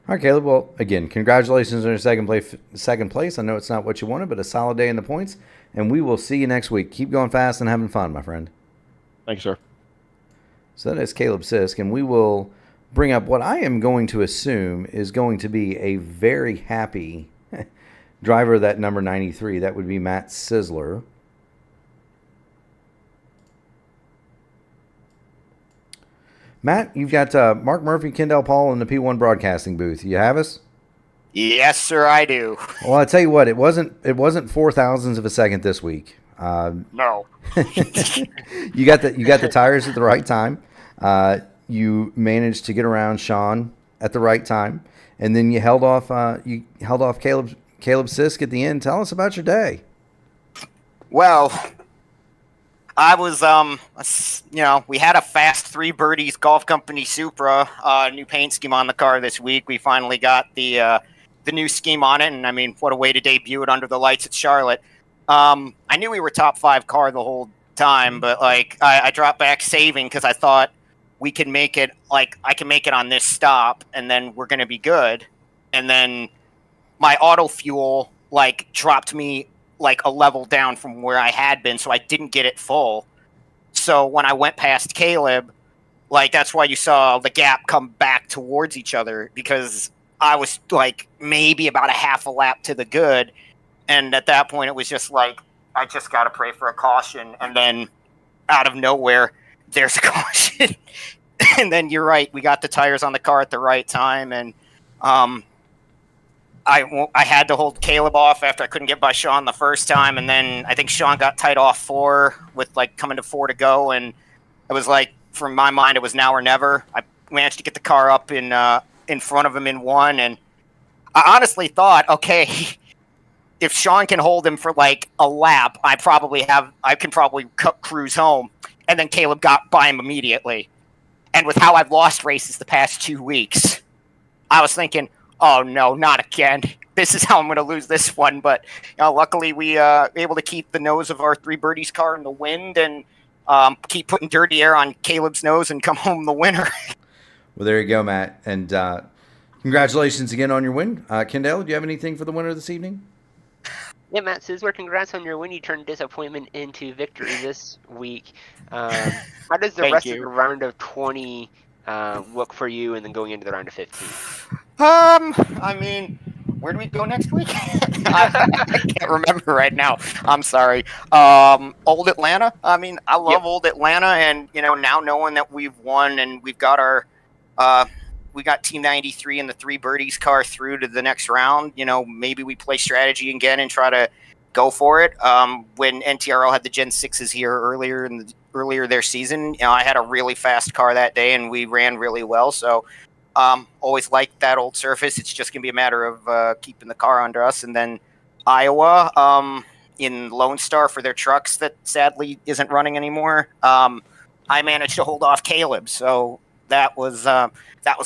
All right, Caleb. Well, again, congratulations on your second place. I know it's not what you wanted, but a solid day in the points, and we will see you next week. Keep going fast and having fun, my friend. Thank you, sir. So that is Caleb Sisk, and we will bring up what I am going to assume is going to be a very happy driver of that number 93. That would be Matt Sizzler. Matt, you've got Mark Murphy, Kendall Paul in the P1 broadcasting booth. You have us? Yes, sir, I do. Well, I tell you what, it wasn't 4 thousandths of a second this week. No. You got the tires at the right time. You managed to get around Sean at the right time, and then you held off Caleb Sisk at the end. Tell us about your day. Well, I was, we had a fast 3 birdies Golf Company Supra, new paint scheme on the car this week. We finally got the new scheme on it, and I mean, what a way to debut it under the lights at Charlotte. I knew we were top 5 car the whole time, but I dropped back saving because I thought we can make it. I can make it on this stop, and then we're gonna be good. And then my auto fuel dropped me a level down from where I had been, so I didn't get it full. So when I went past Caleb, that's why you saw the gap come back towards each other, because I was maybe about a half a lap to the good. And at that point, it was just I just got to pray for a caution. And then out of nowhere, there's a caution. And then you're right. We got the tires on the car at the right time. And I had to hold Caleb off after I couldn't get by Sean the first time. And then I think Sean got tight off 4 with coming to 4 to go. And it was from my mind, it was now or never. I managed to get the car up in front of him in 1. And I honestly thought, okay, if Sean can hold him for a lap, I can probably cruise home. And then Caleb got by him immediately. And with how I've lost races the past 2 weeks, I was thinking, oh no, not again. This is how I'm going to lose this one. But luckily we able to keep the nose of our 3 birdies car in the wind and keep putting dirty air on Caleb's nose and come home the winner. Well, there you go, Matt. And congratulations again on your win. Kendall, do you have anything for the winner this evening? Yeah, Matt Sizzler, congrats on your win. You turned disappointment into victory this week. How does the rest of the round of 20 look for you, and then going into the round of 15? I mean, where do we go next week? I can't remember right now. I'm sorry. Old Atlanta. I mean, I love Old Atlanta, and now knowing that we've won and we've got our we got Team 93 and the 3 birdies car through to the next round. Maybe we play strategy again and try to go for it. When NTRL had the Gen 6s here earlier their season, I had a really fast car that day and we ran really well. So Always liked that old surface. It's just going to be a matter of keeping the car under us. And then Iowa in Lone Star for their trucks that sadly isn't running anymore. I managed to hold off Caleb, so that was a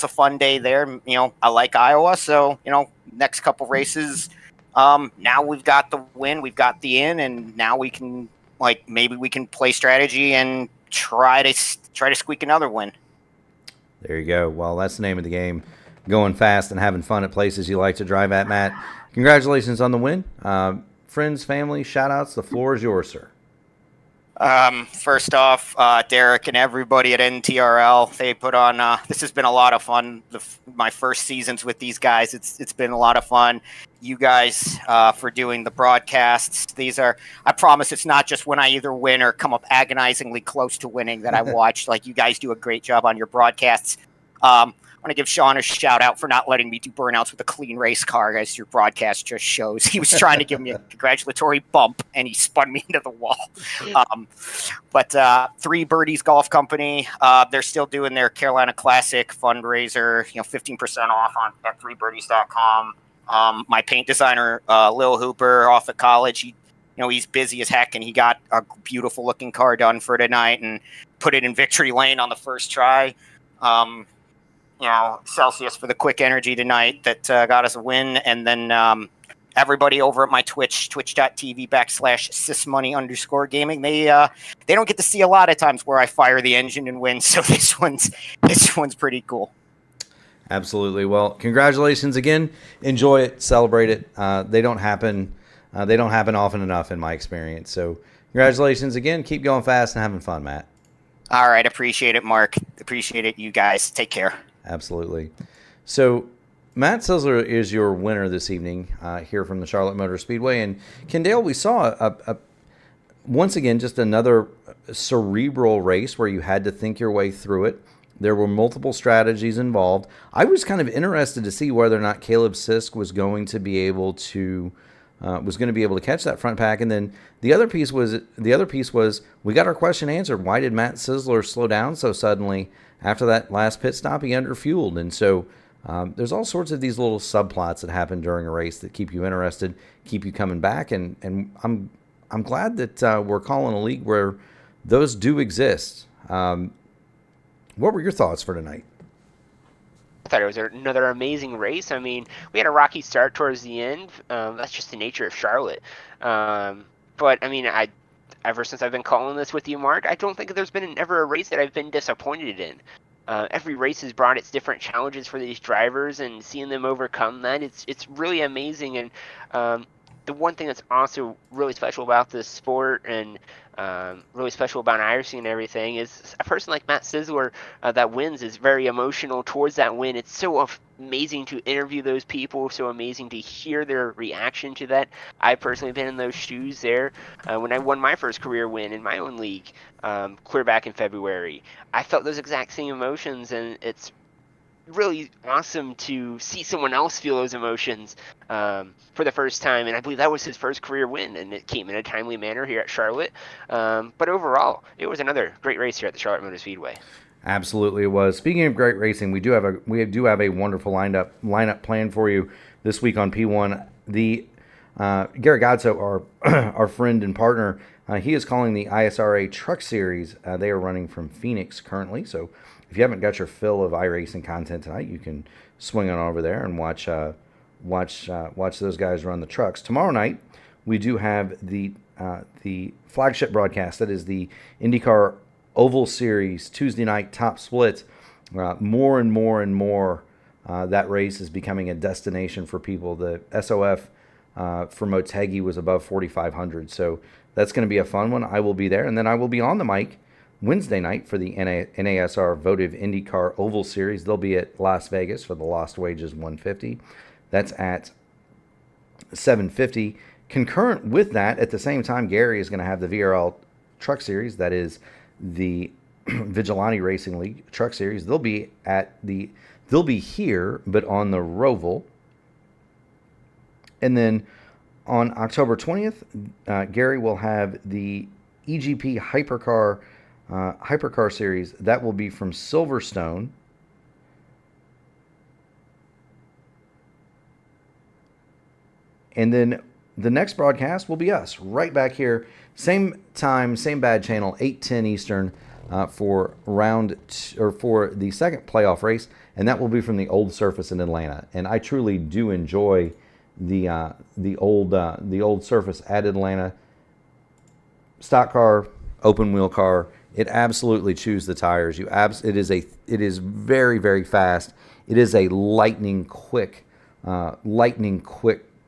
fun day there. You know, I like Iowa, so you know, next couple races. Now we've got the win, we've got the in, and now we can maybe we can play strategy and try to squeak another win. There you go. Well, that's the name of the game. Going fast and having fun at places you like to drive at, Matt. Congratulations on the win. Friends, family, shout-outs. The floor is yours, sir. First off, Derek and everybody at NTRL, they put on, this has been a lot of fun. My first seasons with these guys, it's been a lot of fun. You guys, for doing the broadcasts. I promise it's not just when I either win or come up agonizingly close to winning that I watch. You guys do a great job on your broadcasts. I want to give Sean a shout out for not letting me do burnouts with a clean race car, as your broadcast just shows. He was trying to give me a congratulatory bump, and he spun me into the wall. But Three Birdies Golf Company, they're still doing their Carolina Classic fundraiser. 15% off at threebirdies.com. My paint designer, Lil Hooper, off at college, he's busy as heck, and he got a beautiful looking car done for tonight and put it in victory lane on the first try. Celsius for the quick energy tonight that got us a win. And then everybody over at my Twitch, twitch.tv/sysmoney_gaming, they don't get to see a lot of times where I fire the engine and win. So this one's pretty cool. Absolutely. Well, congratulations again. Enjoy it. Celebrate it. They don't happen often enough in my experience. So congratulations again. Keep going fast and having fun, Matt. All right. Appreciate it, Mark. Appreciate it. You guys take care. Absolutely. So Matt Sizzler is your winner this evening here from the Charlotte Motor Speedway. And Kendall, we saw once again just another cerebral race where you had to think your way through it. There were multiple strategies involved. I was kind of interested to see whether or not Caleb Sisk was going to be able to catch that front pack. And then the other piece was we got our question answered. Why did Matt Sizzler slow down so suddenly after that last pit stop? He underfueled. And so there's all sorts of these little subplots that happen during a race that keep you interested, keep you coming back. And I'm glad that we're calling a league where those do exist. What were your thoughts for tonight? I thought it was another amazing race. I mean, we had a rocky start towards the end. That's just the nature of Charlotte. But, I mean, ever since I've been calling this with you, Mark, I don't think there's been ever a race that I've been disappointed in. Every race has brought its different challenges for these drivers, and seeing them overcome that, it's really amazing. And the one thing that's also really special about this sport and really special about iRacing and everything is a person like Matt Sizzler that wins is very emotional towards that win. It's so amazing to interview those people, so amazing to hear their reaction to that. I've personally been in those shoes there when I won my first career win in my own league clear back in February. I felt those exact same emotions, and it's really awesome to see someone else feel those emotions for the first time. And I believe that was his first career win, and it came in a timely manner here at Charlotte. But overall, it was another great race here at the Charlotte Motor Speedway. Absolutely, it was. Speaking of great racing, we do have a wonderful lineup planned for you this week on P1. The Garrett Godso, our friend and partner, he is calling the ISRA Truck Series. They are running from Phoenix currently, so if you haven't got your fill of iRacing content tonight, you can swing on over there and watch those guys run the trucks. Tomorrow night, we do have the flagship broadcast. That is the IndyCar Oval Series Tuesday night top split. More and more, that race is becoming a destination for people. The SOF for Motegi was above 4,500, so that's going to be a fun one. I will be there, and then I will be on the mic Wednesday night for the NASR Votive IndyCar Oval Series. They'll be at Las Vegas for the Lost Wages 150. That's at 7:50. Concurrent with that, at the same time, Gary is going to have the VRL Truck Series. That is the Vigilante Racing League Truck Series. They'll be here, but on the Roval. And then on October 20th, Gary will have the EGP Hypercar Series. That will be from Silverstone. And then the next broadcast will be us right back here. Same time, same bad channel, 8:10 Eastern for for the second playoff race. And that will be from the old surface in Atlanta. And I truly do enjoy the old surface at Atlanta. Stock car, open wheel car. It absolutely chews the tires. It is very, very fast. It is a lightning quick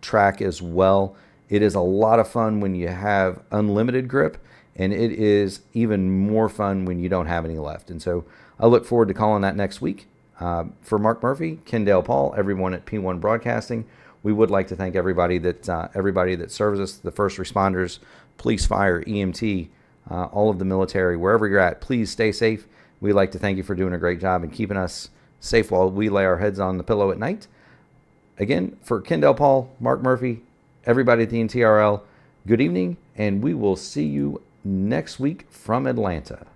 track as well. It is a lot of fun when you have unlimited grip, and it is even more fun when you don't have any left. And so I look forward to calling that next week. For Mark Murphy, Kendall Paul, everyone at P1 Broadcasting, we would like to thank everybody that serves us, the first responders, police, fire, EMT, all of the military, wherever you're at. Please stay safe. We'd like to thank you for doing a great job and keeping us safe while we lay our heads on the pillow at night. Again, for Kendall Paul, Mark Murphy, everybody at the NTRL, good evening, and we will see you next week from Atlanta.